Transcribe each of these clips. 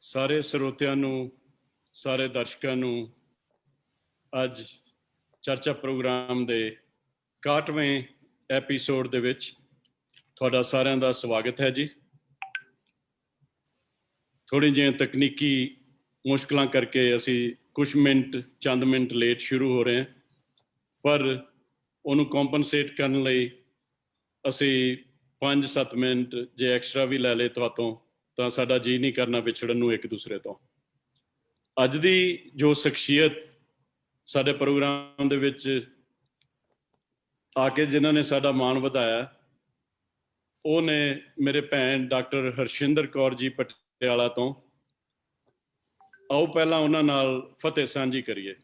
ਸਾਰੇ ਸਰੋਤਿਆਂ ਨੂੰ, ਸਾਰੇ ਦਰਸ਼ਕਾਂ ਨੂੰ ਅੱਜ ਚਰਚਾ ਪ੍ਰੋਗਰਾਮ ਦੇ 61ਵੇਂ ਐਪੀਸੋਡ ਦੇ ਵਿੱਚ ਤੁਹਾਡਾ ਸਾਰਿਆਂ ਦਾ ਸਵਾਗਤ ਹੈ ਜੀ। ਥੋੜ੍ਹੀ ਜਿਹੀਆਂ ਤਕਨੀਕੀ ਮੁਸ਼ਕਲਾਂ ਕਰਕੇ ਅਸੀਂ ਚੰਦ ਮਿੰਟ ਲੇਟ ਸ਼ੁਰੂ ਹੋ ਰਹੇ ਹਾਂ, ਪਰ ਉਹਨੂੰ ਕੰਪਨਸੇਟ ਕਰਨ ਲਈ ਅਸੀਂ 5-7 ਮਿੰਟ ਜੇ ਐਕਸਟਰਾ ਵੀ ਲੈ ਲਏ ਤੁਹਾਤੋਂ ਤਾਂ ਸਾਡਾ ਜੀ ਨਹੀਂ ਕਰਨਾ ਵਿਛੜਨ ਨੂੰ ਇੱਕ ਦੂਸਰੇ ਤੋਂ। ਅੱਜ ਦੀ ਜੋ ਸ਼ਖਸੀਅਤ ਸਾਡੇ ਪ੍ਰੋਗਰਾਮ ਦੇ ਵਿੱਚ ਆ ਕੇ ਜਿਨ੍ਹਾਂ ਨੇ ਸਾਡਾ ਮਾਣ ਵਧਾਇਆ, ਉਹ ਨੇ ਮੇਰੇ ਭੈਣ ਡਾਕਟਰ ਹਰਸ਼ਿੰਦਰ ਕੌਰ ਜੀ ਪਟਿਆਲਾ ਤੋਂ। ਆਓ ਪਹਿਲਾਂ ਉਹਨਾਂ ਨਾਲ ਫਤਿਹ ਸਾਂਝੀ ਕਰੀਏ।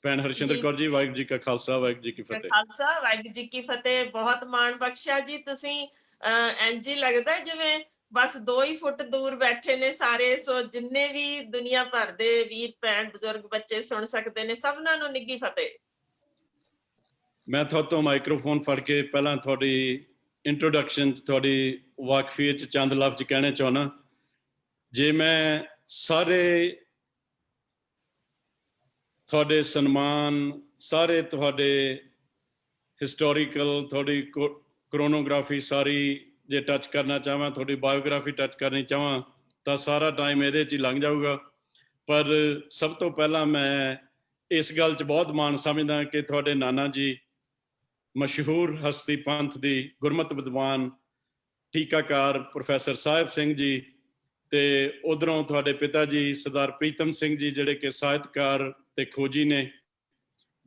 ਭੈਣ ਹਰਸ਼ਿੰਦਰ ਕੌਰ ਜੀ, ਵਾਹਿਗੁਰੂ ਜੀ ਕਾ ਖਾਲਸਾ, ਵਾਹਿਗੁਰੂ ਜੀ ਕੀ ਫਤਿਹ। ਖਾਲਸਾ, ਵਾਹਿਗੁਰੂ ਜੀ ਕੀ ਫਤਿਹ। ਬਹੁਤ ਮਾਣ ਬਖਸ਼ਿਆ ਜੀ ਤੁਸੀਂ। ਇੰਝ ਹੀ ਲੱਗਦਾ ਜਿਵੇਂ ਬਸ 2 ਹੀ ਫੁੱਟ ਦੂਰ ਬੈਠੇ ਨੇ ਸਾਰੇ। ਸੋ ਜਿੰਨੇ ਵੀ ਦੁਨੀਆ ਭਰ ਦੇ ਵੀਰ ਭੈਣ ਬਜ਼ੁਰਗ ਬੱਚੇ ਸੁਣ ਸਕਦੇ ਨੇ, ਸਭਨਾਂ ਨੂੰ ਨਿੱਘੀ ਫਤਿਹ। ਮੈਂ ਤੁਹਾਤੋਂ ਮਾਈਕ੍ਰੋਫੋਨ ਫੜ ਕੇ ਪਹਿਲਾਂ ਤੁਹਾਡੀ ਇੰਟਰੋਡਕਸ਼ਨ, ਤੁਹਾਡੀ ਵਾਕਫੀਅਤ 'ਚ ਚੰਦ ਲਫ਼ਜ਼ ਕਹਿਣੇ ਚਾਹੁੰਦਾ। ਜੇ ਮੈਂ ਸਾਰੇ ਤੁਹਾਡੇ ਸਨਮਾਨ, ਸਾਰੇ ਤੁਹਾਡੇ ਹਿਸਟੋਰੀਕਲ, ਤੁਹਾਡੀ ਕਰੋਨੋਗ੍ਰਾਫੀ ਸਾਰੀ ਜੇ ਟੱਚ ਕਰਨਾ ਚਾਹਾਂ, ਤੁਹਾਡੀ ਬਾਇਓਗ੍ਰਾਫੀ ਟੱਚ ਕਰਨੀ ਚਾਹਾਂ ਤਾਂ ਸਾਰਾ ਟਾਈਮ ਇਹਦੇ 'ਚ ਹੀ ਲੰਘ ਜਾਊਗਾ। ਪਰ ਸਭ ਤੋਂ ਪਹਿਲਾਂ ਮੈਂ ਇਸ ਗੱਲ 'ਚ ਬਹੁਤ ਮਾਣ ਸਮਝਦਾ ਕਿ ਤੁਹਾਡੇ ਨਾਨਾ ਜੀ ਮਸ਼ਹੂਰ ਹਸਤੀ ਪੰਥ ਦੀ ਗੁਰਮਤਿ ਵਿਦਵਾਨ ਟੀਕਾਕਾਰ ਪ੍ਰੋਫੈਸਰ ਸਾਹਿਬ ਸਿੰਘ ਜੀ, ਤੇ ਉਧਰੋਂ ਤੁਹਾਡੇ ਪਿਤਾ ਜੀ ਸਰਦਾਰ ਪ੍ਰੀਤਮ ਸਿੰਘ ਜੀ, ਜਿਹੜੇ ਕਿ ਸਾਹਿਤਕਾਰ ਤੇ ਖੋਜੀ ਨੇ,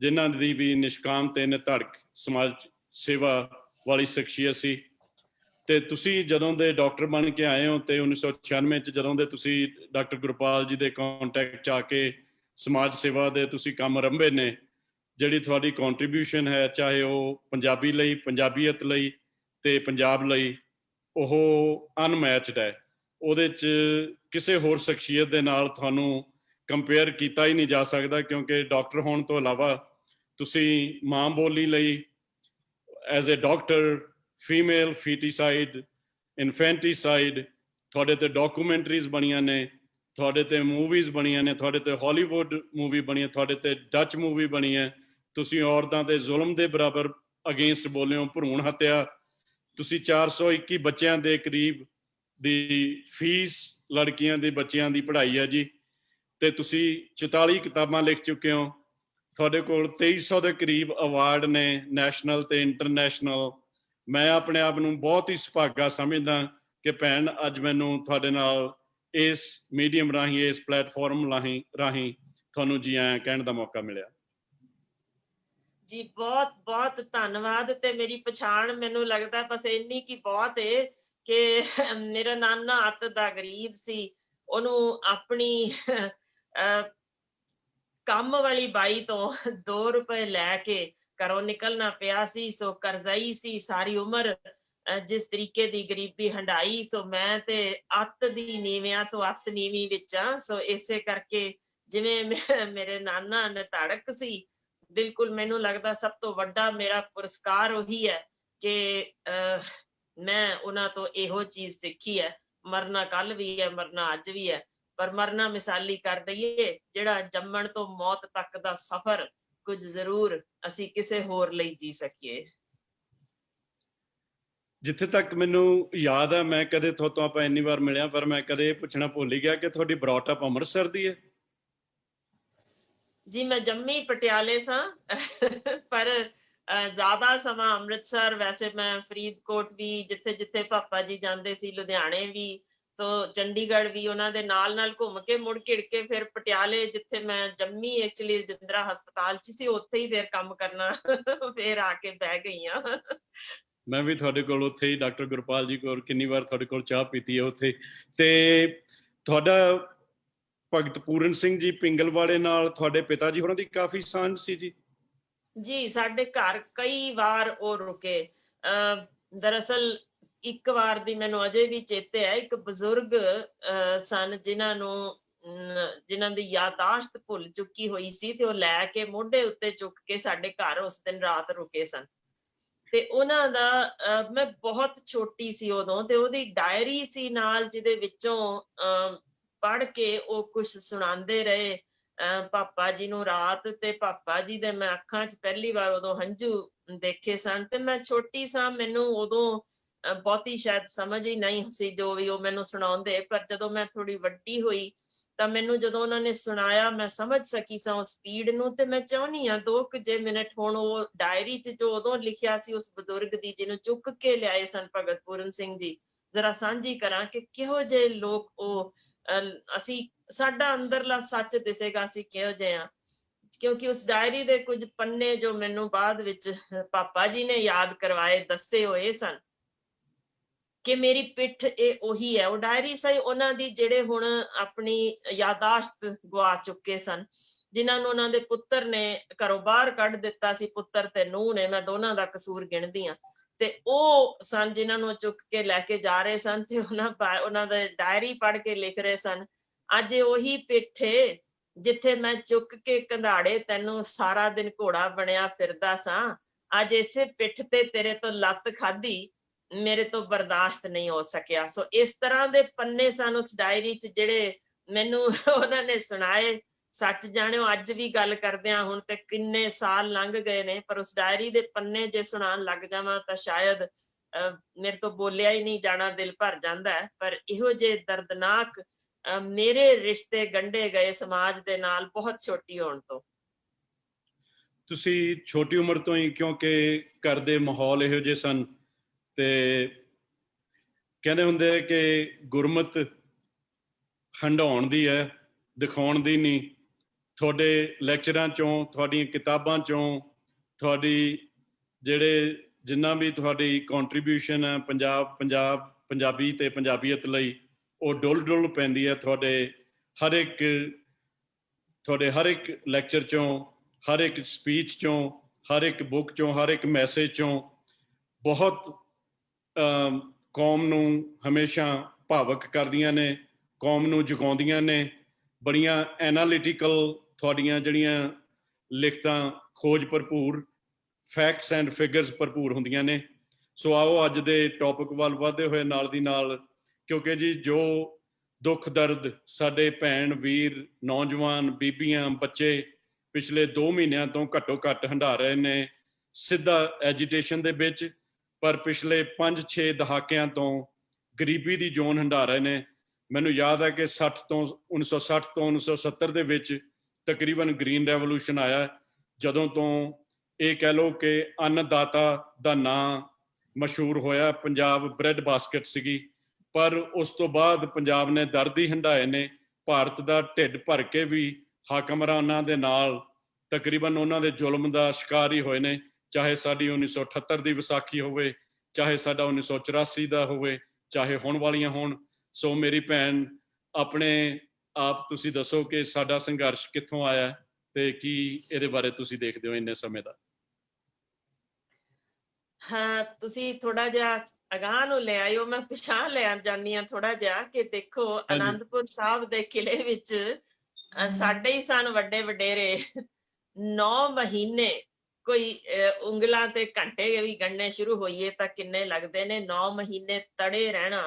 ਜਿਨ੍ਹਾਂ ਦੀ ਵੀ ਨਿਸ਼ਕਾਮ ਤੇ ਨਿਧੜਕ ਸਮਾਜ ਸੇਵਾ ਵਾਲੀ ਸ਼ਖਸੀਅਤ ਸੀ। ਤੇ ਤੁਸੀਂ ਜਦੋਂ ਦੇ ਡਾਕਟਰ ਬਣ ਕੇ ਆਏ ਹੋ ਤੇ 1996 'ਚ ਜਦੋਂ ਦੇ ਤੁਸੀਂ ਡਾਕਟਰ ਗੁਰਪਾਲ ਜੀ ਦੇ ਕੰਟੈਕਟ 'ਚ ਆ ਕੇ ਸਮਾਜ ਸੇਵਾ ਦੇ ਤੁਸੀਂ ਕੰਮ ਆਰੰਭੇ ਨੇ, ਜਿਹੜੀ ਤੁਹਾਡੀ ਕੰਟਰੀਬਿਊਸ਼ਨ ਹੈ, ਚਾਹੇ ਉਹ ਪੰਜਾਬੀ ਲਈ, ਪੰਜਾਬੀਅਤ ਲਈ ਤੇ ਪੰਜਾਬ ਲਈ, ਉਹ ਅਨਮੈਚਡ ਹੈ। ਉਹਦੇ 'ਚ ਕਿਸੇ ਹੋਰ ਸ਼ਖਸੀਅਤ ਦੇ ਨਾਲ ਤੁਹਾਨੂੰ ਕੰਪੇਅਰ ਕੀਤਾ ਹੀ ਨਹੀਂ ਜਾ ਸਕਦਾ, ਕਿਉਂਕਿ ਡਾਕਟਰ ਹੋਣ ਤੋਂ ਇਲਾਵਾ ਤੁਸੀਂ ਮਾਂ ਬੋਲੀ ਲਈ ਐਜ਼ ਅ ਡਾਕਟਰ, ਫੀਮੇਲ ਫੀਟੀਸਾਈਡ, ਇਨਫੈਂਟੀਸਾਈਡ, ਤੁਹਾਡੇ ਤੇ ਡਾਕੂਮੈਂਟਰੀਜ਼ ਬਣੀਆਂ ਨੇ, ਤੁਹਾਡੇ ਤੇ ਮੂਵੀਜ਼ ਬਣੀਆਂ ਨੇ, ਤੁਹਾਡੇ ਤੇ ਹਾਲੀਵੁੱਡ ਮੂਵੀ ਬਣੀ ਹੈ, ਤੁਹਾਡੇ ਤੇ ਡੱਚ ਮੂਵੀ ਬਣੀ ਹੈ। ਤੁਸੀਂ ਔਰਤਾਂ ਦੇ ਜ਼ੁਲਮ ਦੇ ਬਰਾਬਰ ਅਗੇਂਸਟ ਬੋਲੇ ਹੋ। ਭਰੂਣ ਹੱਤਿਆ, ਤੁਸੀਂ 421 ਬੱਚਿਆਂ ਦੇ ਕਰੀਬ ਦੀ ਫੀਸ ਲੜਕੀਆਂ ਦੇ ਬੱਚਿਆਂ ਦੀ ਪੜ੍ਹਾਈ ਹੈ ਜੀ। ਤੇ ਤੁਸੀਂ 44 ਕਿਤਾਬਾਂ ਲਿਖ ਚੁੱਕੇ ਹੋ। ਤੁਹਾਡੇ ਕੋਲ 2300 ਦੇ ਕਰੀਬ ਅਵਾਰਡ ਨੇ, ਨੈਸ਼ਨਲ ਤੇ ਇੰਟਰਨੈਸ਼ਨਲ। ਮੈਂ ਆਪਣੇ ਆਪ ਨੂੰ ਬਹੁਤ ਹੀ ਸੁਭਾਗਾ ਸਮਝਦਾ ਕਿ ਭੈਣ ਅੱਜ ਮੈਨੂੰ ਤੁਹਾਡੇ ਨਾਲ ਇਸ ਮੀਡੀਅਮ ਰਾਹੀਂ, ਇਸ ਪਲੇਟਫਾਰਮ ਰਾਹੀਂ ਤੁਹਾਨੂੰ ਜੀ ਆਇਆਂ ਕਹਿਣ ਦਾ ਮੌਕਾ ਮਿਲਿਆ ਜੀ। ਬਹੁਤ ਬਹੁਤ ਧੰਨਵਾਦ। ਤੇ ਮੇਰੀ ਪਛਾਣ ਮੈਨੂੰ ਲੱਗਦਾ ਬਸ ਇੰਨੀ ਕੀ ਬਹੁਤ ਏ ਕਿ ਮੇਰਾ ਨਾਨਾ ਅੱਤ ਦਾ ਗਰੀਬ ਸੀ। ਉਹਨੂੰ ਆਪਣੀ ਕੰਮ ਵਾਲੀ ਬਾਈ ਤੋਂ 2 ਰੁਪਏ ਲੈ ਕੇ ਘਰੋਂ ਨਿਕਲਣਾ ਪਿਆ ਸੀ। ਸੋ ਕਰਜ਼ਾਈ ਸੀ ਸਾਰੀ ਉਮਰ। ਜਿਸ ਤਰੀਕੇ ਦੀ ਗਰੀਬੀ ਹੰਢਾਈ, ਸੋ ਮੈਂ ਤੇ ਅੱਤ ਦੀ ਨੀਵਿਆਂ ਤੋਂ ਅੱਤ ਨੀਵੀਂ ਵਿੱਚ ਆ। ਸੋ ਇਸੇ ਕਰਕੇ ਜਿਵੇਂ ਮੇਰੇ ਨਾਨਾ ਨਿਧੜਕ ਸੀ, ਬਿਲਕੁਲ ਮੈਨੂੰ ਲੱਗਦਾ ਸਭ ਤੋਂ ਵੱਡਾ ਮੇਰਾ ਪੁਰਸਕਾਰ ਉਹੀ ਹੈ ਕਿ ਮੈਂ ਉਹਨਾਂ ਤੋਂ ਇਹੋ ਚੀਜ਼ ਸਿੱਖੀ ਹੈ। ਮਰਨਾ ਕੱਲ ਵੀ ਹੈ, ਮਰਨਾ ਅੱਜ ਵੀ ਹੈ, ਪਰ ਮਰਨਾ ਮਿਸਾਲੀ ਕਰ ਦਈਏ, ਜਿਹੜਾ ਜੰਮਣ ਤੋਂ ਮੌਤ ਤੱਕ ਦਾ ਸਫ਼ਰ ਕੁਝ ਜ਼ਰੂਰ ਅਸੀਂ ਕਿਸੇ ਹੋਰ ਲਈ ਜੀ ਸਕੀਏ। ਜਿੱਥੇ ਤੱਕ ਮੈਨੂੰ ਯਾਦ ਹੈ, ਮੈਂ ਕਦੇ ਤੁਹਾਤੋਂ, ਆਪਾਂ ਇੰਨੀ ਵਾਰ ਮਿਲਿਆ, ਪਰ ਮੈਂ ਕਦੇ ਇਹ ਪੁੱਛਣਾ ਭੁੱਲ ਹੀ ਗਿਆ ਕਿ ਤੁਹਾਡੀ ਬਰੌਟ ਅਪ ਅੰਮ੍ਰਿਤਸਰ ਦੀ ਹੈ ਜੀ। ਮੈਂ ਜੰਮੀ ਪਟਿਆਲੇ ਸਾਂ ਪਰ ਜ਼ਿਆਦਾ ਸਮਾਂ ਅੰਮ੍ਰਿਤਸਰ। ਵੈਸੇ ਮੈਂ ਫਰੀਦਕੋਟ ਵੀ, ਜਿੱਥੇ ਜਿੱਥੇ ਪਾਪਾ ਜੀ ਜਾਂਦੇ ਸੀ, ਲੁਧਿਆਣੇ ਵੀ, ਸੋ ਚੰਡੀਗੜ੍ਹ ਵੀ, ਉਹਨਾਂ ਦੇ ਨਾਲ ਨਾਲ ਘੁੰਮ ਕੇ ਮੁੜ ਘਿੜ ਕੇ ਫਿਰ ਪਟਿਆਲੇ, ਜਿੱਥੇ ਮੈਂ ਜੰਮੀ ਐਕਚੁਅਲੀ ਰਜਿੰਦਰਾ ਹਸਪਤਾਲ 'ਚ ਸੀ, ਉੱਥੇ ਹੀ ਫਿਰ ਕੰਮ ਕਰਨਾ ਫਿਰ ਆ ਕੇ ਬਹਿ ਗਈ ਹਾਂ। ਮੈਂ ਵੀ ਤੁਹਾਡੇ ਕੋਲ ਉੱਥੇ ਹੀ, ਡਾਕਟਰ ਗੁਰਪਾਲ ਜੀ ਕੋਲ ਕਿੰਨੀ ਵਾਰ ਤੁਹਾਡੇ ਕੋਲ ਚਾਹ ਪੀਤੀ ਹੈ ਉੱਥੇ। ਤੇ ਤੁਹਾਡਾ ਭਗਤ ਪੂਰਨ ਸਿੰਘ ਜੀ ਪਿੰਗਲਵਾੜੇ ਨਾਲ ਤੁਹਾਡੇ ਪਿਤਾ ਜੀ ਹੋਰਾਂ ਦੀ ਕਾਫੀ ਸਾਂਝ ਸੀ ਜੀ? ਜੀ, ਸਾਡੇ ਘਰ ਕਈ ਵਾਰ ਉਹ ਰੁਕੇ। ਦਰਅਸਲ ਇੱਕ ਵਾਰ ਦੀ ਮੈਨੂੰ ਅਜੇ ਵੀ ਚੇਤੇ ਹੈ, ਇੱਕ ਬਜ਼ੁਰਗ ਸਨ ਜਿਨ੍ਹਾਂ ਦੀ ਯਾਦਾਸ਼ਤ ਭੁੱਲ ਚੁੱਕੀ ਹੋਈ ਸੀ, ਤੇ ਉਹ ਲੈ ਕੇ ਮੋਢੇ ਉੱਤੇ ਚੁੱਕ ਕੇ ਸਾਡੇ ਘਰ ਉਸ ਦਿਨ ਰਾਤ ਰੁਕੇ ਸਨ। ਤੇ ਉਹਨਾਂ ਦਾ ਮੈਂ ਬਹੁਤ ਛੋਟੀ ਸੀ ਉਦੋਂ, ਤੇ ਉਹਦੀ ਡਾਇਰੀ ਸੀ ਨਾਲ, ਜਿਹਦੇ ਵਿੱਚੋਂ ਪੜ੍ਹ ਕੇ ਉਹ ਕੁਝ ਸੁਣਾਉਂਦੇ ਰਹੇ ਪਾਪਾ ਜੀ ਨੂੰ ਰਾਤ। ਤੇ ਪਾਪਾ ਜੀ ਦੇ ਮੈਂ ਅੱਖਾਂ 'ਚ ਪਹਿਲੀ ਵਾਰ ਉਦੋਂ ਹੰਝੂ ਦੇਖੇ ਸਨ। ਤੇ ਮੈਂ ਛੋਟੀ ਸਾਂ, ਮੈਨੂੰ ਉਦੋਂ ਬਹੁਤੀ ਸ਼ਾਇਦ ਸਮਝ ਹੀ ਨਹੀਂ ਸੀ ਜੋ ਵੀ ਉਹ ਮੈਨੂੰ ਸੁਣਾਉਂਦੇ। ਪਰ ਜਦੋਂ ਮੈਂ ਥੋੜੀ ਵੱਡੀ ਹੋਈ ਤਾਂ ਮੈਨੂੰ ਜਦੋਂ ਉਹਨਾਂ ਨੇ ਸੁਣਾਇਆ, ਮੈਂ ਸਮਝ ਸਕੀ ਸਾਂ ਉਹ ਸਪੀਡ ਨੂੰ। ਤੇ ਮੈਂ ਚਾਹੁੰਦੀ ਹਾਂ 2 ਕੁ ਜੇ ਮਿੰਟ ਹੁਣ ਉਹ ਡਾਇਰੀ 'ਚ ਜੋ ਉਦੋਂ ਲਿਖਿਆ ਸੀ ਉਸ ਬਜ਼ੁਰਗ ਦੀ, ਜਿਹਨੂੰ ਚੁੱਕ ਕੇ ਲਿਆਏ ਸਨ ਭਗਤ ਪੂਰਨ ਸਿੰਘ ਜੀ, ਜ਼ਰਾ ਸਾਂਝੀ ਕਰਾਂ ਕਿ ਕਿਹੋ ਜਿਹੇ ਲੋਕ ਉਹ ਅਸੀਂ, ਸਾਡਾ ਅੰਦਰਲਾ ਸੱਚ ਦਿਸੇਗਾ ਅਸੀਂ ਕਿਹੋ ਜਿਹੇ ਹਾਂ। ਕਿਉਂਕਿ ਉਸ ਡਾਇਰੀ ਦੇ ਕੁਝ ਪੰਨੇ ਜੋ ਮੈਨੂੰ ਬਾਅਦ ਵਿੱਚ ਪਾਪਾ ਜੀ ਨੇ ਯਾਦ ਕਰਵਾਏ, ਦੱਸੇ ਹੋਏ ਸਨ ਕਿ ਮੇਰੀ ਪਿੱਠ ਇਹ ਉਹੀ ਹੈ। ਉਹ ਡਾਇਰੀ ਸਹੀ ਉਹਨਾਂ ਦੀ, ਜਿਹੜੇ ਹੁਣ ਆਪਣੀ ਯਾਦਾਸ਼ਤ ਗਵਾ ਚੁੱਕੇ ਸਨ, ਜਿਨ੍ਹਾਂ ਨੂੰ ਉਹਨਾਂ ਦੇ ਪੁੱਤਰ ਨੇ ਘਰੋਂ ਬਾਹਰ ਕੱਢ ਦਿੱਤਾ ਸੀ। ਪੁੱਤਰ ਤੇ ਨੂੰਹ ਨੇ, ਮੈਂ ਦੋਨਾਂ ਦਾ ਕਸੂਰ ਗਿਣਦੀ ਹਾਂ। ਤੇ ਉਹ ਸਨ ਜਿਨ੍ਹਾਂ ਨੂੰ ਚੁੱਕ ਕੇ ਲੈ ਕੇ ਜਾ ਰਹੇ ਸਨ, ਤੇ ਉਹਨਾਂ ਦੇ ਡਾਇਰੀ ਪੜ੍ਹ ਕੇ ਲਿਖ ਰਹੇ ਸਨ, ਅੱਜ ਉਹੀ ਪਿੱਠ ਏ ਜਿੱਥੇ ਮੈਂ ਚੁੱਕ ਕੇ ਕੰਧਾੜੇ ਤੈਨੂੰ ਸਾਰਾ ਦਿਨ ਘੋੜਾ ਬਣਿਆ ਫਿਰਦਾ ਸਾਂ। ਅੱਜ ਇਸੇ ਪਿੱਠ ਤੇ ਤੇਰੇ ਤੋਂ ਲੱਤ ਖਾਧੀ, ਮੇਰੇ ਤੋਂ ਬਰਦਾਸ਼ਤ ਨਹੀਂ ਹੋ ਸਕਿਆ। ਸੋ ਇਸ ਤਰ੍ਹਾਂ ਦੇ ਪੰਨੇ ਸਨ ਉਸ ਡਾਇਰੀ 'ਚ, ਜਿਹੜੇ ਮੈਨੂੰ ਉਹਨਾਂ ਨੇ ਸੁਣਾਏ। ਸੱਚ ਜਾਣਿਓ, ਅੱਜ ਵੀ ਗੱਲ ਕਰਦੇ ਹਾਂ, ਹੁਣ ਤੇ ਕਿੰਨੇ ਸਾਲ ਲੰਘ ਗਏ ਨੇ, ਪਰ ਉਸ ਡਾਇਰੀ ਦੇ ਪੰਨੇ ਜੇ ਸੁਣਾਉਣ ਲੱਗ ਜਾਵਾਂ ਤਾਂ ਸ਼ਾਇਦ ਮੇਰੇ ਤੋਂ ਬੋਲਿਆ ਹੀ ਨਹੀਂ ਜਾਣਾ, ਦਿਲ ਭਰ ਜਾਂਦਾ ਹੈ। ਪਰ ਇਹੋ ਜਿਹੇ ਦਰਦਨਾਕ ਮੇਰੇ ਰਿਸ਼ਤੇ ਗੰਢੇ ਗਏ ਸਮਾਜ ਦੇ ਨਾਲ ਬਹੁਤ ਛੋਟੀ ਹੋਣ ਤੋਂ। ਤੁਸੀਂ ਛੋਟੀ ਉਮਰ ਤੋਂ ਹੀ, ਕਿਉਂਕਿ ਘਰ ਦੇ ਮਾਹੌਲ ਇਹੋ ਜਿਹੇ ਸਨ, ਤੇ ਕਹਿੰਦੇ ਹੁੰਦੇ ਕਿ ਗੁਰਮਤ ਹੰਡਾਉਣ ਦੀ ਹੈ, ਦਿਖਾਉਣ ਦੀ ਨਹੀਂ। ਤੁਹਾਡੇ ਲੈਕਚਰਾਂ ਚੋਂ, ਤੁਹਾਡੀਆਂ ਕਿਤਾਬਾਂ ਚੋਂ, ਤੁਹਾਡੀ ਜਿਹੜੇ ਜਿੰਨਾ ਵੀ ਤੁਹਾਡੀ ਕੰਟਰੀਬਿਊਸ਼ਨ ਹੈ ਪੰਜਾਬੀ ਤੇ ਪੰਜਾਬੀਅਤ ਲਈ, ਉਹ ਡੁੱਲ ਪੈਂਦੀ ਹੈ ਤੁਹਾਡੇ ਹਰ ਇੱਕ ਲੈਕਚਰ ਚੋਂ, ਹਰ ਇੱਕ ਸਪੀਚ ਚੋਂ, ਹਰ ਇੱਕ ਬੁੱਕ ਚੋਂ, ਹਰ ਇੱਕ ਮੈਸੇਜ ਚੋਂ। ਬਹੁਤ ਕੌਮ ਨੂੰ ਹਮੇਸ਼ਾ ਭਾਵਕ ਕਰਦੀਆਂ ਨੇ, ਕੌਮ ਨੂੰ ਜਗਾਉਂਦੀਆਂ ਨੇ। ਬੜੀਆਂ ਐਨਾਲਿਟੀਕਲ ਤੁਹਾਡੀਆਂ ਜਿਹੜੀਆਂ ਲਿਖਤਾਂ, ਖੋਜ ਭਰਪੂਰ, ਫੈਕਟਸ ਐਂਡ ਫਿਗਰਸ ਭਰਪੂਰ ਹੁੰਦੀਆਂ ਨੇ। ਸੋ ਆਓ ਅੱਜ ਦੇ ਟੌਪਿਕ ਵੱਲ ਵਧਦੇ ਹੋਏ ਨਾਲ ਦੀ ਨਾਲ, ਕਿਉਂਕਿ ਜੀ ਜੋ ਦੁੱਖ ਦਰਦ ਸਾਡੇ ਭੈਣ ਵੀਰ, ਨੌਜਵਾਨ, ਬੀਬੀਆਂ, ਬੱਚੇ ਪਿਛਲੇ 2 ਮਹੀਨਿਆਂ ਤੋਂ ਘੱਟੋ ਘੱਟ ਹੰਢਾ ਰਹੇ ਨੇ, ਸਿੱਧਾ ਐਜੀਟੇਸ਼ਨ ਦੇ ਵਿੱਚ, ਪਰ ਪਿਛਲੇ 5-6 ਦਹਾਕਿਆਂ ਤੋਂ ਗਰੀਬੀ ਦੀ ਜੋਨ ਹੰਢਾ ਰਹੇ ਨੇ। ਮੈਨੂੰ ਯਾਦ ਹੈ ਕਿ 1960 ਤੋਂ 1970 ਦੇ ਵਿੱਚ ਤਕਰੀਬਨ ਗ੍ਰੀਨ ਰੈਵੋਲੂਸ਼ਨ ਆਇਆ, ਜਦੋਂ ਤੋਂ ਇਹ ਕਹਿ ਲਓ ਕਿ ਅੰਨਦਾਤਾ ਦਾ ਨਾਂ ਮਸ਼ਹੂਰ ਹੋਇਆ। ਪੰਜਾਬ ਬ੍ਰੈਡ ਬਾਸਕਟ ਸੀਗੀ, ਪਰ ਉਸ ਤੋਂ ਬਾਅਦ ਪੰਜਾਬ ਨੇ ਦਰਦ ਹੀ ਹੰਢਾਏ ਨੇ। ਭਾਰਤ ਦਾ ਢਿੱਡ ਭਰ ਕੇ ਵੀ ਹਾਕਮਰਾਨਾਂ ਦੇ ਨਾਲ ਤਕਰੀਬਨ ਉਹਨਾਂ ਦੇ ਜ਼ੁਲਮ ਦਾ ਸ਼ਿਕਾਰ ਹੀ ਹੋਏ ਨੇ, ਚਾਹੇ ਸਾਡੀ 1978 ਦੀ ਵਿਸਾਖੀ ਹੋਵੇ, ਚਾਹੇ ਸਾਡਾ 1984 ਦਾ ਹੋਵੇ, ਚਾਹੇ ਹੁਣ ਵਾਲੀਆਂ ਹੋਣ। ਸੋ ਮੇਰੀ ਭੈਣ, ਆਪਣੇ ਆਪ ਤੁਸੀਂ ਦੱਸੋ ਕਿ ਸਾਡਾ ਸੰਘਰਸ਼ ਕਿੱਥੋਂ ਆਇਆ ਤੇ ਕੀ ਇਹਦੇ ਬਾਰੇ ਤੁਸੀਂ ਦੇਖਦੇ ਹੋ ਇੰਨੇ ਸਮੇਂ ਦਾ? ਹਾਂ, ਤੁਸੀਂ ਥੋੜਾ ਜਿਹਾ ਅਗਾਂਹ ਨੂੰ ਲੈ ਆਇਓ, ਮੈਂ ਪਿਛਾਂਹ ਲੈ ਜਾਂਦੀ ਹਾਂ ਥੋੜਾ ਜਿਹਾ। ਕਿ ਦੇਖੋ, ਹਾਂਜੀ, ਅਨੰਦਪੁਰ ਸਾਹਿਬ ਦੇ ਕਿਲੇ ਵਿੱਚ ਸਾਡੇ ਹੀ ਸਨ ਵੱਡੇ ਵਡੇਰੇ। 9 ਮਹੀਨੇ, ਕੋਈ ਉਂਗਲਾਂ ਤੇ ਘੰਟੇ ਵੀ ਗਣਨੇ ਸ਼ੁਰੂ ਹੋਈਏ ਤਾਂ ਕਿੰਨੇ ਲੱਗਦੇ ਨੇ। 9 ਮਹੀਨੇ ਤੜੇ ਰਹਿਣਾ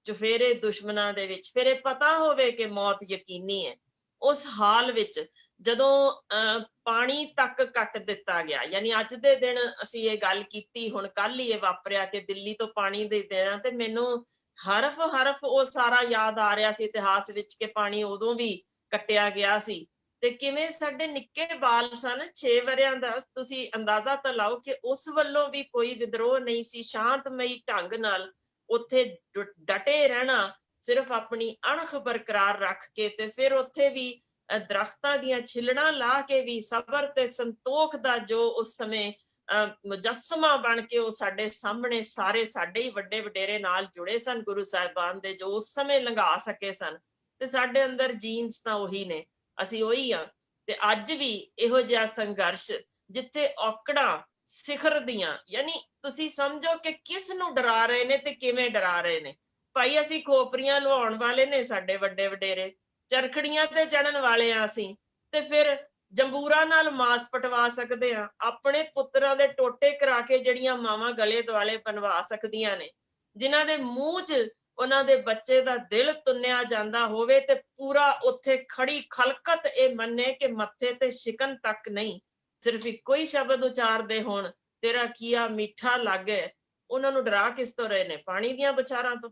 ਚੁਫੇਰੇ ਦੁਸ਼ਮਣਾਂ ਦੇ ਵਿੱਚ, ਫਿਰ ਇਹ ਪਤਾ ਹੋਵੇ ਕਿ ਮੌਤ ਯਕੀਨੀ ਹੈ। ਉਸ ਹਾਲ ਵਿੱਚ ਜਦੋਂ ਪਾਣੀ ਤੱਕ ਕੱਟ ਦਿੱਤਾ ਗਿਆ, ਯਾਨੀ ਅੱਜ ਦੇ ਦਿਨ ਅਸੀਂ ਇਹ ਗੱਲ ਕੀਤੀ, ਹੁਣ ਕੱਲ ਹੀ ਇਹ ਵਾਪਰਿਆ ਕਿ ਦਿੱਲੀ ਤੋਂ ਪਾਣੀ ਦੇ ਦੇਣਾ, ਤੇ ਮੈਨੂੰ ਹਰਫ ਉਹ ਸਾਰਾ ਯਾਦ ਆ ਰਿਹਾ ਸੀ ਇਤਿਹਾਸ ਵਿੱਚ ਕਿ ਪਾਣੀ ਉਦੋਂ ਵੀ ਕੱਟਿਆ ਗਿਆ ਸੀ। ਤੇ ਕਿਵੇਂ ਸਾਡੇ ਨਿੱਕੇ ਬਾਲ ਸਨ 6 ਵਰਿਆਂ ਦਾ, ਤੁਸੀਂ ਅੰਦਾਜ਼ਾ ਤਾਂ ਲਾਓ ਕਿ ਉਸ ਵੱਲੋਂ ਵੀ ਕੋਈ ਵਿਦਰੋਹ ਨਹੀਂ ਸੀ। ਸ਼ਾਂਤਮਈ ਢੰਗ ਨਾਲ ਉੱਥੇ ਡਟੇ ਰਹਿਣਾ, ਸਿਰਫ ਆਪਣੀ ਅਣਖ ਬਰਕਰਾਰ ਰੱਖ ਕੇ। ਤੇ ਫਿਰ ਉੱਥੇ ਵੀ ਦਰਖਤਾਂ ਦੀਆਂ ਛਿਲੜਾਂ ਲਾ ਕੇ ਵੀ ਸਬਰ ਤੇ ਸੰਤੋਖ ਦਾ ਜੋ ਉਸ ਸਮੇਂ ਮੁਜੱਸਮਾ ਬਣ ਕੇ ਉਹ ਸਾਡੇ ਸਾਹਮਣੇ, ਸਾਰੇ ਸਾਡੇ ਹੀ ਵੱਡੇ ਵਡੇਰੇ ਨਾਲ ਜੁੜੇ ਸਨ ਗੁਰੂ ਸਾਹਿਬਾਨ ਦੇ, ਜੋ ਉਸ ਸਮੇਂ ਲੰਘਾ ਸਕੇ ਸਨ। ਤੇ ਸਾਡੇ ਅੰਦਰ ਜੀਨਸ ਤਾਂ ਉਹੀ ਨੇ, ਅਸੀਂ ਉਹੀ ਆ। ਤੇ ਅੱਜ ਵੀ ਇਹੋ ਜਿਹਾ ਸੰਘਰਸ਼, ਜਿੱਥੇ ਔਕੜਾਂ ਸਿਖਰ ਦੀਆਂ, ਯਾਨੀ ਤੁਸੀਂ ਸਮਝੋ ਕਿ ਕਿਸ ਨੂੰ ਡਰਾ ਰਹੇ ਨੇ ਤੇ ਕਿਵੇਂ ਡਰਾ ਰਹੇ ਨੇ। ਭਾਈ, ਅਸੀਂ ਖੋਪਰੀਆਂ ਲਵਾਉਣ ਵਾਲੇ ਨੇ ਸਾਡੇ ਵੱਡੇ ਵਡੇਰੇ, ਚਰਖੜੀਆਂ ਤੇ ਚੜਨ ਵਾਲੇ ਆ ਅਸੀਂ, ਤੇ ਫਿਰ ਜੰਬੂਰਾ ਨਾਲ ਮਾਸ ਪਟਵਾ ਸਕਦੇ ਆ, ਆਪਣੇ ਪੁੱਤਰਾਂ ਦੇ ਟੋਟੇ ਕਰਾ ਕੇ ਜਿਹੜੀਆਂ ਮਾਵਾਂ ਗਲੇ ਦੁਆਲੇ ਬਣਵਾ ਸਕਦੀਆਂ ਨੇ, ਜਿਨ੍ਹਾਂ ਦੇ ਮੂੰਹ 'ਚ ਉਹਨਾਂ ਦੇ ਬੱਚੇ ਦਾ ਦਿਲ ਤੁੰਨਿਆ ਜਾਂਦਾ ਹੋਵੇ ਤੇ ਪੂਰਾ ਉੱਥੇ ਖੜੀ ਖਲਕਤ ਇਹ ਮੰਨੇ ਕਿ ਮੱਥੇ ਤੇ ਸ਼ਿਕਨ ਤੱਕ ਨਹੀਂ, ਸਿਰਫ ਇੱਕੋ ਹੀ ਸ਼ਬਦ ਉਚਾਰਦੇ ਹੋਣ, ਤੇਰਾ ਕੀਆ ਮਿੱਠਾ ਲੱਗੇ। ਉਹਨਾਂ ਨੂੰ ਡਰਾ ਕਿਸ ਤੋਂ ਰਹੇ ਨੇ? ਪਾਣੀ ਦੀਆਂ ਬੁਛਾਰਾਂ ਤੋਂ।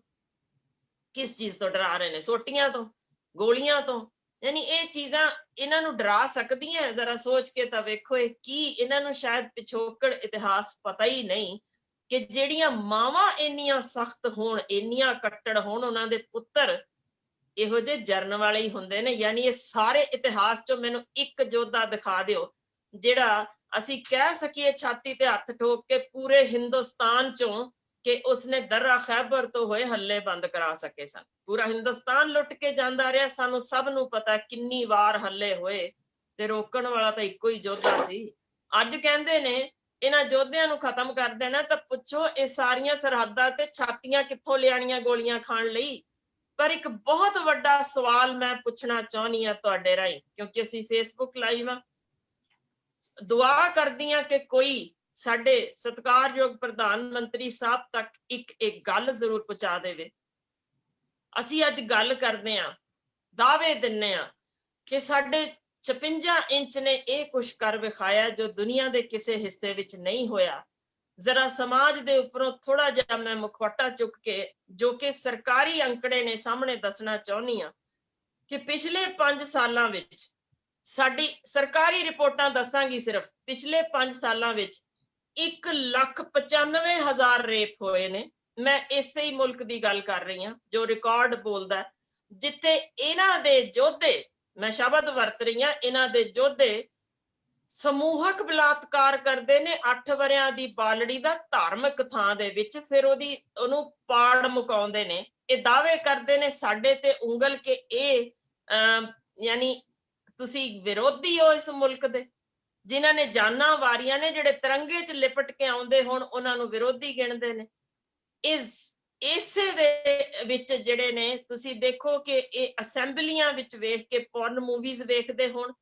ਕਿਸ ਚੀਜ਼ ਤੋਂ ਡਰਾ ਰਹੇ ਨੇ? ਸੋਟੀਆਂ ਤੋਂ, ਗੋਲੀਆਂ ਤੋਂ। ਯਾਨੀ ਇਹ ਚੀਜ਼ਾਂ ਇਹਨਾਂ ਨੂੰ ਡਰਾ ਸਕਦੀਆਂ? ਜ਼ਰਾ ਸੋਚ ਕੇ ਤਾਂ ਵੇਖੋ, ਇਹ ਕੀ ਇਹਨਾਂ ਨੂੰ ਸ਼ਾਇਦ ਪਿਛੋਕੜ ਇਤਿਹਾਸ ਪਤਾ ਹੀ ਨਹੀਂ ਕਿ ਜਿਹੜੀਆਂ ਮਾਵਾਂ ਇੰਨੀਆਂ ਸਖਤ ਹੋਣ, ਇੰਨੀਆਂ ਕੱਟੜ ਹੋਣ, ਉਹਨਾਂ ਦੇ ਪੁੱਤਰ ਇਹੋ ਜਿਹੇ ਜਰਨ ਵਾਲੇ ਹੀ ਹੁੰਦੇ ਨੇ। ਯਾਨੀ ਇਹ ਸਾਰੇ ਇਤਿਹਾਸ ਚੋਂ ਮੈਨੂੰ ਇੱਕ ਯੋਧਾ ਦਿਖਾ ਦਿਓ ਜਿਹੜਾ ਅਸੀਂ ਕਹਿ ਸਕੀਏ ਛਾਤੀ ਤੇ ਹੱਥ ਠੋਕ ਕੇ ਪੂਰੇ ਹਿੰਦੁਸਤਾਨ ਚੋਂ ਕਿ ਉਸਨੇ ਦर्रा खैबर ਤੋਂ ਹੋਏ ਹੱਲੇ ਬੰਦ ਕਰਾ ਸਕੇ ਸਨ। ਪੂਰਾ ਹਿੰਦੁਸਤਾਨ ਲੁੱਟ ਕੇ ਜਾਂਦਾ ਰਿਹਾ, ਸਾਨੂੰ ਸਭ ਨੂੰ ਪਤਾ ਕਿੰਨੀ ਵਾਰ ਹੱਲੇ ਹੋਏ, ਤੇ ਰੋਕਣ ਵਾਲਾ ਤਾਂ ਇੱਕੋ ਹੀ ਯੋਧਾ ਸੀ। ਅੱਜ ਕਹਿੰਦੇ ਨੇ ਇਹਨਾਂ ਯੋਧਿਆਂ ਨੂੰ ਖਤਮ ਕਰ ਦੇਣਾ, ਤਾਂ ਪੁੱਛੋ ਇਹ ਸਾਰੀਆਂ ਸਰਹੱਦਾਂ ਤੇ ਛਾਤੀਆਂ ਕਿੱਥੋਂ ਲਿਆਣੀਆਂ ਗੋਲੀਆਂ ਖਾਣ ਲਈ? ਪਰ ਇੱਕ ਬਹੁਤ ਵੱਡਾ ਸਵਾਲ ਮੈਂ ਪੁੱਛਣਾ ਚਾਹੁੰਦੀ ਹਾਂ ਤੁਹਾਡੇ ਰਾਹੀਂ, ਕਿਉਂਕਿ ਅਸੀਂ ਫੇਸਬੁੱਕ ਲਾਈਵ ਆ। ਦੁਆ ਕਰਦੀ ਹਾਂ ਕਿ ਕੋਈ ਸਾਡੇ ਸਤਿਕਾਰਯੋਗ ਪ੍ਰਧਾਨ ਮੰਤਰੀ ਸਾਹਿਬ ਤੱਕ ਇੱਕ ਗੱਲ ਜ਼ਰੂਰ ਪਹੁੰਚਾ ਦੇਵੇ। ਅਸੀਂ ਅੱਜ ਗੱਲ ਕਰਦੇ ਹਾਂ, ਦਾਅਵੇ ਦਿੰਨੇ ਆ ਕਿ ਸਾਡੇ 56 ਇੰਚ ਨੇ ਇਹ ਕੁਛ ਕਰ ਵਿਖਾਇਆ ਜੋ ਦੁਨੀਆ ਦੇ ਕਿਸੇ ਹਿੱਸੇ ਵਿੱਚ ਨਹੀਂ ਹੋਇਆ। ਜ਼ਰਾ ਸਮਾਜ ਦੇ ਉੱਪਰੋਂ ਥੋੜਾ ਜਿਹਾ ਮੈਂ ਮੁਖੌਟਾ ਚੁੱਕ ਕੇ, ਜੋ ਕਿ ਸਰਕਾਰੀ ਅੰਕੜੇ ਨੇ, ਸਾਹਮਣੇ ਦੱਸਣਾ ਚਾਹੁੰਦੀ ਹਾਂ ਕਿ ਪਿਛਲੇ 5 ਸਾਲਾਂ ਵਿੱਚ ਸਾਡੀ ਸਰਕਾਰੀ ਰਿਪੋਰਟਾਂ ਦੱਸਾਂਗੀ, ਸਿਰਫ ਪਿਛਲੇ 5 ਸਾਲਾਂ ਵਿੱਚ 1,95,000 ਰੇਪ ਹੋਏ ਨੇ। ਮੈਂ ਇਸੇ ਹੀ ਮੁਲਕ ਦੀ ਗੱਲ ਕਰ ਰਹੀ ਹਾਂ ਜੋ ਰਿਕਾਰਡ ਬੋਲਦਾ, ਜਿੱਥੇ ਇਹਨਾਂ ਦੇ ਯੋਧੇ, ਮੈਂ ਸ਼ਬਦ ਵਰਤ ਰਹੀ ਹਾਂ, ਇਹਨਾਂ ਦੇ ਯੋਧੇ ਸਮੂਹਕ ਬਲਾਤਕਾਰ ਕਰਦੇ ਨੇ 8 ਵਰਿਆਂ ਦੀ ਬਾਲੜੀ ਦਾ ਧਾਰਮਿਕ ਥਾਂ ਦੇ ਵਿੱਚ, ਫਿਰ ਉਹਨੂੰ ਪਾੜ ਮੁਕਾਉਂਦੇ ਨੇ। ਇਹ ਦਾਅਵੇ ਕਰਦੇ ਨੇ ਸਾਡੇ ਤੇ ਉਂਗਲ ਕੇ ਇਹ ਯਾਨੀ ਤੁਸੀਂ ਵਿਰੋਧੀ ਹੋ ਇਸ ਮੁਲਕ ਦੇ, ਜਿਨ੍ਹਾਂ ਨੇ ਜਾਨਾਂ ਵਾਰੀਆਂ ਨੇ, ਜਿਹੜੇ ਤਿਰੰਗੇ 'ਚ ਲਿਪਟ ਕੇ ਆਉਂਦੇ ਹੁਣ ਉਹਨਾਂ ਨੂੰ ਵਿਰੋਧੀ ਗਿਣਦੇ ਨੇ। ਇਸੇ ਦੇ ਵਿੱਚ ਜਿਹੜੇ ਨੇ ਤੁਸੀਂ ਦੇਖੋ ਕਿ ਇਹ ਅਸੈਂਬਲੀਆਂ ਵਿੱਚ ਵੇਖ ਕੇ ਪੌਰਨ ਮੂਵੀਜ਼ ਵੇਖਦੇ ਹੋਣ,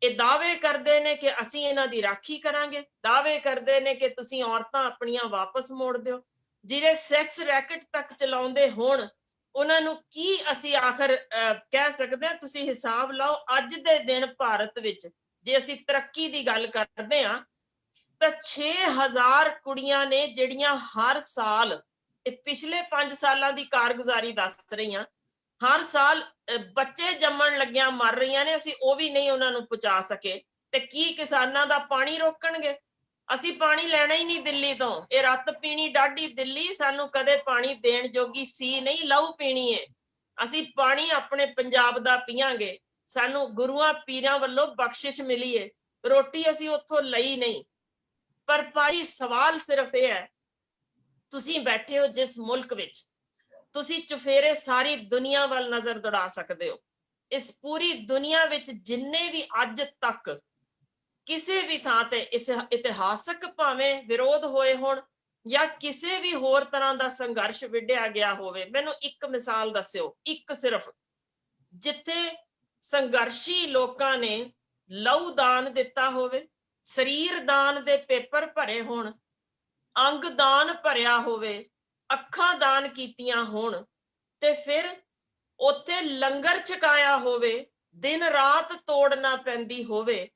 ਇਹ ਦਾਅਵੇ ਕਰਦੇ ਨੇ ਕਿ ਅਸੀਂ ਇਹਨਾਂ ਦੀ ਰਾਖੀ ਕਰਾਂਗੇ, ਦਾਅਵੇ ਕਰਦੇ ਨੇ ਕਿ ਤੁਸੀਂ ਔਰਤਾਂ ਆਪਣੀਆਂ ਵਾਪਸ ਮੋੜ ਦਿਓ। ਜਿਹੜੇ ਸੈਕਸ ਰੈਕਟ ਤੱਕ ਚਲਾਉਂਦੇ ਹੋਣ ਉਹਨਾਂ ਨੂੰ ਕੀ ਅਸੀਂ ਆਖਰ ਕਹਿ ਸਕਦੇ ਹਾਂ? ਤੁਸੀਂ ਹਿਸਾਬ ਲਾਓ, ਅੱਜ ਦੇ ਦਿਨ ਭਾਰਤ ਵਿੱਚ ਜੇ ਅਸੀਂ ਤਰੱਕੀ ਦੀ ਗੱਲ ਕਰਦੇ ਹਾਂ ਤਾਂ 6000 ਕੁੜੀਆਂ ਨੇ ਜਿਹੜੀਆਂ ਹਰ ਸਾਲ, ਇਹ ਪਿਛਲੇ 5 ਸਾਲਾਂ ਦੀ ਕਾਰਗੁਜ਼ਾਰੀ ਦੱਸ ਰਹੀ ਹਾਂ, ਹਰ ਸਾਲ ਬੱਚੇ ਜੰਮਣ ਲੱਗਿਆਂ ਮਰ ਰਹੀਆਂ ਨੇ। ਅਸੀਂ ਉਹ ਵੀ ਨਹੀਂ ਉਹਨਾਂ ਨੂੰ ਪਹੁੰਚਾ ਸਕੇ, ਤੇ ਕੀ ਕਿਸਾਨਾਂ ਦਾ ਪਾਣੀ ਰੋਕਣਗੇ? ਅਸੀਂ ਪਾਣੀ ਲੈਣਾ ਹੀ ਨਹੀਂ ਦਿੱਲੀ ਤੋਂ, ਇਹ ਰੱਤ ਪੀਣੀ ਡਾਢੀ ਦਿੱਲੀ ਸਾਨੂੰ ਕਦੇ ਪਾਣੀ ਦੇਣ ਜੋਗੀ ਸੀ ਨਹੀਂ, ਲਹੂ ਪੀਣੀ ਏ। ਅਸੀਂ ਪਾਣੀ ਆਪਣੇ ਪੰਜਾਬ ਦਾ ਪੀਵਾਂਗੇ, ਸਾਨੂੰ ਗੁਰੂਆਂ ਪੀਰਾਂ ਵੱਲੋਂ ਬਖਸ਼ਿਸ਼ ਮਿਲੀ ਏ, ਰੋਟੀ ਅਸੀਂ ਉੱਥੋਂ ਲਈ ਨਹੀਂ। ਪਰ ਭਾਈ ਸਵਾਲ ਸਿਰਫ ਇਹ ਹੈ, ਤੁਸੀਂ ਬੈਠੇ ਹੋ ਜਿਸ ਮੁਲਕ ਵਿੱਚ, ਤੁਸੀਂ ਚੁਫੇਰੇ ਸਾਰੀ ਦੁਨੀਆ ਵੱਲ ਨਜ਼ਰ ਦੌੜਾ ਸਕਦੇ ਹੋ। ਇਸ ਪੂਰੀ ਦੁਨੀਆ ਵਿੱਚ ਜਿੰਨੇ ਵੀ ਅੱਜ ਤੱਕ ਕਿਸੇ ਵੀ ਥਾਂ ਤੇ ਇਸ ਇਤਿਹਾਸਕ ਭਾਵੇਂ ਵਿਰੋਧ ਹੋਏ ਹੋਣ ਜਾਂ ਕਿਸੇ ਵੀ ਹੋਰ ਤਰ੍ਹਾਂ ਦਾ ਸੰਘਰਸ਼ ਵਿੱਢਿਆ ਗਿਆ ਹੋਵੇ, ਮੈਨੂੰ ਇੱਕ ਮਿਸਾਲ ਦੱਸਿਓ, ਇੱਕ ਸਿਰਫ, ਜਿੱਥੇ ਸੰਘਰਸ਼ੀ ਲੋਕਾਂ ਨੇ ਲਹੂ ਦਾਨ ਦਿੱਤਾ ਹੋਵੇ, ਸਰੀਰ ਦਾਨ ਦੇ ਪੇਪਰ ਭਰੇ ਹੋਣ, ਅੰਗ ਦਾਨ ਭਰਿਆ ਹੋਵੇ, ਅੱਖਾਂ ਦਾਨ ਕੀਤੀਆਂ ਹੋਣ, ਤੇ ਫਿਰ ਉੱਥੇ ਲੰਗਰ ਛਕਾਇਆ ਹੋਵੇ, ਦਿਨ ਰਾਤ ਤੋੜਨਾ ਪੈਂਦੀ ਹੋਵੇ,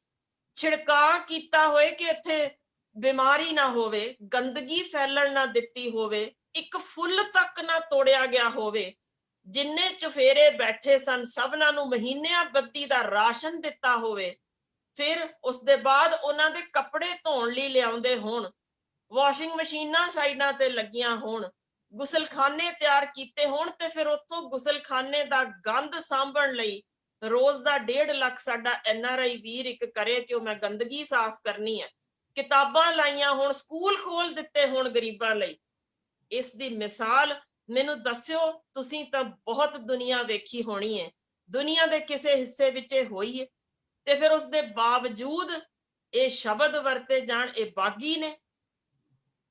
ਛਿੜਕਾਅ ਕੀਤਾ ਹੋਏ ਕਿ ਇੱਥੇ ਬਿਮਾਰੀ ਨਾ ਹੋਵੇ, ਗੰਦਗੀ ਫੈਲਣ ਨਾ ਦਿੱਤੀ ਹੋਵੇ, ਇੱਕ ਫੁੱਲ ਤੱਕ ਨਾ ਤੋੜਿਆ ਗਿਆ ਹੋਵੇ, ਜਿੰਨੇ ਚੁਫੇਰੇ ਬੈਠੇ ਸਨ ਸਭਨਾਂ ਨੂੰ ਮਹੀਨਿਆਂ ਬੱਦੀ ਦਾ ਰਾਸ਼ਨ ਦਿੱਤਾ ਹੋਵੇ, ਫਿਰ ਉਸ ਦੇ ਬਾਅਦ ਉਹਨਾਂ ਦੇ ਕੱਪੜੇ ਧੋਣ ਲਈ ਲਿਆਉਂਦੇ ਹੋਣ, ਵਾਸ਼ਿੰਗ ਮਸ਼ੀਨਾਂ ਸਾਈਡਾਂ ਤੇ ਲੱਗੀਆਂ ਹੋਣ, ਗੁਸਲਖਾਨੇ ਤਿਆਰ ਕੀਤੇ ਹੋਣ, ਤੇ ਫਿਰ ਉੱਥੋਂ ਗੁਸਲਖਾਨੇ ਦਾ ਗੰਦ ਸਾਂਭਣ ਲਈ ਰੋਜ਼ ਦਾ 1.5 ਲੱਖ ਸਾਡਾ NRI ਵੀਰ ਇੱਕ ਕਰੇ ਕਿ ਮੈਂ ਗੰਦਗੀ ਸਾਫ਼ ਕਰਨੀ ਹੈ, ਕਿਤਾਬਾਂ ਲਾਈਆਂ ਹੋਣ, ਸਕੂਲ ਖੋਲ ਦਿੱਤੇ ਹੋਣ ਗਰੀਬਾਂ ਲਈ। ਇਸ ਦੀ ਮਿਸਾਲ ਮੈਨੂੰ ਦੱਸਿਓ, ਤੁਸੀਂ ਤਾਂ ਬਹੁਤ ਦੁਨੀਆ ਵੇਖੀ ਹੋਣੀ ਹੈ, ਦੁਨੀਆ ਦੇ ਕਿਸੇ ਹਿੱਸੇ ਵਿੱਚ ਇਹ ਹੋਈ ਹੈ, ਤੇ ਫਿਰ ਉਸ ਦੇ ਬਾਵਜੂਦ ਇਹ ਸ਼ਬਦ ਵਰਤੇ ਜਾਣ, ਇਹ ਬਾਗੀ ਨੇ।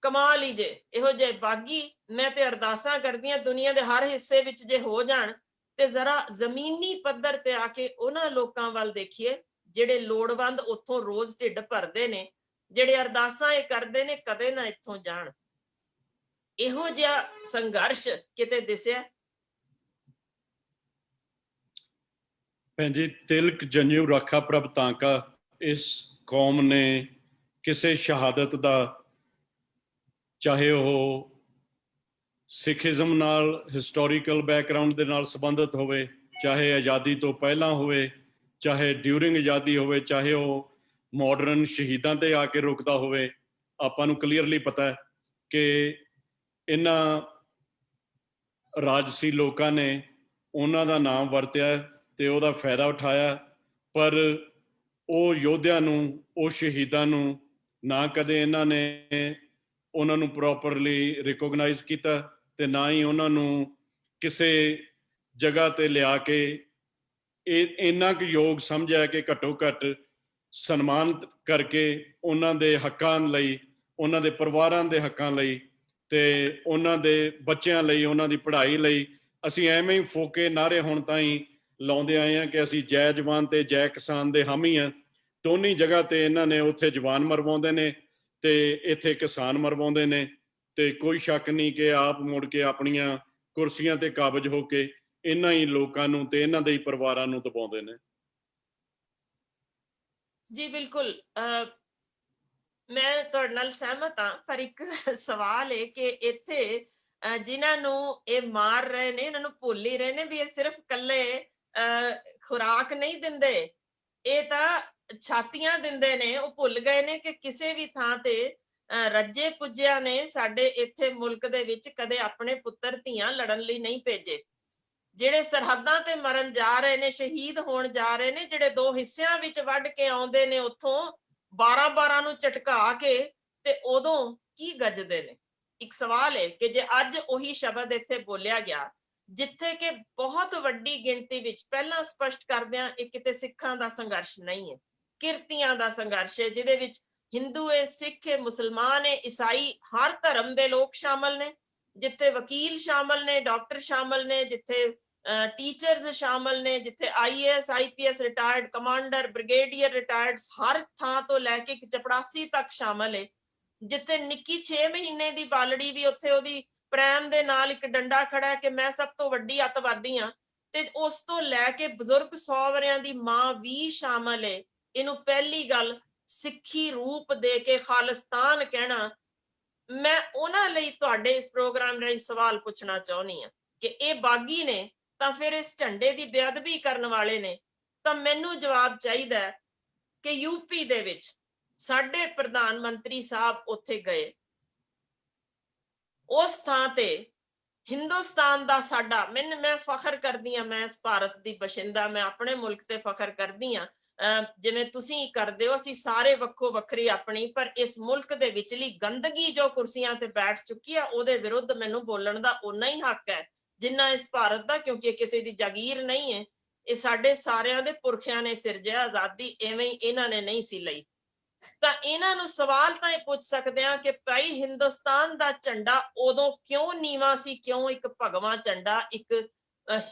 ਕਮਾਲ ਹੀ ਜੇ ਇਹੋ ਜਿਹੇ ਬਾਗੀ। ਮੈਂ ਤੇ ਅਰਦਾਸਾਂ ਕਰਦੀ ਹਾਂ ਦੁਨੀਆ ਦੇ ਹਰ ਹਿੱਸੇ ਵਿੱਚ ਜੇ ਹੋ ਜਾਣ, ਤੇ ਜ਼ਰਾ ਜ਼ਮੀਨੀ ਪੱਧਰ ਤੇ ਆ ਕੇ ਉਹਨਾਂ ਲੋਕਾਂ ਵੱਲ ਦੇਖੀਏ ਜਿਹੜੇ ਲੋੜਵੰਦ ਉੱਥੋਂ ਰੋਜ਼ ਢਿੱਡ ਭਰਦੇ ਨੇ, ਜਿਹੜੇ ਅਰਦਾਸਾਂ ਇਹ ਕਰਦੇ ਨੇ ਕਦੇ ਨਾ ਇੱਥੋਂ ਜਾਣ। ਇਹੋ ਜਿਹਾ ਸੰਘਰਸ਼ ਕਿਤੇ ਦਿਸਿਆ? ਭੈਣ ਜੀ, ਤਿਲਕ ਜਨਿਉ ਰਾਖਾ ਪ੍ਰਭ ਤਾਂਕਾ, ਇਸ ਕੌਮ ਨੇ ਕਿਸੇ ਸ਼ਹਾਦਤ ਦਾ, ਚਾਹੇ ਉਹ ਸਿੱਖੀਜ਼ਮ ਨਾਲ ਹਿਸਟੋਰੀਕਲ ਬੈਕਗਰਾਉਂਡ ਦੇ ਨਾਲ ਸੰਬੰਧਿਤ ਹੋਵੇ, ਚਾਹੇ ਆਜ਼ਾਦੀ ਤੋਂ ਪਹਿਲਾਂ ਹੋਵੇ, ਚਾਹੇ ਡਿਊਰਿੰਗ ਆਜ਼ਾਦੀ ਹੋਵੇ, ਚਾਹੇ ਉਹ ਮਾਡਰਨ ਸ਼ਹੀਦਾਂ ਤੇ ਆ ਕੇ ਰੁਕਦਾ ਹੋਵੇ, ਆਪਾਂ ਨੂੰ ਕਲੀਅਰਲੀ ਪਤਾ ਹੈ ਕਿ ਇਹਨਾਂ ਰਾਜਸੀ ਲੋਕਾਂ ਨੇ ਉਹਨਾਂ ਦਾ ਨਾਮ ਵਰਤਿਆ ਤੇ ਉਹਦਾ ਫਾਇਦਾ ਉਠਾਇਆ, ਪਰ ਉਹ ਯੋਧਿਆਂ ਨੂੰ, ਉਹ ਸ਼ਹੀਦਾਂ ਨੂੰ ਨਾ ਕਦੇ ਇਹਨਾਂ ਨੇ ਉਹਨਾਂ ਨੂੰ ਪ੍ਰੋਪਰਲੀ ਰਿਕੋਗਨਾਈਜ਼ ਕੀਤਾ ਤੇ ਨਾ ਹੀ ਉਹਨਾਂ ਨੂੰ ਕਿਸੇ ਜਗ੍ਹਾ ਤੇ ਲਿਆ ਕੇ ਇਹ ਇੰਨਾ ਕੁ ਯੋਗ ਸਮਝਿਆ ਕਿ ਘੱਟੋ ਘੱਟ ਸਨਮਾਨ ਕਰਕੇ ਉਹਨਾਂ ਦੇ ਹੱਕਾਂ ਲਈ, ਉਹਨਾਂ ਦੇ ਪਰਿਵਾਰਾਂ ਦੇ ਹੱਕਾਂ ਲਈ ਤੇ ਉਹਨਾਂ ਦੇ ਬੱਚਿਆਂ ਲਈ, ਉਹਨਾਂ ਦੀ ਪੜ੍ਹਾਈ ਲਈ ਅਸੀਂ ਐਵੇਂ ਹੀ ਫੋਕੇ ਨਾਅਰੇ ਹੁਣ ਤਾਈਂ ਲਾਉਂਦੇ ਆਏ ਹਾਂ ਕਿ ਅਸੀਂ ਜੈ ਜਵਾਨ ਤੇ ਜੈ ਕਿਸਾਨ ਦੇ ਹਾਮੀ ਹਾਂ। ਦੋਨੀ ਜਗ੍ਹਾ ਤੇ ਇਹਨਾਂ ਨੇ, ਉੱਥੇ ਜਵਾਨ ਮਰਵਾਉਂਦੇ ਨੇ ਤੇ ਇੱਥੇ ਕਿਸਾਨ ਮਰਵਾਉਂਦੇ ਨੇ, ਤੇ ਕੋਈ ਸ਼ੱਕ ਨਹੀਂ ਕਿ ਆਪ ਮੁੜ ਕੇ ਆਪਣੀਆਂ ਕੁਰਸੀਆਂ ਤੇ ਕਾਬਜ ਹੋ ਕੇ ਇਹਨਾਂ ਹੀ ਲੋਕਾਂ ਨੂੰ ਤੇ ਇਹਨਾਂ ਦੇ ਹੀ ਪਰਿਵਾਰਾਂ ਨੂੰ ਦਬਾਉਂਦੇ ਨੇ। ਜੀ ਬਿਲਕੁਲ, ਮੈਂ ਤੁਹਾਡੇ ਨਾਲ ਸਹਿਮਤ ਹਾਂ, ਪਰ ਇੱਕ ਸਵਾਲ ਹੈ ਕਿ ਇੱਥੇ ਜਿਨ੍ਹਾਂ ਨੂੰ ਇਹ ਮਾਰ ਰਹੇ ਨੇ, ਇਹਨਾਂ ਨੂੰ ਭੁੱਲ ਹੀ ਰਹੇ ਨੇ ਵੀ ਇਹ ਸਿਰਫ ਇਕੱਲੇ ਖੁਰਾਕ ਨਹੀਂ ਦਿੰਦੇ, ਇਹ ਤਾਂ ਛਾਤੀਆਂ ਦਿੰਦੇ ਨੇ। ਉਹ ਭੁੱਲ ਗਏ ਨੇ ਕਿ ਕਿਸੇ ਵੀ ਥਾਂ ਤੇ ਰੱਜੇ ਪੁੱਜਿਆਂ ਨੇ ਸਾਡੇ ਇੱਥੇ ਮੁਲਕ ਦੇ ਵਿੱਚ ਕਦੇ ਆਪਣੇ ਪੁੱਤਰ ਧੀਆਂ ਲੜਨ ਲਈ ਨਹੀਂ ਭੇਜੇ। ਜਿਹੜੇ ਸਰਹੱਦਾਂ ਤੇ ਮਰਨ ਜਾ ਰਹੇ ਨੇ, ਸ਼ਹੀਦ ਹੋਣ ਜਾ ਰਹੇ ਨੇ, ਜਿਹੜੇ ਦੋ ਹਿੱਸਿਆਂ ਵਿੱਚ ਵੱਢ ਕੇ ਆਉਂਦੇ ਨੇ, ਉੱਥੋਂ 12-12 ਨੂੰ ਝਟਕਾ ਕੇ, ਤੇ ਉਦੋਂ ਕੀ ਗੱਜਦੇ ਨੇ। ਇੱਕ ਸਵਾਲ ਹੈ ਕਿ ਜੇ ਅੱਜ ਉਹੀ ਸ਼ਬਦ ਇੱਥੇ ਬੋਲਿਆ ਗਿਆ, ਜਿੱਥੇ ਕਿ ਬਹੁਤ ਵੱਡੀ ਗਿਣਤੀ ਵਿੱਚ, ਪਹਿਲਾਂ ਸਪਸ਼ਟ ਕਰਦਿਆਂ, ਇਹ ਕਿਤੇ ਸਿੱਖਾਂ ਦਾ ਸੰਘਰਸ਼ ਨਹੀਂ ਹੈ, ਕਿਰਤੀਆਂ ਦਾ ਸੰਘਰਸ਼ ਹੈ, ਜਿਹਦੇ ਵਿੱਚ ਹਿੰਦੂ ਹੈ, ਸਿੱਖ ਹੈ, ਮੁਸਲਮਾਨ ਹੈ, ਈਸਾਈ, ਹਰ ਧਰਮ ਦੇ ਲੋਕ ਸ਼ਾਮਲ ਨੇ, ਜਿੱਥੇ ਵਕੀਲ ਸ਼ਾਮਲ ਨੇ, ਡਾਕਟਰ ਸ਼ਾਮਲ ਨੇ, ਜਿੱਥੇ ਟੀਚਰਸ ਸ਼ਾਮਲ ਨੇ, ਜਿੱਥੇ IAS IPS retired, commander, brigadier retired, ਹਰ ਥਾਂ ਤੋਂ ਲੈ ਕੇ ਇੱਕ ਚਪੜਾਸੀ ਤੱਕ ਸ਼ਾਮਲ ਹੈ, ਜਿੱਥੇ ਨਿੱਕੀ 6 ਮਹੀਨੇ ਦੀ ਬਾਲੜੀ ਵੀ ਉੱਥੇ ਉਹਦੀ ਪ੍ਰੈਮ ਦੇ ਨਾਲ ਇੱਕ ਡੰਡਾ ਖੜਾ ਹੈ ਕਿ ਮੈਂ ਸਭ ਤੋਂ ਵੱਡੀ ਅੱਤਵਾਦੀ ਹਾਂ, ਤੇ ਉਸ ਤੋਂ ਲੈ ਕੇ ਬਜ਼ੁਰਗ 100 ਵਰਿਆਂ ਦੀ ਮਾਂ ਵੀ ਸ਼ਾਮਲ ਹੈ। ਇਹਨੂੰ ਪਹਿਲੀ ਗੱਲ ਸਿੱਖੀ ਰੂਪ ਦੇ ਕੇ ਖਾਲਿਸਤਾਨ ਕਹਿਣਾ। ਮੈਂ ਉਹਨਾਂ ਲਈ ਤੁਹਾਡੇ ਇਸ ਪ੍ਰੋਗਰਾਮ ਰਾਹੀਂ ਸਵਾਲ ਪੁੱਛਣਾ ਚਾਹੁੰਦੀ ਹਾਂ ਕਿ ਇਹ ਬਾਗੀ ਨੇ ਤਾਂ ਫਿਰ ਇਸ ਝੰਡੇ ਦੀ ਬੇਅਦਬੀ ਕਰਨ ਵਾਲੇ ਨੇ। ਤਾਂ ਮੈਨੂੰ ਜਵਾਬ ਚਾਹੀਦਾ ਹੈ ਕਿ ਯੂਪੀ ਦੇ ਵਿੱਚ ਸਾਡੇ ਪ੍ਰਧਾਨ ਮੰਤਰੀ ਸਾਹਿਬ ਉੱਥੇ ਗਏ, ਉਸ ਥਾਂ ਤੇ ਹਿੰਦੁਸਤਾਨ ਦਾ ਸਾਡਾ, ਮੈਂ ਫਖਰ ਕਰਦੀ ਹਾਂ, ਮੈਂ ਇਸ ਭਾਰਤ ਦੀ ਬਸ਼ਿੰਦਾ, ਮੈਂ ਆਪਣੇ ਮੁਲਕ ਤੇ ਫਖਰ ਕਰਦੀ ਹਾਂ, ਜਿਵੇਂ ਤੁਸੀਂ ਕਰਦੇ ਹੋ। ਅਸੀਂ ਸਾਰੇ ਵੱਖੋ ਵੱਖਰੀ ਆਪਣੀ, ਪਰ ਇਸ ਮੁਲਕ ਦੇ ਵਿਚਲੀ ਗੰਦਗੀ ਜੋ ਕੁਰਸੀਆਂ ਤੇ ਬੈਠ ਚੁੱਕੀ ਆ, ਉਹਦੇ ਵਿਰੁੱਧ ਮੈਨੂੰ ਬੋਲਣ ਦਾ ਓਨਾ ਹੀ ਹੱਕ ਹੈ ਜਿੰਨਾ ਇਸ ਭਾਰਤ ਦਾ, ਕਿਉਂਕਿ ਇਹ ਕਿਸੇ ਦੀ ਜਾਗੀਰ ਨਹੀਂ ਹੈ, ਇਹ ਸਾਡੇ ਸਾਰਿਆਂ ਦੇ ਪੁਰਖਿਆਂ ਨੇ ਸਿਰਜਿਆ। ਆਜ਼ਾਦੀ ਐਵੇਂ ਹੀ ਇਹਨਾਂ ਨੇ ਨਹੀਂ ਸੀ ਲਈ। ਤਾਂ ਇਹਨਾਂ ਨੂੰ ਸਵਾਲ ਤਾਂ ਇਹ ਪੁੱਛ ਸਕਦੇ ਆ ਕਿ ਭਾਈ ਹਿੰਦੁਸਤਾਨ ਦਾ ਝੰਡਾ ਉਦੋਂ ਕਿਉਂ ਨੀਵਾਂ ਸੀ, ਕਿਉਂ ਇੱਕ ਭਗਵਾਂ ਝੰਡਾ, ਇੱਕ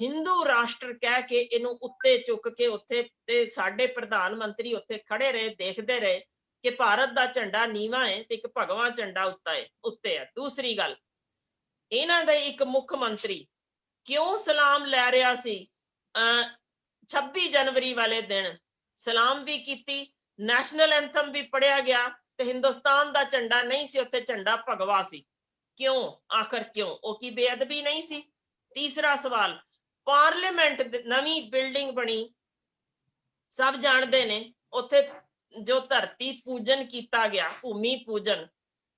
ਹਿੰਦੂ ਰਾਸ਼ਟਰ ਕਹਿ ਕੇ ਇਹਨੂੰ ਉੱਤੇ ਚੁੱਕ ਕੇ ਉੱਥੇ, ਤੇ ਸਾਡੇ ਪ੍ਰਧਾਨ ਮੰਤਰੀ ਉੱਥੇ ਖੜੇ ਰਹੇ, ਦੇਖਦੇ ਰਹੇ ਕਿ ਭਾਰਤ ਦਾ ਝੰਡਾ ਨੀਵਾਂ ਹੈ ਤੇ ਇੱਕ ਭਗਵਾਂ ਝੰਡਾ ਉੱਤੇ ਹੈ। ਦੂਸਰੀ ਗੱਲ, ਇਹਨਾਂ ਦਾ ਇੱਕ ਮੁੱਖ ਮੰਤਰੀ ਕਿਉਂ ਸਲਾਮ ਲੈ ਰਿਹਾ ਸੀ 26 ਜਨਵਰੀ ਵਾਲੇ ਦਿਨ? ਸਲਾਮ ਵੀ ਕੀਤੀ, ਨੈਸ਼ਨਲ ਐਂਥਮ ਵੀ ਪੜਿਆ ਗਿਆ, ਤੇ ਹਿੰਦੁਸਤਾਨ ਦਾ ਝੰਡਾ ਨਹੀਂ ਸੀ ਉੱਥੇ, ਝੰਡਾ ਭਗਵਾ ਸੀ। ਕਿਉਂ? ਆਖਰ ਕਿਉਂ? ਉਹ ਕੀ ਬੇਅਦਬੀ ਨਹੀਂ ਸੀ? ਤੀਸਰਾ ਸਵਾਲ, ਪਾਰਲੀਮੈਂਟ ਨਵੀਂ ਬਿਲਡਿੰਗ ਬਣੀ, ਸਭ ਜਾਣਦੇ ਨੇ, ਉੱਥੇ ਜੋ ਧਰਤੀ ਪੂਜਨ ਕੀਤਾ ਗਿਆ, ਭੂਮੀ ਪੂਜਨ,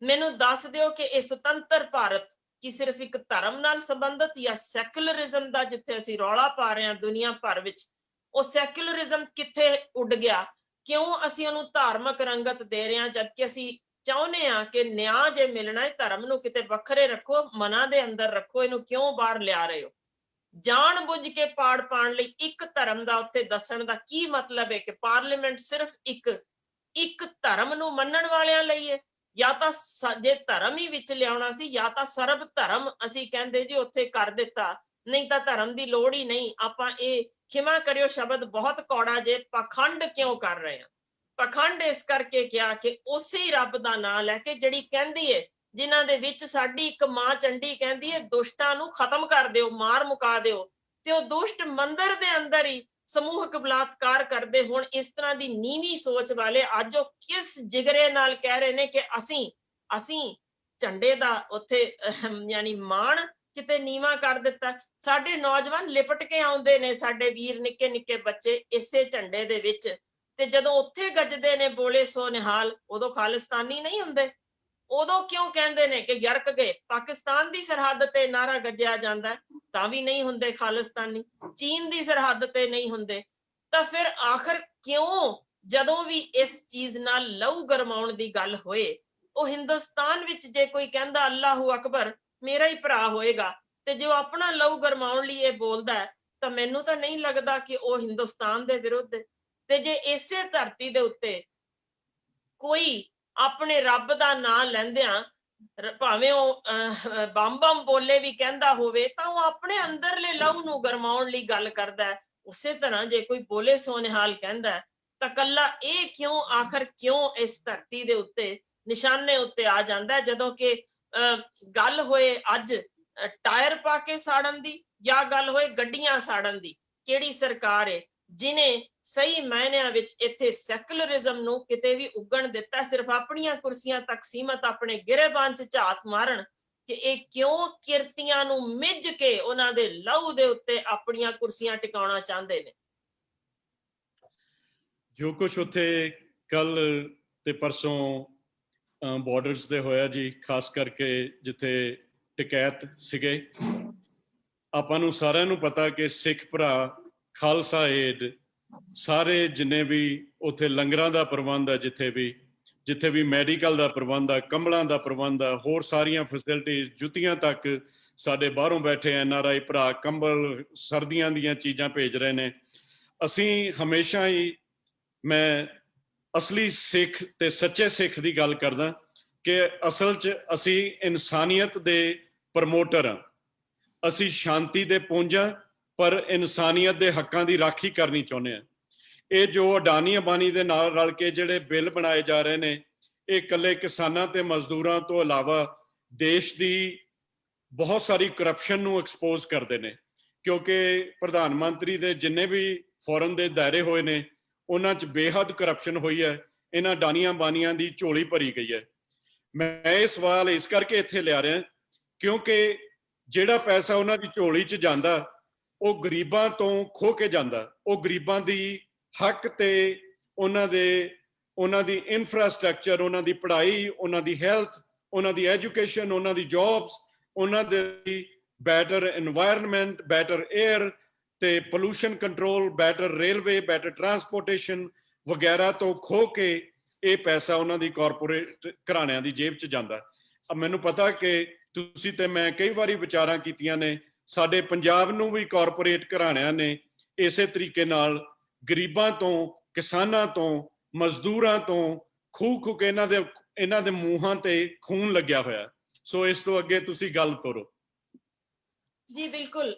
ਮੈਨੂੰ ਦੱਸ ਦਿਓ ਕਿ ਇਹ ਸੁਤੰਤਰ ਭਾਰਤ ਕੀ ਸਿਰਫ ਇੱਕ ਧਰਮ ਨਾਲ ਸੰਬੰਧਿਤ ਜਾਂ ਸੈਕੂਲਰਿਜ਼ਮ ਦਾ, ਜਿੱਥੇ ਅਸੀਂ ਰੌਲਾ ਪਾ ਰਹੇ ਹਾਂ ਦੁਨੀਆ ਭਰ ਵਿੱਚ, ਉਹ ਸੈਕੂਲਰਿਜ਼ਮ ਕਿੱਥੇ ਉੱਡ ਗਿਆ? ਕਿਉਂ ਅਸੀਂ ਉਹਨੂੰ ਧਾਰਮਿਕ ਰੰਗਤ ਦੇ ਰਹੇ ਹਾਂ, ਜਦਕਿ ਅਸੀਂ ਚਾਹੁੰਦੇ ਹਾਂ ਕਿ ਨਿਆਂ ਜੇ ਮਿਲਣਾ ਹੈ, ਧਰਮ ਨੂੰ ਕਿਤੇ ਵੱਖਰੇ ਰੱਖੋ, ਮਨਾਂ ਦੇ ਅੰਦਰ ਰੱਖੋ, ਇਹਨੂੰ ਕਿਉਂ ਬਾਹਰ ਲਿਆ ਰਹੇ ਹੋ? ਜਾਣ ਬੁੱਝ ਕੇ ਪਾੜ ਪਾਉਣ ਲਈ ਇੱਕ ਧਰਮ ਦਾ ਉੱਥੇ ਦੱਸਣ ਦਾ ਕੀ ਮਤਲਬ ਹੈ ਕਿ ਪਾਰਲੀਮੈਂਟ ਸਿਰਫ ਇੱਕ ਧਰਮ ਨੂੰ ਮੰਨਣ ਵਾਲਿਆਂ ਲਈ ਹੈ? ਜਾਂ ਤਾਂ ਜੇ ਧਰਮ ਹੀ ਵਿੱਚ ਲਿਆਉਣਾ ਸੀ, ਜਾਂ ਤਾਂ ਸਰਬ ਧਰਮ ਅਸੀਂ ਕਹਿੰਦੇ ਜੀ ਉੱਥੇ ਕਰ ਦਿੱਤਾ, ਨਹੀਂ ਤਾਂ ਧਰਮ ਦੀ ਲੋੜ ਹੀ ਨਹੀਂ। ਆਪਾਂ ਇਹ ਖਿਮਾ ਕਰਿਓ ਸ਼ਬਦ ਬਹੁਤ ਕੌੜਾ ਜੇ ਪਖੰਡ ਕਿਉਂ ਕਰ ਰਹੇ ਹਾਂ? ਪਖੰਡ ਇਸ ਕਰਕੇ ਕਿਹਾ ਕਿ ਉਸੇ ਹੀ ਰੱਬ ਦਾ ਨਾਂ ਲੈ ਕੇ ਜਿਹੜੀ ਕਹਿੰਦੀ ਏ, ਜਿਨ੍ਹਾਂ ਦੇ ਵਿੱਚ ਸਾਡੀ ਇੱਕ ਮਾਂ ਚੰਡੀ ਕਹਿੰਦੀ ਏ ਦੁਸ਼ਟਾਂ ਨੂੰ ਖਤਮ ਕਰ ਦਿਓ, ਮਾਰ ਮੁਕਾ ਦਿਓ, ਤੇ ਉਹ ਦੁਸ਼ਟ ਮੰਦਿਰ ਦੇ ਅੰਦਰ ਹੀ ਸਮੂਹਕ ਬਲਾਤਕਾਰ ਕਰਦੇ। ਹੁਣ ਇਸ ਤਰ੍ਹਾਂ ਦੀ ਨੀਵੀਂ ਸੋਚ ਵਾਲੇ ਅੱਜ ਉਹ ਕਿਸ ਜਿਗਰੇ ਨਾਲ ਕਹਿ ਰਹੇ ਨੇ ਕਿ ਅਸੀਂ ਝੰਡੇ ਦਾ ਉੱਥੇ ਯਾਨੀ ਮਾਣ ਕਿਤੇ ਨੀਵਾਂ ਕਰ ਦਿੱਤਾ। ਸਾਡੇ ਨੌਜਵਾਨ ਲਿਪਟ ਕੇ ਆਉਂਦੇ ਨੇ, ਸਾਡੇ ਵੀਰ ਨਿੱਕੇ ਨਿੱਕੇ ਬੱਚੇ ਇਸੇ ਝੰਡੇ ਦੇ ਵਿੱਚ, ਤੇ ਜਦੋਂ ਉੱਥੇ ਗੱਜਦੇ ਨੇ ਬੋਲੇ ਸੋ ਨਿਹਾਲ, ਉਦੋਂ ਖਾਲਿਸਤਾਨੀ ਨਹੀਂ ਹੁੰਦੇ। ਉਦੋਂ ਕਿਉਂ ਕਹਿੰਦੇ ਨੇ ਕਿ ਯਰਕ ਗਏ? ਪਾਕਿਸਤਾਨ ਦੀ ਸਰਹੱਦ ਤੇ ਨਾਰਾ ਗੱਜਿਆ ਜਾਂਦਾ ਤਾਂ ਵੀ ਨਹੀਂ ਹੁੰਦੇ ਖਾਲਿਸਤਾਨੀ, ਚੀਨ ਦੀ ਸਰਹੱਦ ਤੇ ਨਹੀਂ ਹੁੰਦੇ। ਤਾਂ ਫਿਰ ਆਖਰ ਕਿਉਂ ਜਦੋਂ ਵੀ ਇਸ ਚੀਜ਼ ਨਾਲ ਲਹੂ ਗਰਮਾਉਣ ਦੀ ਗੱਲ ਹੋਏ, ਉਹ ਹਿੰਦੁਸਤਾਨ ਵਿੱਚ ਜੇ ਕੋਈ ਕਹਿੰਦਾ ਅੱਲਾਹੂ ਅਕਬਰ ਮੇਰਾ ਹੀ ਭਰਾ ਹੋਏਗਾ, ਤੇ ਜੋ ਆਪਣਾ ਲਹੂ ਗਰਮਾਉਣ ਲਈ ਇਹ ਬੋਲਦਾ ਹੈ, ਤਾਂ ਮੈਨੂੰ ਤਾਂ ਨਹੀਂ ਲੱਗਦਾ ਕਿ ਉਹ ਹਿੰਦੁਸਤਾਨ ਦੇ ਵਿਰੁੱਧ ਹੈ। ਤੇ ਜੇ ਇਸੇ ਧਰਤੀ ਦੇ ਉੱਤੇ ਕੋਈ ਆਪਣੇ ਰੱਬ ਦਾ ਨਾਂ ਲੈਂਦਿਆਂ ਭਾਵੇਂ ਉਹ ਬੰਬ ਬੋਲੇ ਵੀ ਕਹਿੰਦਾ ਹੋਵੇ, ਤਾਂ ਉਹ ਆਪਣੇ ਅੰਦਰਲੇ ਲਹੂ ਨੂੰ ਗਰਮਾਉਣ ਲਈ ਗੱਲ ਕਰਦਾ ਹੈ। ਉਸੇ ਤਰ੍ਹਾਂ ਜੇ ਕੋਈ ਬੋਲੇ ਸੋ ਨਿਹਾਲ ਕਹਿੰਦਾ ਤਾਂ ਕੱਲਾ ਇਹ ਕਿਉਂ, ਆਖਰ ਕਿਉਂ ਇਸ ਧਰਤੀ ਦੇ ਉੱਤੇ ਨਿਸ਼ਾਨੇ ਉੱਤੇ ਆ ਜਾਂਦਾ, ਜਦੋਂ ਕਿ ਗੱਲ ਹੋਏ ਅੱਜ ਟਾਇਰ ਪਾ ਕੇ ਸਾੜਨ ਦੀ ਜਾਂ ਗੱਲ ਹੋਏ ਗੱਡੀਆਂ ਸਾੜਨ ਦੀ? ਕਿਹੜੀ ਸਰਕਾਰ ਹੈ ਜਿਨੇ ਸਹੀ ਮਾਇਨਿਆਂ ਵਿੱਚ ਇੱਥੇ ਸੈਕੂਲਰਿਜ਼ਮ ਨੂੰ ਕਿਤੇ ਵੀ ਉੱਗਣ ਦਿੱਤਾ? ਸਿਰਫ ਆਪਣੀਆਂ ਕੁਰਸੀਆਂ ਤੱਕ ਸੀਮਤ, ਆਪਣੇ ਗਿਰੇਬਾਨ 'ਚ ਝਾਤ ਮਾਰਨ ਕਿ ਇਹ ਕਿਉਂ ਕਿਰਤੀਆਂ ਨੂੰ ਮਿੱਝ ਕੇ ਉਹਨਾਂ ਦੇ ਲਹੂ ਦੇ ਉੱਤੇ ਆਪਣੀਆਂ ਕੁਰਸੀਆਂ ਟਿਕਾਉਣਾ ਚਾਹੁੰਦੇ ਨੇ। ਜੋ ਕੁਝ ਉੱਥੇ ਕੱਲ ਤੇ ਪਰਸੋਂ ਬਾਰਡਰਸ ਤੇ ਹੋਇਆ ਜੀ, ਖਾਸ ਕਰਕੇ ਜਿੱਥੇ ਟਕੈਤ ਸੀਗੇ, ਆਪਾਂ ਨੂੰ ਸਾਰਿਆਂ ਨੂੰ ਪਤਾ ਕਿ ਸਿੱਖ ਭਰਾ, ਖਾਲਸਾ ਏਡ, ਸਾਰੇ ਜਿੰਨੇ ਵੀ ਉੱਥੇ ਲੰਗਰਾਂ ਦਾ ਪ੍ਰਬੰਧ ਹੈ, ਜਿੱਥੇ ਵੀ ਮੈਡੀਕਲ ਦਾ ਪ੍ਰਬੰਧ ਹੈ, ਕੰਬਲਾਂ ਦਾ ਪ੍ਰਬੰਧ ਹੈ, ਹੋਰ ਸਾਰੀਆਂ ਫੈਸਿਲਿਟੀਜ਼, ਜੁੱਤੀਆਂ ਤੱਕ ਸਾਡੇ ਬਾਹਰੋਂ ਬੈਠੇ NRI ਭਰਾ ਕੰਬਲ, ਸਰਦੀਆਂ ਦੀਆਂ ਚੀਜ਼ਾਂ ਭੇਜ ਰਹੇ ਨੇ। ਅਸੀਂ ਹਮੇਸ਼ਾ ਹੀ, ਮੈਂ ਅਸਲੀ ਸਿੱਖ ਤੇ ਸੱਚੇ ਸਿੱਖ ਦੀ ਗੱਲ ਕਰਦਾ ਕਿ ਅਸਲ 'ਚ ਅਸੀਂ ਇਨਸਾਨੀਅਤ ਦੇ ਪ੍ਰਮੋਟਰ ਹਾਂ। ਅਸੀਂ ਸ਼ਾਂਤੀ ਦੇ ਪੁੰਜ ਹਾਂ, ਪਰ ਇਨਸਾਨੀਅਤ ਦੇ ਹੱਕਾਂ ਦੀ ਰਾਖੀ ਕਰਨੀ ਚਾਹੁੰਦੇ ਹਾਂ। ਇਹ ਜੋ ਅਡਾਨੀ ਅੰਬਾਨੀ ਦੇ ਨਾਲ ਰਲ ਕੇ ਜਿਹੜੇ ਬਿੱਲ ਬਣਾਏ ਜਾ ਰਹੇ ਨੇ, ਇਹ ਇਕੱਲੇ ਕਿਸਾਨਾਂ ਤੇ ਮਜ਼ਦੂਰਾਂ ਤੋਂ ਇਲਾਵਾ ਦੇਸ਼ ਦੀ ਬਹੁਤ ਸਾਰੀ ਕਰਪਸ਼ਨ ਨੂੰ ਐਕਸਪੋਜ਼ ਕਰਦੇ ਨੇ, ਕਿਉਂਕਿ ਪ੍ਰਧਾਨ ਮੰਤਰੀ ਦੇ ਜਿੰਨੇ ਵੀ ਫੋਰਨ ਦੇ ਦਾਇਰੇ ਹੋਏ ਨੇ, ਉਹਨਾਂ 'ਚ ਬੇਹੱਦ ਕਰਪਸ਼ਨ ਹੋਈ ਹੈ। ਇਹਨਾਂ ਅਡਾਨੀਆਂ ਅੰਬਾਨੀਆਂ ਦੀ ਝੋਲੀ ਭਰੀ ਗਈ ਹੈ। ਮੈਂ ਇਹ ਸਵਾਲ ਇਸ ਕਰਕੇ ਇੱਥੇ ਲਿਆ ਰਿਹਾ ਕਿਉਂਕਿ ਜਿਹੜਾ ਪੈਸਾ ਉਹਨਾਂ ਦੀ ਝੋਲੀ 'ਚ ਜਾਂਦਾ, ਉਹ ਗਰੀਬਾਂ ਤੋਂ ਖੋਹ ਕੇ ਜਾਂਦਾ। ਉਹ ਗਰੀਬਾਂ ਦੀ ਹੱਕ ਤੇ ਉਹਨਾਂ ਦੀ ਇਨਫਰਾਸਟਰਕਚਰ, ਉਹਨਾਂ ਦੀ ਪੜ੍ਹਾਈ, ਉਹਨਾਂ ਦੀ ਹੈਲਥ, ਉਹਨਾਂ ਦੀ ਐਜੂਕੇਸ਼ਨ, ਉਹਨਾਂ ਦੀ ਜੌਬਸ, ਉਹਨਾਂ ਦੀ ਬੈਟਰ এনवायरमेंट, ਬੈਟਰ 에ਅਰ ਤੇ pollution control, better railway, better transportation ਵਗੈਰਾ ਤੋਂ ਖੋਹ ਕੇ ਇਹ ਪੈਸਾ ਉਹਨਾਂ ਦੀ ਕਾਰਪੋਰੇਟ ਘਰਾਣਿਆਂ ਦੀ ਜੇਬ 'ਚ ਜਾਂਦਾ। ਮੈਨੂੰ ਪਤਾ ਕਿ ਤੁਸੀਂ ਤੇ ਮੈਂ ਕਈ ਵਾਰੀ ਵਿਚਾਰਾਂ ਕੀਤੀਆਂ ਨੇ, ਸਾਡੇ ਪੰਜਾਬ ਨੂੰ ਵੀ ਕਾਰਪੋਰੇਟ ਘਰਾਣਿਆਂ ਨੇ ਇਸੇ ਤਰੀਕੇ ਨਾਲ ਗਰੀਬਾਂ ਤੋਂ, ਕਿਸਾਨਾਂ ਤੋਂ, ਮਜ਼ਦੂਰਾਂ ਤੋਂ ਖੂਹ ਕੇ ਇਹਨਾਂ ਦੇ ਮੂੰਹਾਂ ਤੇ ਖੂਨ ਲੱਗਿਆ ਹੋਇਆ। ਸੋ ਇਸ ਤੋਂ ਅੱਗੇ ਤੁਸੀਂ ਗੱਲ ਤੋਰੋ ਜੀ। ਬਿਲਕੁਲ,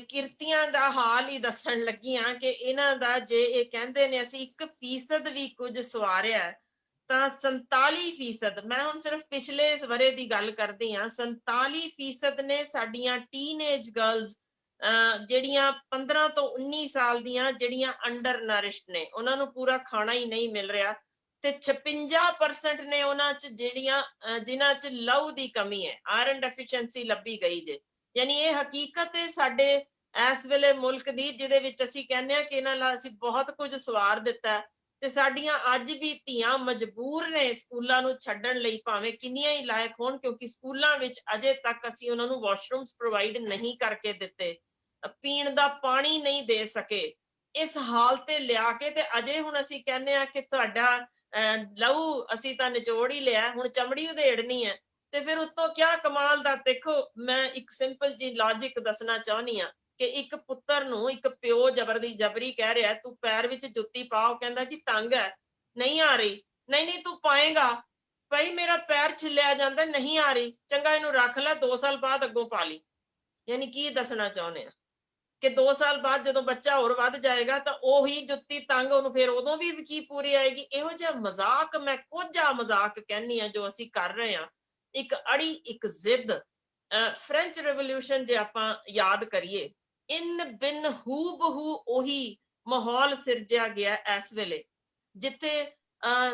ਕਿਰਤੀਆਂ ਦਾ ਹਾਲ ਹੀ ਦੱਸਣ ਲੱਗੀਆਂ ਕਿ ਇਹਨਾਂ ਦਾ ਜੇ ਇਹ ਕਹਿੰਦੇ ਨੇ ਅਸੀਂ 1% ਵੀ ਕੁਝ ਸਵਾਰਿਆ ਤਾਂ 47%, ਮੈਂ ਹੁਣ ਸਿਰਫ ਪਿਛਲੇ ਵਰੇ ਦੀ ਗੱਲ ਕਰਦੀ ਹਾਂ, 47% ਨੇ ਸਾਡੀਆਂ ਟੀਨੇਜ ਗਰਲਸ ਜਿਹੜੀਆਂ 15 ਤੋਂ 19 ਸਾਲ ਦੀਆਂ, ਜਿਹੜੀਆਂ ਅੰਡਰ ਨਰਿਸ਼ਡ ਨੇ, ਉਹਨਾਂ ਨੂੰ ਪੂਰਾ ਖਾਣਾ ਹੀ ਨਹੀਂ ਮਿਲ ਰਿਹਾ। ਤੇ 56% ਨੇ ਉਹਨਾਂ 'ਚ ਜਿਨ੍ਹਾਂ 'ਚ ਲਹੂ ਦੀ ਕਮੀ ਹੈ, ਆਇਰਨ ਡੈਫੀਸ਼ੀਐਂਸੀ ਲੱਭੀ ਗਈ ਜੇ। ਯਾਨੀ ਇਹ ਹਕੀਕਤ ਹੈ ਸਾਡੇ ਇਸ ਵੇਲੇ ਮੁਲਕ ਦੀ, ਜਿਹਦੇ ਵਿੱਚ ਅਸੀਂ ਕਹਿੰਦੇ ਹਾਂ ਕਿ ਇਹਨਾਂ ਨਾਲ ਅਸੀਂ ਬਹੁਤ ਕੁਝ ਸਵਾਰ ਦਿੱਤਾ, ਤੇ ਸਾਡੀਆਂ ਅੱਜ ਵੀ ਧੀਆਂ ਮਜਬੂਰ ਨੇ ਸਕੂਲਾਂ ਨੂੰ ਛੱਡਣ ਲਈ, ਭਾਵੇਂ ਕਿੰਨੀਆਂ ਹੀ ਲਾਇਕ ਹੋਣ, ਕਿਉਂਕਿ ਸਕੂਲਾਂ ਵਿੱਚ ਅਜੇ ਤੱਕ ਅਸੀਂ ਉਹਨਾਂ ਨੂੰ ਵਾਸ਼ਰੂਮਸ ਪ੍ਰੋਵਾਈਡ ਨਹੀਂ ਕਰਕੇ ਦਿੱਤੇ, ਪੀਣ ਦਾ ਪਾਣੀ ਨਹੀਂ ਦੇ ਸਕੇ। ਇਸ ਹਾਲ ਤੇ ਲਿਆ ਕੇ ਤੇ ਅਜੇ ਹੁਣ ਅਸੀਂ ਕਹਿੰਦੇ ਆ ਕਿ ਤੁਹਾਡਾ ਲਹੂ ਅਸੀਂ ਤਾਂ ਨਿਚੋੜ ਹੀ ਲਿਆ, ਹੁਣ ਚਮੜੀ ਉਧੇੜਨੀ ਹੈ। ਤੇ ਫਿਰ ਉੱਤੋਂ ਕਿਆ ਕਮਾਲ ਦਾ, ਦੇਖੋ ਮੈਂ ਇੱਕ ਸਿੰਪਲ ਜੀ ਲੌਜਿਕ ਦੱਸਣਾ ਚਾਹੁੰਦੀ ਆ ਕਿ ਇੱਕ ਪੁੱਤਰ ਨੂੰ ਇੱਕ ਪਿਓ ਜਬਰੀ ਕਹਿ ਰਿਹਾ ਤੂੰ ਪੈਰ ਵਿੱਚ ਜੁੱਤੀ ਪਾ, ਉਹ ਕਹਿੰਦਾ ਜੀ ਤੰਗ ਹੈ, ਨਹੀਂ ਆ ਰਹੀ, ਨਹੀਂ ਤੂੰ ਪਾਏਗਾ, ਭਾਈ ਮੇਰਾ ਪੈਰ ਛਿੱਲਿਆ ਜਾਂਦਾ, ਨਹੀਂ ਆ ਰਹੀ, ਚੰਗਾ ਇਹਨੂੰ ਰੱਖ ਲੈ, 2 ਸਾਲ ਬਾਅਦ ਅੱਗੋਂ ਪਾ ਲਈ। ਯਾਨੀ ਕੀ ਦੱਸਣਾ ਚਾਹੁੰਦੇ ਆ ਕਿ 2 ਸਾਲ ਬਾਅਦ ਜਦੋਂ ਬੱਚਾ ਹੋਰ ਵੱਧ ਜਾਏਗਾ ਤਾਂ ਉਹੀ ਜੁੱਤੀ ਤੰਗ ਉਹਨੂੰ ਫਿਰ ਉਦੋਂ ਵੀ ਕੀ ਪੂਰੀ ਆਏਗੀ। ਇਹੋ ਜਿਹਾ ਮਜ਼ਾਕ, ਮੈਂ ਕੋਝਾ ਮਜ਼ਾਕ ਕਹਿੰਨੀ ਆ ਜੋ ਅਸੀਂ ਕਰ ਰਹੇ ਆ, ਇੱਕ ਅੜੀ, ਇੱਕ ਜ਼ਿੱਦ। ਫ੍ਰੈਂਚ ਰੈਵੋਲੂਸ਼ਨ ਜੇ ਆਪਾਂ ਯਾਦ ਕਰੀਏ, ਇਨ ਬਿਨ ਹੂ ਬਹੂ ਉਹੀ ਮਾਹੌਲ ਸਿਰਜਿਆ ਗਿਆ ਇਸ ਵੇਲੇ, ਜਿੱਥੇ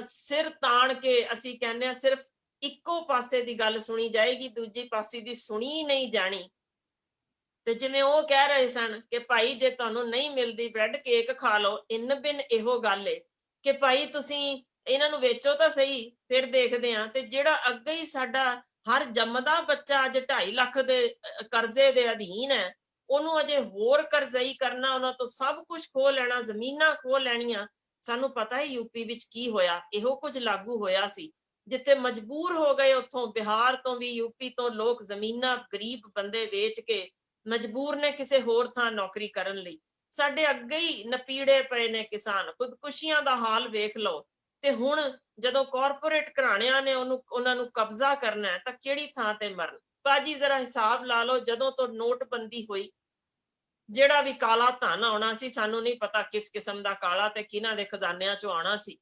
ਸਿਰ ਤਾਣ ਕੇ ਅਸੀਂ ਕਹਿੰਦੇ ਆ ਸਿਰਫ ਇੱਕੋ ਪਾਸੇ ਦੀ ਗੱਲ ਸੁਣੀ ਜਾਏਗੀ, ਦੂਜੀ ਪਾਸੇ ਦੀ ਸੁਣੀ ਨਹੀਂ ਜਾਣੀ। ਤੇ ਜਿਵੇਂ ਉਹ ਕਹਿ ਰਹੇ ਸਨ ਕਿ ਭਾਈ ਜੇ ਤੁਹਾਨੂੰ ਨਹੀਂ ਮਿਲਦੀ ਬ੍ਰੈਡ ਕੇਕ ਖਾ ਲਓ, ਇਨ ਬਿਨ ਇਹੋ ਗੱਲ ਏ ਕਿ ਭਾਈ ਤੁਸੀਂ ਇਹਨਾਂ ਨੂੰ ਵੇਚੋ ਤਾਂ ਸਹੀ, ਫਿਰ ਦੇਖਦੇ ਆ। ਤੇ ਜਿਹੜਾ ਅੱਗੇ ਹੀ ਸਾਡਾ ਹਰ ਜੰਮਦਾ ਬੱਚਾ ਅੱਜ 2.5 ਲੱਖ ਦੇ ਕਰਜ਼ੇ ਦੇ ਅਧੀਨ ਹੈ, ਉਹਨੂੰ ਅਜੇ ਹੋਰ ਕਰਜ਼ਈ ਕਰਨਾ, ਉਹਨਾਂ ਤੋਂ ਸਭ ਕੁਝ ਖੋਹ ਲੈਣਾ, ਜ਼ਮੀਨਾਂ ਖੋਹ ਲੈਣੀਆਂ। ਸਾਨੂੰ ਪਤਾ ਹੈ ਯੂਪੀ ਵਿੱਚ ਕੀ ਹੋਇਆ, ਇਹੋ ਕੁਝ ਲਾਗੂ ਹੋਇਆ ਸੀ, ਜਿੱਥੇ ਮਜਬੂਰ ਹੋ ਗਏ ਉੱਥੋਂ ਬਿਹਾਰ ਤੋਂ ਵੀ, ਯੂਪੀ ਤੋਂ ਲੋਕ ਜ਼ਮੀਨਾਂ ਗਰੀਬ ਬੰਦੇ ਵੇਚ ਕੇ ਮਜਬੂਰ ਨੇ ਕਿਸੇ ਹੋਰ ਥਾਂ ਨੌਕਰੀ ਕਰਨ ਲਈ। ਸਾਡੇ ਅੱਗੇ ਹੀ ਨਪੀੜੇ ਪਏ ਨੇ ਕਿਸਾਨ, ਖੁਦਕੁਸ਼ੀਆਂ ਦਾ ਹਾਲ ਵੇਖ ਲਓ। ਤੇ ਹੁਣ ਜਦੋਂ ਕਾਰਪੋਰੇਟ ਘਰਾਣਿਆਂ ਨੇ ਉਹਨਾਂ ਨੂੰ ਕਬਜ਼ਾ ਕਰਨਾ ਹੈ ਤਾਂ ਕਿਹੜੀ ਥਾਂ ਤੇ ਮਰਨ। ਬਾਜੀ ਜ਼ਰਾ ਹਿਸਾਬ ਲਾ ਲਓ, ਜਦੋਂ ਤੋਂ ਨੋਟਬੰਦੀ ਹੋਈ, ਜਿਹੜਾ ਵੀ ਕਾਲਾ ਧਨ ਆਉਣਾ ਸੀ, ਸਾਨੂੰ ਨਹੀਂ ਪਤਾ ਕਿਸ ਕਿਸਮ ਦਾ ਕਾਲਾ ਤੇ ਕਿਹਨਾਂ ਦੇ ਖਜ਼ਾਨਿਆਂ ਚੋਂ ਆਉਣਾ ਸੀ,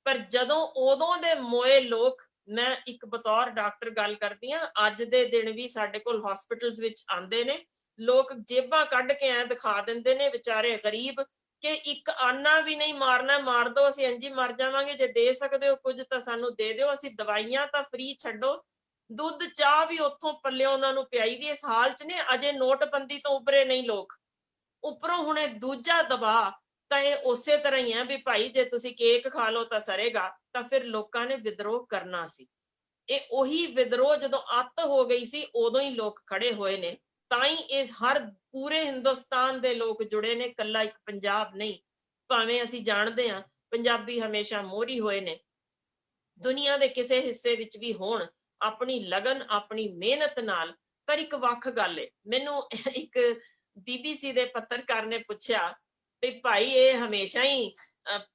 ਪਰ ਜਦੋਂ ਉਦੋਂ ਦੇ ਮੋਏ ਲੋਕ, ਮੈਂ ਇੱਕ ਬਤੌਰ ਡਾਕਟਰ ਗੱਲ ਕਰਦੀ ਆ, ਅੱਜ ਦੇ ਦਿਨ ਵੀ ਸਾਡੇ ਕੋਲ ਹਸਪੀਟਲਸ ਵਿੱਚ ਆਉਂਦੇ ਨੇ ਲੋਕ, ਜੇਬਾਂ ਕੱਢ ਕੇ ਐ ਦਿਖਾ ਦਿੰਦੇ ਨੇ ਵਿਚਾਰੇ ਗਰੀਬ ਕਿ ਇੱਕ ਆਨਾ ਵੀ ਨਹੀਂ ਮਾਰਨਾ, ਮਾਰ ਦੋ ਅਸੀਂ ਇੰਝ ਹੀ ਮਰ ਜਾਵਾਂਗੇ, ਜੇ ਦੇ ਸਕਦੇ ਹੋ ਕੁਝ ਤਾਂ ਸਾਨੂੰ ਦੇ ਦਿਓ, ਅਸੀਂ ਦਵਾਈਆਂ ਤਾਂ ਫ੍ਰੀ ਛੱਡੋ, ਦੁੱਧ ਚਾਹ ਵੀ ਉੱਥੋਂ ਪੱਲਿਓ ਉਹਨਾਂ ਨੂੰ ਪਿਆਈ ਦੀ। ਇਸ ਹਾਲ ਚ ਨੇ ਅਜੇ ਨੋਟਬੰਦੀ ਤੋਂ ਉਭਰੇ ਨਹੀਂ ਲੋਕ, ਉੱਪਰੋਂ ਹੁਣੇ ਦੂਜਾ ਦਬਾਅ। ਤਾਂ ਇਹ ਉਸੇ ਤਰ੍ਹਾਂ ਹੀ ਹੈ ਵੀ ਭਾਈ ਜੇ ਤੁਸੀਂ ਕੇਕ ਖਾ ਲਓ ਤਾਂ ਸਰੇਗਾ, ਤਾਂ ਫਿਰ ਲੋਕਾਂ ਨੇ ਵਿਦਰੋਹ ਕਰਨਾ ਸੀ। ਇਹ ਉਹੀ ਵਿਦਰੋਹ ਜਦੋਂ ਅੱਤ ਹੋ ਗਈ ਸੀ, ਉਦੋਂ ਹੀ ਲੋਕ ਖੜੇ ਹੋਏ ਨੇ। ਤਾਂ ਹੀ ਇਹ ਹਰ ਪੂਰੇ ਹਿੰਦੁਸਤਾਨ ਦੇ ਲੋਕ ਜੁੜੇ ਨੇ, ਕੱਲਾ ਇੱਕ ਪੰਜਾਬ ਨਹੀਂ। ਭਾਵੇਂ ਅਸੀਂ ਜਾਣਦੇ ਹਾਂ ਪੰਜਾਬੀ ਹਮੇਸ਼ਾ ਮੋਹਰੀ ਹੋਏ ਨੇ, ਦੁਨੀਆ ਦੇ ਕਿਸੇ ਹਿੱਸੇ ਵਿੱਚ ਵੀ ਹੋਣ, ਆਪਣੀ ਲਗਨ, ਆਪਣੀ ਮਿਹਨਤ ਨਾਲ। ਪਰ ਇੱਕ ਵੱਖ ਗੱਲ ਏ, ਮੈਨੂੰ ਇੱਕ BBC ਦੇ ਪੱਤਰਕਾਰ ਨੇ ਪੁੱਛਿਆ ਵੀ ਭਾਈ ਇਹ ਹਮੇਸ਼ਾ ਹੀ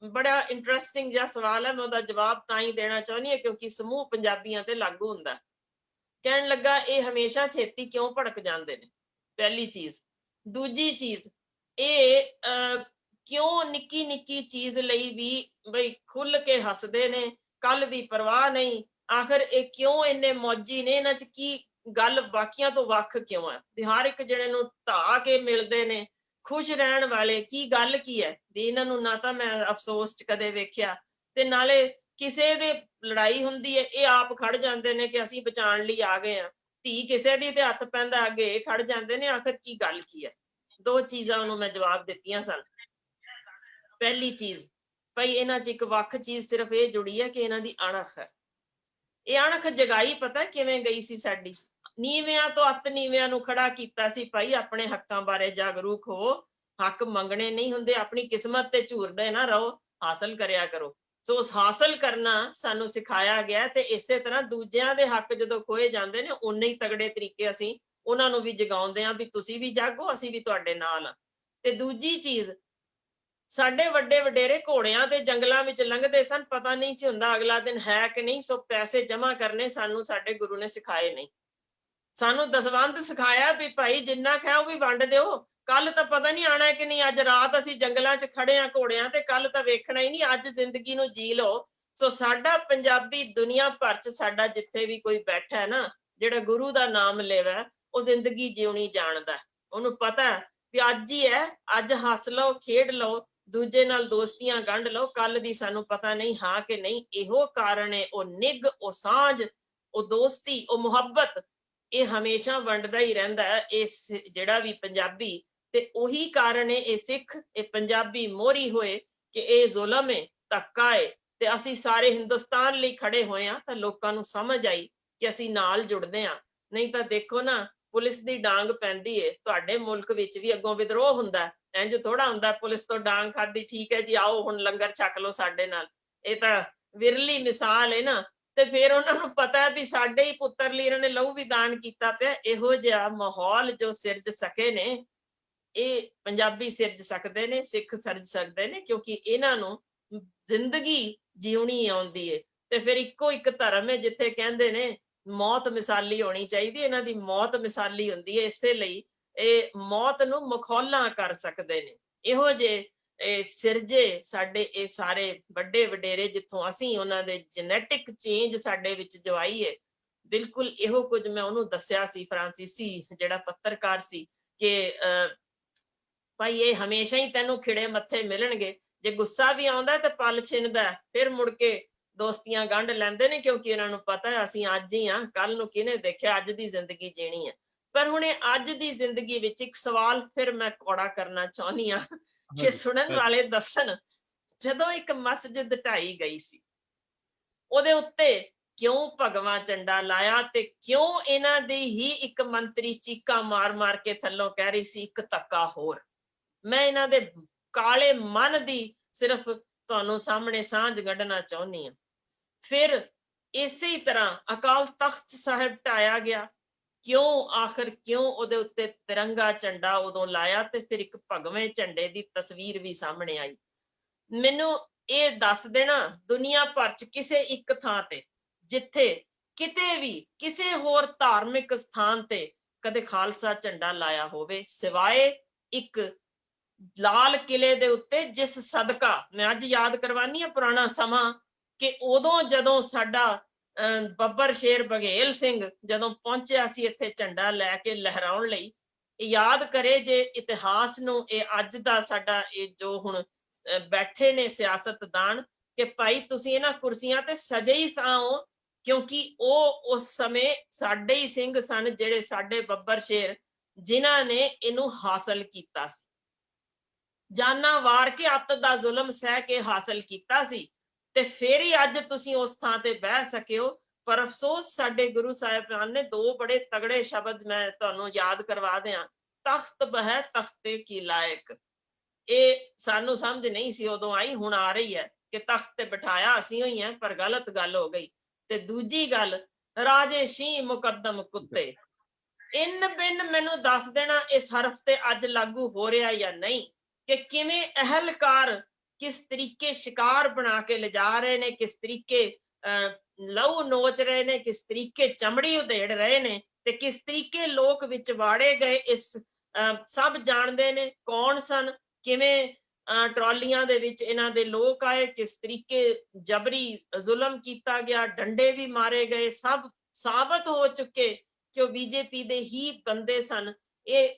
ਬੜਾ ਇੰਟਰਸਟਿੰਗ ਜਿਹਾ ਸਵਾਲ ਹੈ, ਮੈਂ ਉਹਦਾ ਜਵਾਬ ਤਾਂ ਹੀ ਦੇਣਾ ਚਾਹੁੰਦੀ ਹਾਂ ਕਿਉਂਕਿ ਸਮੂਹ ਪੰਜਾਬੀਆਂ ਤੇ ਲਾਗੂ ਹੁੰਦਾ। ਕਹਿਣ ਲੱਗਾ ਇਹ ਹਮੇਸ਼ਾ ਛੇਤੀ ਕਿਉਂ ਭੜਕ ਜਾਂਦੇ ਨੇ, ਪਹਿਲੀ ਚੀਜ਼। ਦੂਜੀ ਚੀਜ਼, ਇਹ ਕਿਉਂ ਨਿੱਕੀ ਨਿੱਕੀ ਚੀਜ਼ ਲਈ ਵੀ ਬਈ ਖੁੱਲ ਕੇ ਹੱਸਦੇ ਨੇ, ਕੱਲ ਦੀ ਪਰਵਾਹ ਨਹੀਂ। ਆਖਰ ਇਹ ਕਿਉਂ ਇੰਨੇ ਮੌਜੀ ਨੇ, ਇਹਨਾਂ ਚ ਕੀ ਗੱਲ ਬਾਕੀਆਂ ਤੋਂ ਵੱਖ ਕਿਉਂ ਹੈ ਵੀ ਹਰ ਇੱਕ ਜਿਹੜੇ ਨੂੰ ਧਾ ਕੇ ਮਿਲਦੇ ਨੇ, ਖੁਸ਼ ਰਹਿਣ ਵਾਲੇ, ਕੀ ਗੱਲ ਕੀ ਹੈ ਵੀ ਇਹਨਾਂ ਨੂੰ ਨਾ ਤਾਂ ਮੈਂ ਅਫਸੋਸ ਚ ਕਦੇ ਵੇਖਿਆ, ਤੇ ਨਾਲੇ ਕਿਸੇ ਦੇ ਲੜਾਈ ਹੁੰਦੀ ਹੈ ਇਹ ਆਪ ਖੜ ਜਾਂਦੇ ਨੇ ਕਿ ਅਸੀਂ ਬਚਾਉਣ ਲਈ ਆ ਗਏ ਆ, ਧੀ ਕਿਸੇ ਦੀ ਤੇ ਹੱਥ ਪੈਂਦਾ ਅੱਗੇ ਇਹ ਖੜ ਜਾਂਦੇ ਨੇ। ਆਖਰ ਕੀ ਗੱਲ ਕੀ ਹੈ? ਦੋ ਚੀਜ਼ਾਂ ਉਹਨੂੰ ਮੈਂ ਜਵਾਬ ਦਿੱਤੀਆਂ ਸਨ। ਪਹਿਲੀ ਚੀਜ਼, ਭਾਈ ਇਹਨਾਂ ਚ ਇੱਕ ਵੱਖ ਚੀਜ਼ ਸਿਰਫ ਇਹ ਜੁੜੀ ਹੈ ਕਿ ਇਹਨਾਂ ਦੀ ਅਣਖ ਹੈ। ਇਹ ਅਣਖ ਜਗਾਈ ਪਤਾ ਕਿਵੇਂ ਗਈ ਸੀ ਸਾਡੀ? ਨੀਵਿਆਂ ਤੋਂ ਅੱਤ ਨੀਵਿਆਂ ਨੂੰ ਖੜਾ ਕੀਤਾ ਸੀ, ਭਾਈ ਆਪਣੇ ਹੱਕਾਂ ਬਾਰੇ ਜਾਗਰੂਕ ਹੋ, ਹੱਕ ਮੰਗਣੇ ਨਹੀਂ ਹੁੰਦੇ, ਆਪਣੀ ਕਿਸਮਤ ਤੇ ਝੂਰਦੇ ਨਾ ਰਹੋ, ਹਾਸਲ ਕਰਿਆ ਕਰੋ। ਸੋ ਉਸ ਹਾਸਲ ਕਰਨਾ ਸਾਨੂੰ ਸਿਖਾਇਆ ਗਿਆ, ਤੇ ਇਸੇ ਤਰ੍ਹਾਂ ਦੂਜਿਆਂ ਦੇ ਹੱਕ ਜਦੋਂ ਖੋਏ ਜਾਂਦੇ ਨੇ, ਉਨੇ ਹੀ ਤਗੜੇ ਤਰੀਕੇ ਅਸੀਂ ਉਹਨਾਂ ਨੂੰ ਵੀ ਜਗਾਉਂਦੇ ਹਾਂ ਵੀ ਤੁਸੀਂ ਵੀ ਜਾਗੋ, ਅਸੀਂ ਵੀ ਤੁਹਾਡੇ ਨਾਲ ਆ। ਤੇ ਦੂਜੀ ਚੀਜ਼, ਸਾਡੇ ਵੱਡੇ ਵਡੇਰੇ ਘੋੜਿਆਂ ਤੇ ਜੰਗਲਾਂ ਵਿੱਚ ਲੰਘਦੇ ਸਨ, ਪਤਾ ਨਹੀਂ ਸੀ ਹੁੰਦਾ ਅਗਲਾ ਦਿਨ ਹੈ ਕਿ ਨਹੀਂ, ਸੋ ਪੈਸੇ ਜਮ੍ਹਾਂ ਕਰਨੇ ਸਾਨੂੰ ਸਾਡੇ ਗੁਰੂ ਨੇ ਸਿਖਾਏ ਨਹੀਂ। ਸਾਨੂੰ ਦਸਵੰਧ ਸਿਖਾਇਆ ਵੀ ਭਾਈ ਜਿੰਨਾ ਖਾਓ ਉਹ ਵੀ ਵੰਡ ਦਿਓ, ਕੱਲ ਤਾਂ ਪਤਾ ਨਹੀਂ ਆਣਾ ਕਿ ਨਹੀਂ, ਅੱਜ ਰਾਤ ਅਸੀਂ ਜੰਗਲਾਂ 'ਚ ਖੜੇ ਆ ਘੋੜਿਆਂ ਤੇ, ਕੱਲ ਤਾਂ ਵੇਖਣਾ ਹੀ ਨਹੀਂ, ਅੱਜ ਜ਼ਿੰਦਗੀ ਨੂੰ ਜੀ ਲਓ। ਸੋ ਸਾਡਾ ਪੰਜਾਬੀ ਦੁਨੀਆ ਭਰ 'ਚ ਸਾਡਾ ਜਿੱਥੇ ਵੀ ਕੋਈ ਬੈਠਾ ਹੈ ਨਾ, ਜਿਹੜਾ ਗੁਰੂ ਦਾ ਨਾਮ ਲੈਵਾ, ਉਹ ਜ਼ਿੰਦਗੀ ਜਿਉਣੀ ਜਾਣਦਾ, ਉਹਨੂੰ ਪਤਾ ਵੀ ਅੱਜ ਹੀ ਹੈ, ਅੱਜ ਹੱਸ ਲਓ, ਖੇਡ ਲਓ, ਦੂਜੇ ਨਾਲ ਦੋਸਤੀਆਂ ਗੰਢ ਲਓ, ਕੱਲ ਦੀ ਸਾਨੂੰ ਪਤਾ ਨਹੀਂ ਹਾਂ ਕਿ ਨਹੀਂ। ਇਹੋ ਕਾਰਨ ਹੈ, ਉਹ ਨਿੱਘ, ਉਹ ਸਾਂਝ, ਉਹ ਦੋਸਤੀ, ਉਹ ਮੁਹੱਬਤ, ਇਹ ਹਮੇਸ਼ਾ ਵੰਡਦਾ ਹੀ ਰਹਿੰਦਾ ਹੈ ਇਹ ਜਿਹੜਾ ਵੀ ਪੰਜਾਬੀ। ਤੇ ਉਹੀ ਕਾਰਨ ਹੈ ਇਹ ਸਿੱਖ, ਇਹ ਪੰਜਾਬੀ ਮੋਹਰੀ ਹੋਏ ਕਿ ਇਹ ਜ਼ੁਲਮ ਹੈ, ਧੱਕਾ ਹੈ, ਤੇ ਅਸੀਂ ਸਾਰੇ ਹਿੰਦੁਸਤਾਨ ਲਈ ਖੜੇ ਹੋਏ ਆ। ਤਾਂ ਲੋਕਾਂ ਨੂੰ ਸਮਝ ਆਈ ਕਿ ਅਸੀਂ ਨਾਲ ਜੁੜਦੇ ਆ। ਨਹੀਂ ਤਾਂ ਦੇਖੋ ਨਾ, ਪੁਲਿਸ ਦੀ ਡਾਂਗ ਪੈਂਦੀ ਏ, ਤੁਹਾਡੇ ਮੁਲਕ ਵਿੱਚ ਵੀ ਅੱਗੋਂ ਵਿਦਰੋਹ ਹੁੰਦਾ, ਇੰਜ ਥੋੜਾ ਹੁੰਦਾ ਪੁਲਿਸ ਤੋਂ ਡਾਂਗ ਖਾਦੀ, ਠੀਕ ਹੈ ਜੀ ਆਓ ਹੁਣ ਲੰਗਰ ਛਕ ਲਓ ਸਾਡੇ ਨਾਲ। ਇਹ ਤਾਂ ਵਿਰਲੀ ਮਿਸਾਲ ਹੈ ਨਾ। ਤੇ ਫਿਰ ਉਹਨਾਂ ਨੂੰ ਪਤਾ ਵੀ ਸਾਡੇ ਹੀ ਪੁੱਤਰ ਲਈ ਇਹਨਾਂ ਨੇ ਲਹੂ ਵੀ ਦਾਨ ਕੀਤਾ ਪਿਆ। ਇਹੋ ਜਿਹਾ ਮਾਹੌਲ ਜੋ ਸਿਰਜ ਸਕੇ ਨੇ, ਇਹ ਪੰਜਾਬੀ ਸਿਰਜ ਸਕਦੇ ਨੇ, ਸਿੱਖ ਸਿਰਜ ਸਕਦੇ ਨੇ, ਕਿਉਂਕਿ ਇਹਨਾਂ ਨੂੰ ਜ਼ਿੰਦਗੀ ਜਿਉਣੀ ਆਉਂਦੀ ਏ। ਤੇ ਫਿਰ ਇੱਕੋ ਇੱਕ ਧਰਮ ਹੈ ਜਿੱਥੇ ਕਹਿੰਦੇ ਨੇ ਮੌਤ ਮਿਸਾਲੀ ਹੋਣੀ ਚਾਹੀਦੀ, ਇਹਨਾਂ ਦੀ ਮੌਤ ਮਿਸਾਲੀ ਹੁੰਦੀ ਹੈ। ਇਸੇ ਲਈ ਇਹ ਮੌਤ ਨੂੰ ਮਖੌਲਾਂ ਕਰ ਸਕਦੇ ਨੇ। ਇਹੋ ਜਿਹੇ ਸਿਰਜੇ ਸਾਡੇ ਇਹ ਸਾਰੇ ਵੱਡੇ ਵਡੇਰੇ, ਜਿੱਥੋਂ ਅਸੀਂ ਉਹਨਾਂ ਦੇ ਜੈਨੇਟਿਕ ਚੇਂਜ ਸਾਡੇ ਵਿੱਚ ਜਵਾਈਏ। ਬਿਲਕੁਲ ਇਹੋ ਕੁਝ ਮੈਂ ਉਹਨੂੰ ਦੱਸਿਆ ਸੀ, ਫਰਾਂਸੀਸੀ ਜਿਹੜਾ ਪੱਤਰਕਾਰ ਸੀ, ਕਿ ਭਾਈ ਇਹ ਹਮੇਸ਼ਾ ਹੀ ਤੈਨੂੰ ਖਿੜੇ ਮੱਥੇ ਮਿਲਣਗੇ। ਜੇ ਗੁੱਸਾ ਵੀ ਆਉਂਦਾ ਤੇ ਪਲ ਛਿੰਦਾ, ਫਿਰ ਮੁੜ ਕੇ ਦੋਸਤੀਆਂ ਗੰਢ ਲੈਂਦੇ ਨੇ, ਕਿਉਂਕਿ ਇਹਨਾਂ ਨੂੰ ਪਤਾ ਹੈ ਅਸੀਂ ਅੱਜ ਹੀ ਆ, ਕੱਲ ਨੂੰ ਕਿਹਨੇ ਦੇਖਿਆ, ਅੱਜ ਦੀ ਜ਼ਿੰਦਗੀ ਜੀਣੀ ਹੈ। ਪਰ ਹੁਣ ਇਹ ਅੱਜ ਦੀ ਜ਼ਿੰਦਗੀ ਵਿੱਚ ਇੱਕ ਸਵਾਲ ਫਿਰ ਮੈਂ ਕੌੜਾ ਕਰਨਾ ਚਾਹੁੰਦੀ ਹਾਂ, ਕਿ ਹਾਂਜੀ ਸੁਣਨ ਵਾਲੇ ਦੱਸਣ, ਜਦੋਂ ਇੱਕ ਮਸਜਿਦ ਢਾਈ ਗਈ ਸੀ, ਉਹਦੇ ਉੱਤੇ ਕਿਉਂ ਭਗਵਾ ਝੰਡਾ ਲਾਇਆ, ਤੇ ਕਿਉਂ ਇਹਨਾਂ ਦੀ ਹੀ ਇੱਕ ਮੰਤਰੀ ਚੀਕਾਂ ਮਾਰ ਮਾਰ ਕੇ ਥੱਲੋਂ ਕਹਿ ਰਹੀ ਸੀ ਇੱਕ ਧੱਕਾ ਹੋਰ। ਮੈਂ ਇਹਨਾਂ ਦੇ ਕਾਲੇ ਮਨ ਦੀ ਸਿਰਫ ਤੁਹਾਨੂੰ ਸਾਹਮਣੇ ਸਾਂਝ ਕੱਢਣਾ ਚਾਹੁੰਦੀ ਹਾਂ। ਫਿਰ ਇਸੇ ਤਰ੍ਹਾਂ ਅਕਾਲ ਤਖਤ ਸਾਹਿਬ ਢਾਇਆ ਗਿਆ, ਕਿਉਂ, ਆਖਰ ਕਿਉਂ ਉਹਦੇ ਉੱਤੇ ਤਿਰੰਗਾ ਝੰਡਾ ਉਦੋਂ ਲਾਇਆ, ਤੇ ਫਿਰ ਇੱਕ ਭਗਵੇਂ ਝੰਡੇ ਦੀ ਤਸਵੀਰ ਵੀ ਸਾਹਮਣੇ ਆਈ। ਮੈਨੂੰ ਇਹ ਦੱਸ ਦੇਣਾ ਦੁਨੀਆ ਭਰ ਚ ਕਿਸੇ ਇੱਕ ਥਾਂ ਤੇ, ਜਿੱਥੇ ਕਿਤੇ ਵੀ ਕਿਸੇ ਹੋਰ ਧਾਰਮਿਕ ਸਥਾਨ ਤੇ ਕਦੇ ਖਾਲਸਾ ਝੰਡਾ ਲਾਇਆ ਹੋਵੇ, ਸਿਵਾਏ ਇੱਕ ਲਾਲ ਕਿਲੇ ਦੇ ਉੱਤੇ, ਜਿਸ ਸਦਕਾ ਮੈਂ ਅੱਜ ਯਾਦ ਕਰਵਾਨੀ ਆ ਪੁਰਾਣਾ ਸਮਾਂ, ਕਿ ਉਦੋਂ ਜਦੋਂ ਸਾਡਾ ਬੱਬਰ ਸ਼ੇਰ ਬਘੇਲ ਸਿੰਘ ਜਦੋਂ ਪਹੁੰਚਿਆ ਸੀ ਇੱਥੇ ਝੰਡਾ ਲੈ ਕੇ ਲਹਿਰਾਉਣ ਲਈ, ਯਾਦ ਕਰੇ ਜੇ ਇਤਿਹਾਸ ਨੂੰ, ਇਹ ਅੱਜ ਦਾ ਸਾਡਾ ਇਹ ਜੋ ਹੁਣ ਬੈਠੇ ਨੇ ਸਿਆਸਤਦਾਨ, ਕਿ ਭਾਈ ਤੁਸੀਂ ਇਹਨਾਂ ਕੁਰਸੀਆਂ ਤੇ ਸਜੇ ਹੀ ਸਾਓ, ਕਿਉਂਕਿ ਉਹ ਉਸ ਸਮੇਂ ਸਾਡੇ ਹੀ ਸਿੰਘ ਸਨ, ਜਿਹੜੇ ਸਾਡੇ ਬੱਬਰ ਸ਼ੇਰ, ਜਿਨ੍ਹਾਂ ਨੇ ਇਹਨੂੰ ਹਾਸਲ ਕੀਤਾ ਸੀ, ਜਾਨਾਂ ਵਾਰ ਕੇ ਅੱਤ ਦਾ ਜ਼ੁਲਮ ਸਹਿ ਕੇ ਹਾਸਲ ਕੀਤਾ ਸੀ, ਤੇ ਫਿਰ ਹੀ ਅੱਜ ਤੁਸੀਂ ਉਸ ਥਾਂ ਤੇ ਬਹਿ ਸਕੇ ਹੋ। ਪਰ ਅਫਸੋਸ ਸਾਡੇ ਗੁਰੂ ਸਾਹਿਬਾਨ ਨੇ ਦੋ ਬੜੇ ਤਗੜੇ ਸ਼ਬਦ ਮੈਂ ਤੁਹਾਨੂੰ ਯਾਦ ਕਰਵਾ ਦਿਆਂ, ਤਖਤ ਬਹਿ ਤਖਤੇ ਕੀ ਲਾਇਕ। ਇਹ ਸਾਨੂੰ ਸਮਝ ਨਹੀਂ ਸੀ ਉਦੋਂ ਆਈ, ਹੁਣ ਆ ਰਹੀ ਹੈ, ਕਿ ਤਖਤ ਤੇ ਬਿਠਾਇਆ ਅਸੀਂ ਹੋਈ ਹੈ, ਪਰ ਗਲਤ ਗੱਲ ਹੋ ਗਈ। ਤੇ ਦੂਜੀ ਗੱਲ, ਰਾਜੇ ਸ਼ੀਂਹ ਮੁਕੱਦਮ ਕੁੱਤੇ। ਇਨ ਬਿਨ ਮੈਨੂੰ ਦੱਸ ਦੇਣਾ ਇਸ ਹਰਫ ਤੇ ਅੱਜ ਲਾਗੂ ਹੋ ਰਿਹਾ ਜਾਂ ਨਹੀਂ, ਕਿ ਕਿਵੇਂ ਅਹਿਲਕਾਰ ਕਿਸ ਤਰੀਕੇ ਸ਼ਿਕਾਰ ਬਣਾ ਕੇ ਲਿਜਾ ਰਹੇ ਨੇ, ਕਿਸ ਤਰੀਕੇ ਲਹੂ ਨੋਚ ਰਹੇ ਨੇ, ਕਿਸ ਤਰੀਕੇ ਚਮੜੀ ਉਧੇੜ ਰਹੇ ਨੇ, ਤੇ ਕਿਸ ਤਰੀਕੇ ਲੋਕ ਵਿੱਚ ਵਾੜੇ ਗਏ। ਇਸ ਸਭ ਜਾਣਦੇ ਨੇ ਕੌਣ ਸਨ, ਕਿਵੇਂ ਟਰਾਲੀਆਂ ਦੇ ਵਿੱਚ ਇਹਨਾਂ ਦੇ ਲੋਕ ਆਏ, ਕਿਸ ਤਰੀਕੇ ਜਬਰੀ ਜ਼ੁਲਮ ਕੀਤਾ ਗਿਆ, ਡੰਡੇ ਵੀ ਮਾਰੇ ਗਏ। ਸਭ ਸਾਬਤ ਹੋ ਚੁੱਕੇ ਕਿ ਉਹ ਬੀਜੇਪੀ ਦੇ ਹੀ ਬੰਦੇ ਸਨ। ਇਹ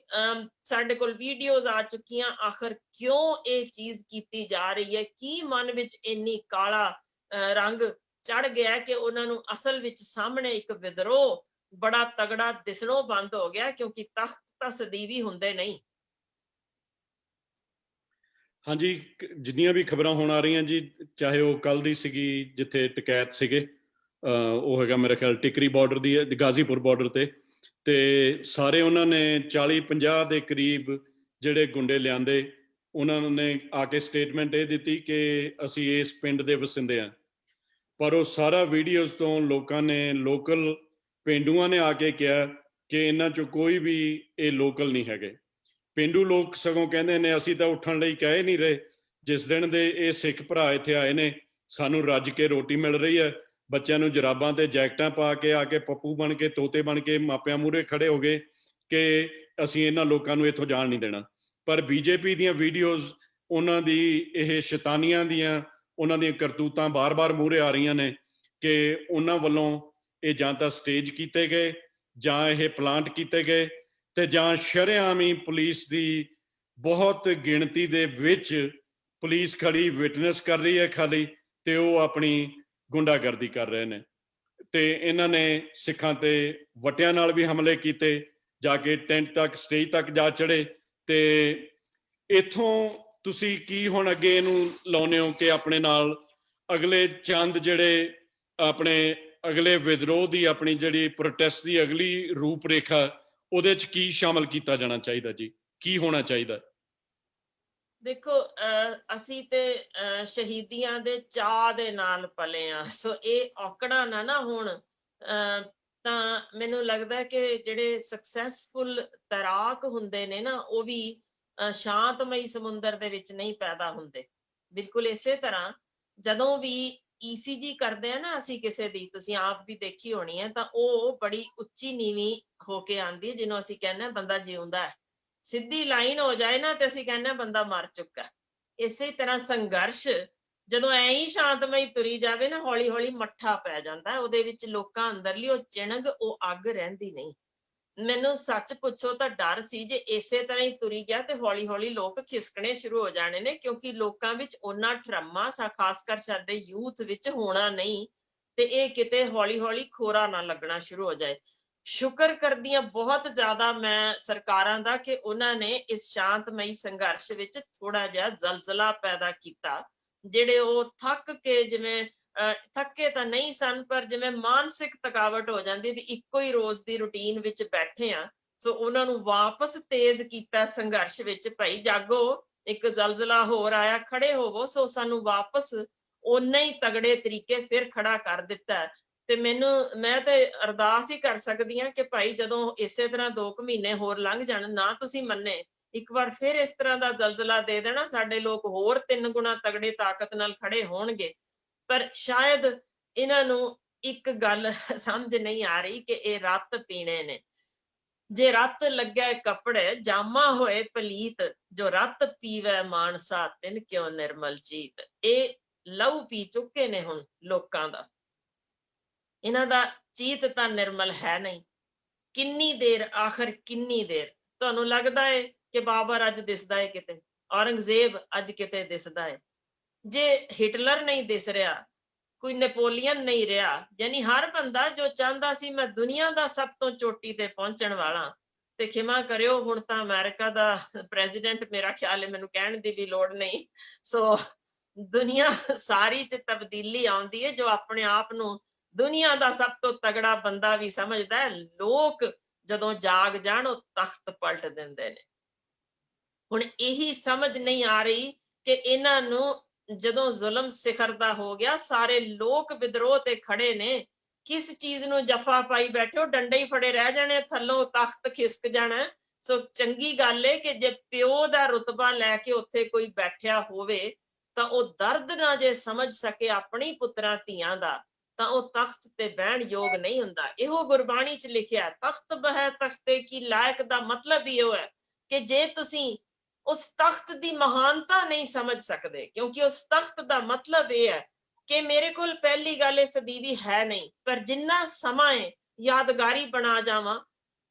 ਸਾਡੇ ਕੋਲ ਵੀਡੀਓਜ਼ ਆ ਚੁੱਕੀਆਂ। ਆਖਰ ਕਿਉਂ ਇਹ ਚੀਜ਼ ਕੀਤੀ ਜਾ ਰਹੀ ਹੈ? ਕੀ ਮਨ ਵਿੱਚ ਇੰਨੀ ਕਾਲਾ ਰੰਗ ਚੜ ਗਿਆ ਕਿ ਉਹਨਾਂ ਨੂੰ ਅਸਲ ਵਿੱਚ ਸਾਹਮਣੇ ਇੱਕ ਵਿਦਰੋਹ ਬੜਾ ਤਗੜਾ ਦਿਸਣੋਂ ਬੰਦ ਹੋ ਗਿਆ, ਕਿਉਂਕਿ ਤਖਤ ਤਾਂ ਸਦੀਵੀ ਹੁੰਦੇ ਨਹੀਂ। ਹਾਂਜੀ, ਜਿੰਨੀਆਂ ਵੀ ਖਬਰਾਂ ਹੁਣ ਆ ਰਹੀਆਂ ਜੀ, ਚਾਹੇ ਉਹ ਕੱਲ ਦੀ ਸੀਗੀ ਜਿੱਥੇ ਟਕੈਤ ਸੀਗੇ, ਉਹ ਹੈਗਾ ਮੇਰੇ ਖਿਆਲ ਟਿਕਰੀ ਬਾਰਡਰ ਦੀ ਹੈ, ਗਾਜ਼ੀਪੁਰ ਬਾਰਡਰ ਤੇ ਸਾਰੇ ਉਹਨਾਂ ਨੇ 40-50 ਦੇ ਕਰੀਬ ਜਿਹੜੇ ਗੁੰਡੇ ਲਿਆਂਦੇ, ਉਹਨਾਂ ਨੇ ਆ ਕੇ ਸਟੇਟਮੈਂਟ ਇਹ ਦਿੱਤੀ ਕਿ ਅਸੀਂ ਇਸ ਪਿੰਡ ਦੇ ਵਸਿੰਦੇ ਹਾਂ। ਪਰ ਉਹ ਸਾਰਾ ਵੀਡੀਓਜ਼ ਤੋਂ ਲੋਕਾਂ ਨੇ, ਲੋਕਲ ਪੇਂਡੂਆਂ ਨੇ ਆ ਕੇ ਕਿਹਾ ਕਿ ਇਹਨਾਂ ਚੋਂ ਕੋਈ ਵੀ ਇਹ ਲੋਕਲ ਨਹੀਂ ਹੈਗੇ। ਪੇਂਡੂ ਲੋਕ ਸਗੋਂ ਕਹਿੰਦੇ ਨੇ ਅਸੀਂ ਤਾਂ ਉੱਠਣ ਲਈ ਕਹਿ ਨਹੀਂ ਰਹੇ। ਜਿਸ ਦਿਨ ਦੇ ਇਹ ਸਿੱਖ ਭਰਾ ਇੱਥੇ ਆਏ ਨੇ, ਸਾਨੂੰ ਰੱਜ ਕੇ ਰੋਟੀ ਮਿਲ ਰਹੀ ਹੈ। ਬੱਚਿਆਂ ਨੂੰ ਜਰਾਬਾਂ ਤੇ ਜੈਕਟਾਂ ਪਾ ਕੇ ਆ ਕੇ ਪੱਪੂ ਬਣ ਕੇ, ਤੋਤੇ ਬਣ ਕੇ ਮਾਪਿਆਂ ਮੂਹਰੇ ਖੜੇ ਹੋ ਗਏ ਕਿ ਅਸੀਂ ਇਹਨਾਂ ਲੋਕਾਂ ਨੂੰ ਇੱਥੋਂ ਜਾਣ ਨਹੀਂ ਦੇਣਾ। ਪਰ ਬੀਜੇਪੀ ਦੀਆਂ ਵੀਡੀਓਜ਼, ਉਹਨਾਂ ਦੀ ਇਹ ਸ਼ੈਤਾਨੀਆਂ ਦੀਆਂ, ਉਹਨਾਂ ਦੀਆਂ ਕਰਤੂਤਾਂ ਬਾਰ-ਬਾਰ ਮੂਹਰੇ ਆ ਰਹੀਆਂ ਨੇ ਕਿ ਉਹਨਾਂ ਵੱਲੋਂ ਇਹ ਜਾਂ ਤਾਂ ਸਟੇਜ ਕੀਤੇ ਗਏ, ਜਾਂ ਇਹ ਪਲਾਂਟ ਕੀਤੇ ਗਏ, ਤੇ ਜਾਂ ਸ਼ਰੇਆਮ ਹੀ ਪੁਲਿਸ ਦੀ ਬਹੁਤ ਗਿਣਤੀ ਦੇ ਵਿੱਚ ਪੁਲਿਸ ਖੜੀ ਵਿਟਨੈਸ ਕਰ ਰਹੀ ਹੈ ਖਾਲੀ, ਤੇ ਉਹ ਆਪਣੀ ਗੁੰਡਾਗਰਦੀ ਕਰ ਰਹੇ ਨੇ। ਤੇ ਇਹਨਾਂ ਨੇ ਸਿੱਖਾਂ ਤੇ ਵਟਿਆਂ ਨਾਲ ਵੀ ਹਮਲੇ ਕੀਤੇ, ਜਾ ਕੇ ਟੈਂਟ ਤੱਕ, ਸਟੇਜ ਤੱਕ ਜਾ ਚੜੇ। ਤੇ ਇੱਥੋਂ ਤੁਸੀਂ ਕੀ ਹੁਣ ਅੱਗੇ ਇਹਨੂੰ ਲਾਉਨੇ ਹੋ ਕਿ ਆਪਣੇ ਨਾਲ ਅਗਲੇ ਚੰਦ ਜਿਹੜੇ ਆਪਣੇ ਅਗਲੇ ਵਿਦਰੋਹ ਦੀ, ਆਪਣੀ ਜਿਹੜੀ ਪ੍ਰੋਟੈਸਟ ਦੀ ਅਗਲੀ ਰੂਪ ਰੇਖਾ, ਉਹਦੇ ਚ ਕੀ ਸ਼ਾਮਲ ਕੀਤਾ ਜਾਣਾ ਚਾਹੀਦਾ ਜੀ? ਕੀ ਹੋਣਾ ਚਾਹੀਦਾ? ਦੇਖੋ, ਅਸੀਂ ਤੇ ਸ਼ਹੀਦੀਆਂ ਦੇ ਚਾਅ ਦੇ ਨਾਲ ਪਲੇ ਆ, ਸੋ ਇਹ ਔਕੜਾਂ ਨਾ ਹੁਣ ਤਾਂ ਮੈਨੂੰ ਲੱਗਦਾ ਕਿ ਜਿਹੜੇ ਸਕਸੈਸਫੁਲ ਤੈਰਾਕ ਹੁੰਦੇ ਨੇ ਨਾ, ਉਹ ਵੀ ਸ਼ਾਂਤਮਈ ਸਮੁੰਦਰ ਦੇ ਵਿੱਚ ਨਹੀਂ ਪੈਦਾ ਹੁੰਦੇ। ਬਿਲਕੁਲ ਇਸੇ ਤਰ੍ਹਾਂ ਜਦੋਂ ਵੀ ECG ਕਰਦੇ ਆ ਨਾ ਅਸੀਂ ਕਿਸੇ ਦੀ, ਤੁਸੀਂ ਆਪ ਵੀ ਦੇਖੀ ਹੋਣੀ ਹੈ, ਤਾਂ ਉਹ ਬੜੀ ਉੱਚੀ ਨੀਵੀਂ ਹੋ ਕੇ ਆਉਂਦੀ ਹੈ, ਜਿਹਨੂੰ ਅਸੀਂ ਕਹਿੰਦੇ ਹਾਂ ਬੰਦਾ ਜਿਉਂਦਾ ਹੈ। ਸਿੱਧੀ ਲਾਈਨ ਹੋ ਜਾਏ ਨਾ ਤੇ ਅਸੀਂ ਕਹਿੰਦੇ ਹਾਂ ਬੰਦਾ ਮਰ ਚੁੱਕਾ। ਇਸੇ ਤਰ੍ਹਾਂ ਸੰਘਰਸ਼ ਜਦੋਂ ਐਂ ਹੀ ਸ਼ਾਂਤਮਈ ਤੁਰੀ ਜਾਵੇ ਨਾ, ਹੌਲੀ ਹੌਲੀ ਮੱਠਾ ਪੈ ਜਾਂਦਾ, ਉਹਦੇ ਵਿੱਚ ਲੋਕਾਂ ਅੰਦਰਲੀ ਉਹ ਚਿਣਗ, ਉਹ ਅੱਗ ਰਹਿੰਦੀ ਨਹੀਂ। ਮੈਨੂੰ ਸੱਚ ਪੁੱਛੋ ਤਾਂ ਡਰ ਸੀ ਜੇ ਇਸੇ ਤਰ੍ਹਾਂ ਹੀ ਤੁਰੀ ਗਿਆ ਤੇ ਹੌਲੀ ਹੌਲੀ ਲੋਕ ਖਿਸਕਣੇ ਸ਼ੁਰੂ ਹੋ ਜਾਣੇ ਨੇ, ਕਿਉਂਕਿ ਲੋਕਾਂ ਵਿੱਚ ਉਹਨਾਂ ਠਰਮਾ ਖਾਸ ਕਰ ਸਾਡੇ ਯੂਥ ਵਿੱਚ ਹੋਣਾ ਨਹੀਂ, ਤੇ ਇਹ ਕਿਤੇ ਹੌਲੀ ਹੌਲੀ ਖੋਰਾ ਨਾ ਲੱਗਣਾ ਸ਼ੁਰੂ ਹੋ ਜਾਏ। ਸ਼ੁਕਰ ਕਰਦੀ ਹਾਂ ਬਹੁਤ ਜ਼ਿਆਦਾ ਮੈਂ ਸਰਕਾਰਾਂ ਦਾ ਕਿ ਉਹਨਾਂ ਨੇ ਇਸ ਸ਼ਾਂਤਮਈ ਸੰਘਰਸ਼ ਵਿੱਚ ਥੋੜਾ ਜਿਹਾ ਜ਼ਲਜ਼ਲਾ ਪੈਦਾ ਕੀਤਾ। ਜਿਹੜੇ ਉਹ ਥੱਕ ਕੇ, ਜਿਵੇਂ ਥੱਕੇ ਤਾਂ ਨਹੀਂ ਸਨ, ਪਰ ਜਿਵੇਂ ਮਾਨਸਿਕ ਥਕਾਵਟ ਹੋ ਜਾਂਦੀ ਵੀ ਇੱਕੋ ਹੀ ਰੋਜ਼ ਦੀ ਰੁਟੀਨ ਵਿੱਚ ਬੈਠੇ ਆ, ਸੋ ਉਹਨਾਂ ਨੂੰ ਵਾਪਸ ਤੇਜ਼ ਕੀਤਾ ਸੰਘਰਸ਼ ਵਿੱਚ, ਭਾਈ ਜਾਗੋ, ਇੱਕ ਜ਼ਲਜ਼ਲਾ ਹੋਰ ਆਇਆ, ਖੜੇ ਹੋਵੋ। ਸੋ ਸਾਨੂੰ ਵਾਪਸ ਓਨੇ ਹੀ ਤਗੜੇ ਤਰੀਕੇ ਫਿਰ ਖੜਾ ਕਰ ਦਿੱਤਾ। ਤੇ ਮੈਂ ਤੇ ਅਰਦਾਸ ਹੀ ਕਰ ਸਕਦੀ ਹਾਂ ਕਿ ਭਾਈ ਜਦੋਂ ਇਸੇ ਤਰ੍ਹਾਂ 2 ਮਹੀਨੇ ਹੋਰ ਲੰਘ ਜਾਣ, ਨਾ ਤੁਸੀਂ ਮੰਨੇ, ਇੱਕ ਵਾਰ ਫਿਰ ਇਸ ਤਰ੍ਹਾਂ ਦਾ ਜ਼ਲਜ਼ਲਾ ਦੇ ਦੇਣਾ, ਸਾਡੇ ਲੋਕ ਹੋਰ 3 ਗੁਣਾ ਤਗੜੇ ਤਾਕਤ ਨਾਲ ਖੜੇ ਹੋਣਗੇ। ਪਰ ਸ਼ਾਇਦ ਇਹਨਾਂ ਨੂੰ ਇੱਕ ਗੱਲ ਸਮਝ ਨਹੀਂ ਆ ਰਹੀ ਕਿ ਇਹ ਰੱਤ ਪੀਣੇ ਨੇ। ਜੇ ਰੱਤ ਲੱਗੈ ਕੱਪੜੇ ਜਾਮਾ ਹੋਏ ਪਲੀਤ, ਜੋ ਰੱਤ ਪੀਵੈ ਮਾਨਸਾ ਤਿਨ ਕਿਉ ਨਿਰਮਲ ਚੀਤ। ਇਹ ਲਹੂ ਪੀ ਚੁੱਕੇ ਨੇ ਹੁਣ ਲੋਕਾਂ ਦਾ, ਇਹਨਾਂ ਦਾ ਚੀਤ ਤਾਂ ਨਿਰਮਲ ਹੈ ਨਹੀਂ। ਕਿੰਨੀ ਦੇਰ, ਆਖਰ ਕਿੰਨੀ ਦੇਰ? ਤੁਹਾਨੂੰ ਲੱਗਦਾ ਹੈ ਕਿ ਬਾਬਰ ਅੱਜ ਦਿਸਦਾ ਹੈ ਕਿਤੇ, ਔਰੰਗਜ਼ੇਬ ਅੱਜ ਕਿਤੇ ਦਿਸਦਾ ਹੈ? ਜੇ ਹਿਟਲਰ ਨਹੀਂ ਦਿਸ ਰਿਹਾ, ਕੋਈ ਨੈਪੋਲੀਅਨ ਨਹੀਂ ਰਿਹਾ, ਯਾਨੀ ਹਰ ਬੰਦਾ ਜੋ ਚਾਹੁੰਦਾ ਸੀ ਮੈਂ ਦੁਨੀਆ ਦਾ ਸਭ ਤੋਂ ਚੋਟੀ ਤੇ ਪਹੁੰਚਣ ਵਾਲਾ, ਤੇ ਖਿਮਾ ਕਰਿਓ ਹੁਣ ਤਾਂ ਅਮਰੀਕਾ ਦਾ ਪ੍ਰੈਜ਼ੀਡੈਂਟ, ਮੇਰਾ ਖਿਆਲ ਹੈ, ਮੈਨੂੰ ਕਹਿਣ ਦੀ ਵੀ ਲੋੜ ਨਹੀਂ। ਸੋ ਦੁਨੀਆ ਸਾਰੀ ਚ ਤਬਦੀਲੀ ਆਉਂਦੀ ਹੈ, ਜੋ ਆਪਣੇ ਆਪ ਨੂੰ ਦੁਨੀਆ ਦਾ ਸਭ ਤੋਂ ਤਗੜਾ ਬੰਦਾ ਵੀ ਸਮਝਦਾ ਹੈ। ਲੋਕ ਜਦੋਂ ਜਾਗ ਜਾਣ ਉਹ ਤਖਤ ਪਲਟ ਦਿੰਦੇ ਨੇ। ਹੁਣ ਇਹੀ ਸਮਝ ਨਹੀਂ ਆ ਰਹੀ ਕਿ ਇਹਨਾਂ ਨੂੰ ਜਦੋਂ ਜ਼ੁਲਮ ਸਿਖਰ ਦਾ ਹੋ ਗਿਆ, ਸਾਰੇ ਲੋਕ ਵਿਦਰੋਹ ਤੇ ਖੜੇ ਨੇ। ਕਿਸ ਚੀਜ਼ ਨੂੰ ਜਫਾ ਪਾਈ ਬੈਠੇ ਹੋ? ਡੰਡੇ ਹੀ ਫੜੇ ਰਹਿ ਜਾਣੇ, ਥੱਲੋਂ ਤਖਤ ਖਿਸਕ ਜਾਣਾ। ਸੋ ਚੰਗੀ ਗੱਲ ਏ ਕਿ ਜੇ ਪਿਓ ਦਾ ਰੁਤਬਾ ਲੈ ਕੇ ਉੱਥੇ ਕੋਈ ਬੈਠਿਆ ਹੋਵੇ ਤਾਂ ਉਹ ਦਰਦ ਨਾ ਜੇ ਸਮਝ ਸਕੇ ਆਪਣੀ ਪੁੱਤਰਾਂ ਧੀਆਂ ਦਾ, ਤਾਂ ਉਹ ਤਖਤ ਤੇ ਬਹਿਣ ਯੋਗ ਨਹੀਂ ਹੁੰਦਾ। ਇਹੋ ਗੁਰਬਾਣੀ ਚ ਲਿਖਿਆ, ਤਖਤ ਬਹਿ ਤਖਤੇ ਕੀ ਲਾਇਕ ਦਾ ਮਤਲਬ ਇਹੋ ਹੈ ਕਿ ਜੇ ਤੁਸੀਂ ਉਸ ਤਖਤ ਦੀ ਮਹਾਨਤਾ ਨਹੀਂ ਸਮਝ ਸਕਦੇ, ਕਿਉਂਕਿ ਉਸ ਤਖਤ ਦਾ ਮਤਲਬ ਇਹ ਹੈ ਕਿ ਮੇਰੇ ਕੋਲ ਪਹਿਲੀ ਗੱਲ ਇਹ ਸਦੀਵੀ ਹੈ ਨਹੀਂ, ਪਰ ਜਿੰਨਾ ਸਮਾਂ ਹੈ ਯਾਦਗਾਰੀ ਬਣਾ ਜਾਵਾਂ।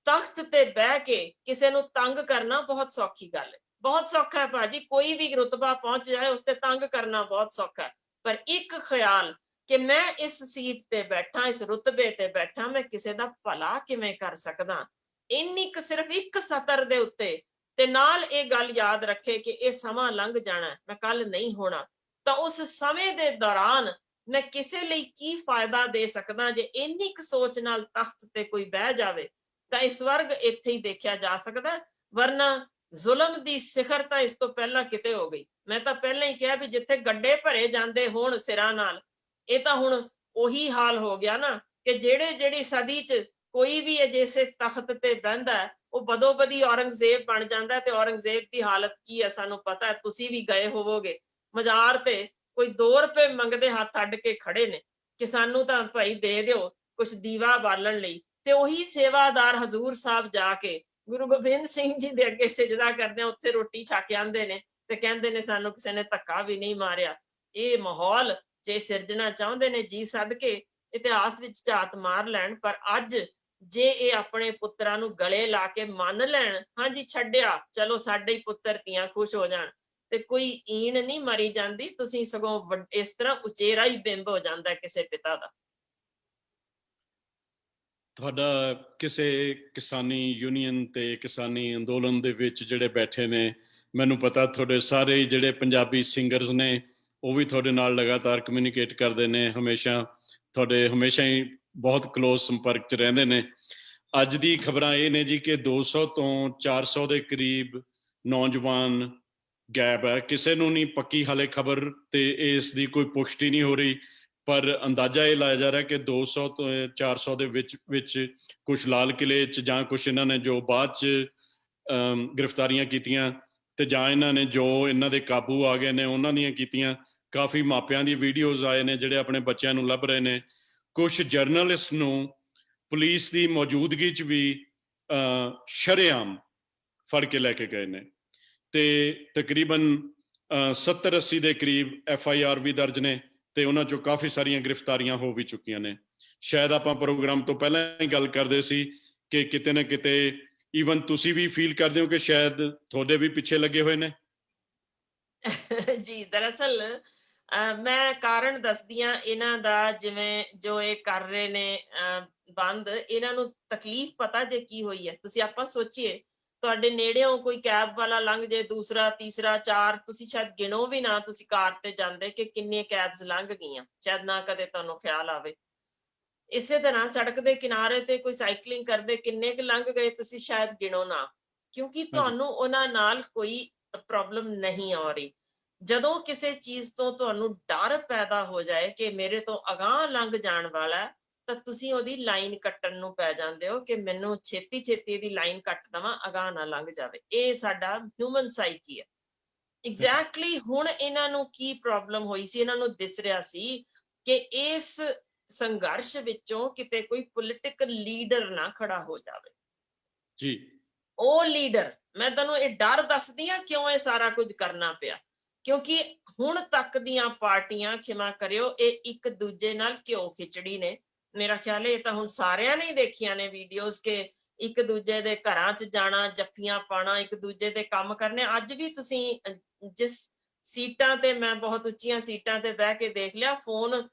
ਤਖਤ ਤੇ ਬਹਿ ਕੇ ਕਿਸੇ ਨੂੰ ਤੰਗ ਕਰਨਾ ਬਹੁਤ ਸੌਖੀ ਗੱਲ ਹੈ, ਬਹੁਤ ਸੌਖਾ ਹੈ ਭਾਜੀ, ਕੋਈ ਵੀ ਰੁਤਬਾ ਪਹੁੰਚ ਜਾਏ ਉਸ ਤੇ ਤੰਗ ਕਰਨਾ ਬਹੁਤ ਸੌਖਾ ਹੈ। ਪਰ ਇੱਕ ਖਿਆਲ ਕਿ ਮੈਂ ਇਸ ਸੀਟ ਤੇ ਬੈਠਾ, ਇਸ ਰੁਤਬੇ ਤੇ ਬੈਠਾ, ਮੈਂ ਕਿਸੇ ਦਾ ਭਲਾ ਕਿਵੇਂ ਕਰ ਸਕਦਾ, ਇੰਨੀ ਕੁ ਸਿਰਫ ਇੱਕ ਸਤਰ ਦੇ ਉੱਤੇ, ਤੇ ਨਾਲ ਇਹ ਗੱਲ ਯਾਦ ਰੱਖੇ ਕਿ ਇਹ ਸਮਾਂ ਲੰਘ ਜਾਣਾ, ਮੈਂ ਕੱਲ ਨਹੀਂ ਹੋਣਾ, ਤਾਂ ਉਸ ਸਮੇਂ ਦੇ ਦੌਰਾਨ ਮੈਂ ਕਿਸੇ ਲਈ ਕੀ ਫਾਇਦਾ ਦੇ ਸਕਦਾ। ਜੇ ਇੰਨੀ ਕੁ ਸੋਚ ਨਾਲ ਤਖਤ ਤੇ ਕੋਈ ਬਹਿ ਜਾਵੇ ਤਾਂ ਇਸ ਵਰਗ ਇੱਥੇ ਹੀ ਦੇਖਿਆ ਜਾ ਸਕਦਾ, ਵਰਨਾ ਜ਼ੁਲਮ ਦੀ ਸਿਖਰ ਤਾਂ ਇਸ ਤੋਂ ਪਹਿਲਾਂ ਕਿਤੇ ਹੋ ਗਈ। ਮੈਂ ਤਾਂ ਪਹਿਲਾਂ ਹੀ ਕਿਹਾ ਵੀ ਜਿੱਥੇ ਗੱਡੇ ਭਰੇ ਜਾਂਦੇ ਹੋਣ ਸਿਰਾਂ ਨਾਲ, ਇਹ ਤਾਂ ਹੁਣ ਉਹੀ ਹਾਲ ਹੋ ਗਿਆ ਨਾ ਕਿ ਜਿਹੜੀ ਸਦੀ ਚ ਕੋਈ ਵੀ ਅਜਿਹੇ ਤਖਤ ਤੇ ਬਹਿੰਦਾ ਉਹ ਬਦੋ ਬਦੀ ਔਰੰਗਜ਼ੇਬ ਬਣ ਜਾਂਦਾ। ਤੇ ਔਰੰਗਜ਼ੇਬ ਦੀ ਹਾਲਤ ਕੀ ਹੈ ਸਾਨੂੰ ਪਤਾ ਹੈ, ਤੁਸੀਂ ਵੀ ਗਏ ਹੋਵੋਗੇ। ਮਜ਼ਾਰ ਤੇ ਕੋਈ 2 ਰੁਪਏ ਮੰਗਦੇ ਹੱਥ ਅੱਡ ਕੇ ਖੜੇ ਨੇ ਕਿ ਸਾਨੂੰ ਤਾਂ ਭਾਈ ਦੇ ਦਿਓ ਕੁਛ ਦੀਵਾ ਬਾਲਣ ਲਈ। ਤੇ ਉਹੀ ਸੇਵਾਦਾਰ ਹਜ਼ੂਰ ਸਾਹਿਬ ਜਾ ਕੇ ਗੁਰੂ ਗੋਬਿੰਦ ਸਿੰਘ ਜੀ ਦੇ ਅੱਗੇ ਸਿਜਦਾ ਕਰਦੇ ਆ, ਉੱਥੇ ਰੋਟੀ ਛਕ ਆਂਦੇ ਨੇ ਤੇ ਕਹਿੰਦੇ ਨੇ ਸਾਨੂੰ ਕਿਸੇ ਨੇ ਧੱਕਾ ਵੀ ਨਹੀਂ ਮਾਰਿਆ। ਇਹ ਮਾਹੌਲ ਜੇ ਸਿਰਜਣਾ ਚਾਹੁੰਦੇ ਨੇ, ਜੀ ਸਦਕੇ ਇਤਿਹਾਸ ਵਿੱਚ ਝਾਤ ਮਾਰ ਲੈਣ। ਪਰ ਅੱਜ ਜੇ ਇਹ ਆਪਣੇ ਪੁੱਤਰਾਂ ਨੂੰ ਗਲੇ ਲਾ ਕੇ ਮੰਨ ਲੈਣ, ਹਾਂਜੀ ਛੱਡਿਆ, ਚਲੋ ਸਾਡੇ ਹੀ ਪੁੱਤਰ ਧੀਆਂ ਖੁਸ਼ ਹੋ ਜਾਣ, ਤੇ ਕੋਈ ਈਣ ਨਹੀਂ ਮਰੀ ਜਾਂਦੀ। ਤੁਸੀਂ ਸਗੋਂ ਇਸ ਤਰ੍ਹਾਂ ਉਚੇਰਾ ਹੀ ਬਿੰਬ ਹੋ ਜਾਂਦਾ ਕਿਸੇ ਪਿਤਾ ਦਾ। ਤੁਹਾਡਾ ਕਿਸੇ ਕਿਸਾਨੀ ਯੂਨੀਅਨ ਤੇ ਕਿਸਾਨੀ ਅੰਦੋਲਨ ਦੇ ਵਿੱਚ ਜਿਹੜੇ ਬੈਠੇ ਨੇ, ਮੈਨੂੰ ਪਤਾ ਤੁਹਾਡੇ ਸਾਰੇ ਜਿਹੜੇ ਪੰਜਾਬੀ ਸਿੰਗਰਸ ਨੇ ਉਹ ਵੀ ਤੁਹਾਡੇ ਨਾਲ ਲਗਾਤਾਰ ਕਮਿਊਨੀਕੇਟ ਕਰਦੇ ਨੇ, ਤੁਹਾਡੇ ਹਮੇਸ਼ਾ ਹੀ ਬਹੁਤ ਕਲੋਜ਼ ਸੰਪਰਕ 'ਚ ਰਹਿੰਦੇ ਨੇ। ਅੱਜ ਦੀ ਖਬਰਾਂ ਇਹ ਨੇ ਜੀ ਕਿ 200 ਤੋਂ 400 ਦੇ ਕਰੀਬ ਨੌਜਵਾਨ ਗਾਇਬ ਹੈ। ਕਿਸੇ ਨੂੰ ਨਹੀਂ ਪੱਕੀ ਹਾਲੇ ਖਬਰ ਤੇ ਇਸ ਦੀ ਕੋਈ ਪੁਸ਼ਟੀ ਨਹੀਂ ਹੋ ਰਹੀ, ਪਰ ਅੰਦਾਜ਼ਾ ਇਹ ਲਾਇਆ ਜਾ ਰਿਹਾ ਕਿ 200 ਤੋਂ 400 ਦੇ ਵਿੱਚ ਕੁਛ ਲਾਲ ਕਿਲੇ 'ਚ, ਜਾਂ ਕੁਛ ਇਹਨਾਂ ਨੇ ਜੋ ਬਾਅਦ 'ਚ ਗ੍ਰਿਫਤਾਰੀਆਂ ਕੀਤੀਆਂ, ਤੇ ਜਾਂ ਇਹਨਾਂ ਨੇ ਜੋ ਇਹਨਾਂ ਦੇ ਕਾਬੂ ਆ ਗਏ ਨੇ ਉਹਨਾਂ ਦੀਆਂ ਕੀਤੀਆਂ। ਕਾਫੀ ਮਾਪਿਆਂ ਦੀ ਵੀਡੀਓਜ਼ ਆਏ ਨੇ ਜਿਹੜੇ ਆਪਣੇ ਬੱਚਿਆਂ ਨੂੰ ਲੱਭ ਰਹੇ ਨੇ। ਕੁਛ ਜਰਨਲਿਸਟ ਨੂੰ ਪੁਲਿਸ ਦੀ ਮੌਜੂਦਗੀ 'ਚ ਵੀ ਸ਼ਰੇਆਮ ਫੜ ਕੇ ਲੈ ਕੇ ਗਏ ਨੇ ਤੇ ਤਕਰੀਬਨ 70-80 ਦੇ ਕਰੀਬ FIR ਵੀ ਦਰਜ ਨੇ ਤੇ ਉਹਨਾਂ ਚੋਂ ਕਾਫੀ ਸਾਰੀਆਂ ਗ੍ਰਿਫਤਾਰੀਆਂ ਹੋ ਵੀ ਚੁੱਕੀਆਂ ਨੇ। ਸ਼ਾਇਦ ਆਪਾਂ ਪ੍ਰੋਗਰਾਮ ਤੋਂ ਪਹਿਲਾਂ ਹੀ ਗੱਲ ਕਰਦੇ ਸੀ ਕਿ ਕਿਤੇ ਨਾ ਕਿਤੇ ਈਵਨ ਤੁਸੀਂ ਵੀ ਫੀਲ ਕਰਦੇ ਹੋ ਕਿ ਸ਼ਾਇਦ ਤੁਹਾਡੇ ਵੀ ਪਿੱਛੇ ਲੱਗੇ ਹੋਏ ਨੇ। ਜੀ ਦਰਅਸਲ ਮੈਂ ਕਾਰਨ ਦੱਸਦੀ ਹਾਂ ਇਹਨਾਂ ਦਾ, ਜਿਵੇਂ ਜੋ ਇਹ ਕਰ ਰਹੇ ਨੇ ਬੰਦ, ਇਹਨਾਂ ਨੂੰ ਤਕਲੀਫ ਪਤਾ ਜੇ ਕੀ ਹੋਈ ਹੈ। ਤੁਸੀਂ ਆਪਾਂ ਸੋਚੀਏ, ਤੁਹਾਡੇ ਨੇੜਿਓਂ ਕੋਈ ਕੈਬ ਵਾਲਾ ਲੰਘ ਜੇ, ਦੂਸਰਾ ਤੀਸਰਾ ਚਾਰ, ਤੁਸੀਂ ਸ਼ਾਇਦ ਗਿਣੋ ਵੀ ਨਾ, ਤੁਸੀਂ ਕਾਰ ਤੇ ਜਾਂਦੇ ਕਿ ਕਿੰਨੀਆਂ ਕੈਬਸ ਲੰਘ ਗਈਆਂ, ਸ਼ਾਇਦ ਨਾ ਕਦੇ ਤੁਹਾਨੂੰ ਖਿਆਲ ਆਵੇ। ਇਸੇ ਤਰ੍ਹਾਂ ਸੜਕ ਦੇ ਕਿਨਾਰੇ ਤੇ ਕੋਈ ਸਾਈਕਲਿੰਗ ਕਰਦੇ ਕਿੰਨੇ ਕੁ ਲੰਘ ਗਏ, ਤੁਸੀਂ ਸ਼ਾਇਦ ਗਿਣੋ ਨਾ, ਕਿਉਂਕਿ ਹਾਂਜੀ ਤੁਹਾਨੂੰ ਉਹਨਾਂ ਨਾਲ ਕੋਈ ਪ੍ਰੋਬਲਮ ਨਹੀਂ ਆ ਰਹੀ। ਜਦੋਂ ਕਿਸੇ ਚੀਜ਼ ਤੋਂ ਤੁਹਾਨੂੰ ਡਰ ਪੈਦਾ ਹੋ ਜਾਏ ਕਿ ਮੇਰੇ ਤੋਂ ਅਗਾਂਹ ਲੰਘ ਜਾਣ ਵਾਲਾ ਹੈ, ਤਾਂ ਤੁਸੀਂ ਉਹਦੀ ਲਾਈਨ ਕੱਟਣ ਨੂੰ ਪੈ ਜਾਂਦੇ ਹੋ ਕਿ ਮੈਨੂੰ ਛੇਤੀ ਛੇਤੀ ਇਹਦੀ ਲਾਈਨ ਕੱਟ ਦੇਵਾਂ, ਅਗਾਂਹ ਨਾ ਲੰਘ ਜਾਵੇ। ਇਹ ਸਾਡਾ ਹਿਊਮਨ ਸਾਈਕੀ ਹੈ। ਐਗਜ਼ੈਕਟਲੀ ਹੁਣ ਇਹਨਾਂ ਨੂੰ ਕੀ ਪ੍ਰੋਬਲਮ ਹੋਈ ਸੀ, ਇਹਨਾਂ ਨੂੰ ਦਿਸ ਰਿਹਾ ਸੀ ਕਿ ਇਸ ਸੰਘਰਸ਼ ਵਿੱਚੋਂ ਕਿਤੇ ਕੋਈ ਪੋਲੀਟੀਕਲ ਲੀਡਰ ਨਾ ਖੜਾ ਹੋ ਜਾਵੇ। ਜੀ ਉਹ ਲੀਡਰ, ਮੈਂ ਤੁਹਾਨੂੰ ਇਹ ਡਰ ਦੱਸਦੀ ਹਾਂ ਕਿਉਂ ਇਹ ਸਾਰਾ ਕੁਝ ਕਰਨਾ ਪਿਆ, ਕਿਉਂਕਿ ਹੁਣ ਤੱਕ ਦੀਆਂ ਪਾਰਟੀਆਂ, ਖਿਮਾ ਕਰਿਓ, ਇਹ ਇੱਕ ਦੂਜੇ ਨਾਲ ਘਿਓ ਖਿਚੜੀ ਨੇ। ਮੇਰਾ ਖਿਆਲ ਹੈ ਇਹ ਤਾਂ ਹੁਣ ਸਾਰਿਆਂ ਨੇ ਦੇਖੀਆਂ ਨੇ ਵੀਡੀਓਜ਼ ਕਿ ਇੱਕ ਦੂਜੇ ਦੇ ਘਰਾਂ 'ਚ ਜਾਣਾ, ਜੱਫੀਆਂ ਪਾਣਾ, ਇੱਕ ਦੂਜੇ ਦੇ ਕੰਮ ਕਰਨੇ। ਅੱਜ ਵੀ ਤੁਸੀਂ ਜਿਸ ਸੀਟਾਂ ਤੇ, ਮੈਂ ਬਹੁਤ ਉੱਚੀਆਂ ਸੀਟਾਂ ਤੇ ਬਹਿ ਕੇ ਦੇਖ ਲਿਆ, ਫੋਨ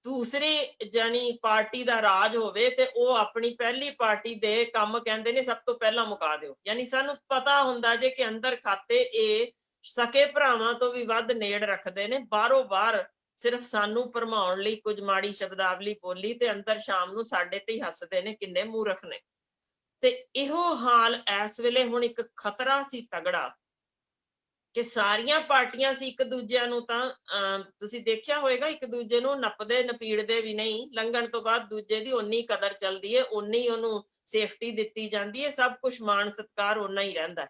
ਦੂਸਰੀ ਜਾਨੀ ਪਾਰਟੀ ਦਾ ਰਾਜ ਹੋਵੇ ਤੇ ਉਹ ਆਪਣੀ ਪਹਿਲੀ ਪਾਰਟੀ ਦੇ ਕੰਮ ਕਹਿੰਦੇ ਨੇ ਸਭ ਤੋਂ ਪਹਿਲਾਂ ਮੁਕਾ ਦਿਓ। ਯਾਨੀ ਸਾਨੂੰ ਪਤਾ ਹੁੰਦਾ ਜੇ ਕਿ ਅੰਦਰ ਖਾਤੇ ਇਹ ਸਕੇ ਭਰਾਵਾਂ ਤੋਂ ਵੀ ਵੱਧ ਨੇੜ ਰੱਖਦੇ ਨੇ, ਬਾਹਰੋਂ ਬਾਹਰ ਸਿਰਫ ਸਾਨੂੰ ਭਰਮਾਉਣ ਲਈ ਕੁਝ ਮਾੜੀ ਸ਼ਬਦਾਵਲੀ ਬੋਲੀ ਤੇ ਅੰਦਰ ਸ਼ਾਮ ਨੂੰ ਸਾਡੇ ਤੇ ਹੀ ਹੱਸਦੇ ਨੇ, ਕਿੰਨੇ ਮੂਰਖ ਨੇ। ਤੇ ਇਹੋ ਹਾਲ ਇਸ ਵੇਲੇ ਹੁਣ ਇੱਕ ਖਤਰਾ ਸੀ ਤਗੜਾ ਕਿ ਸਾਰੀਆਂ ਪਾਰਟੀਆਂ ਸੀ ਇੱਕ ਦੂਜਿਆਂ ਨੂੰ ਤਾਂ ਤੁਸੀਂ ਦੇਖਿਆ ਹੋਏਗਾ, ਇੱਕ ਦੂਜੇ ਨੂੰ ਨੱਪਦੇ ਨਪੀੜਦੇ ਵੀ ਨਹੀਂ। ਲੰਘਣ ਤੋਂ ਬਾਅਦ ਦੂਜੇ ਦੀ ਓਨੀ ਕਦਰ ਚੱਲਦੀ ਹੈ, ਓਨੀ ਉਹਨੂੰ ਸੇਫਟੀ ਦਿੱਤੀ ਜਾਂਦੀ ਹੈ, ਸਭ ਕੁਝ ਮਾਣ ਸਤਿਕਾਰ ਓਨਾ ਹੀ ਰਹਿੰਦਾ।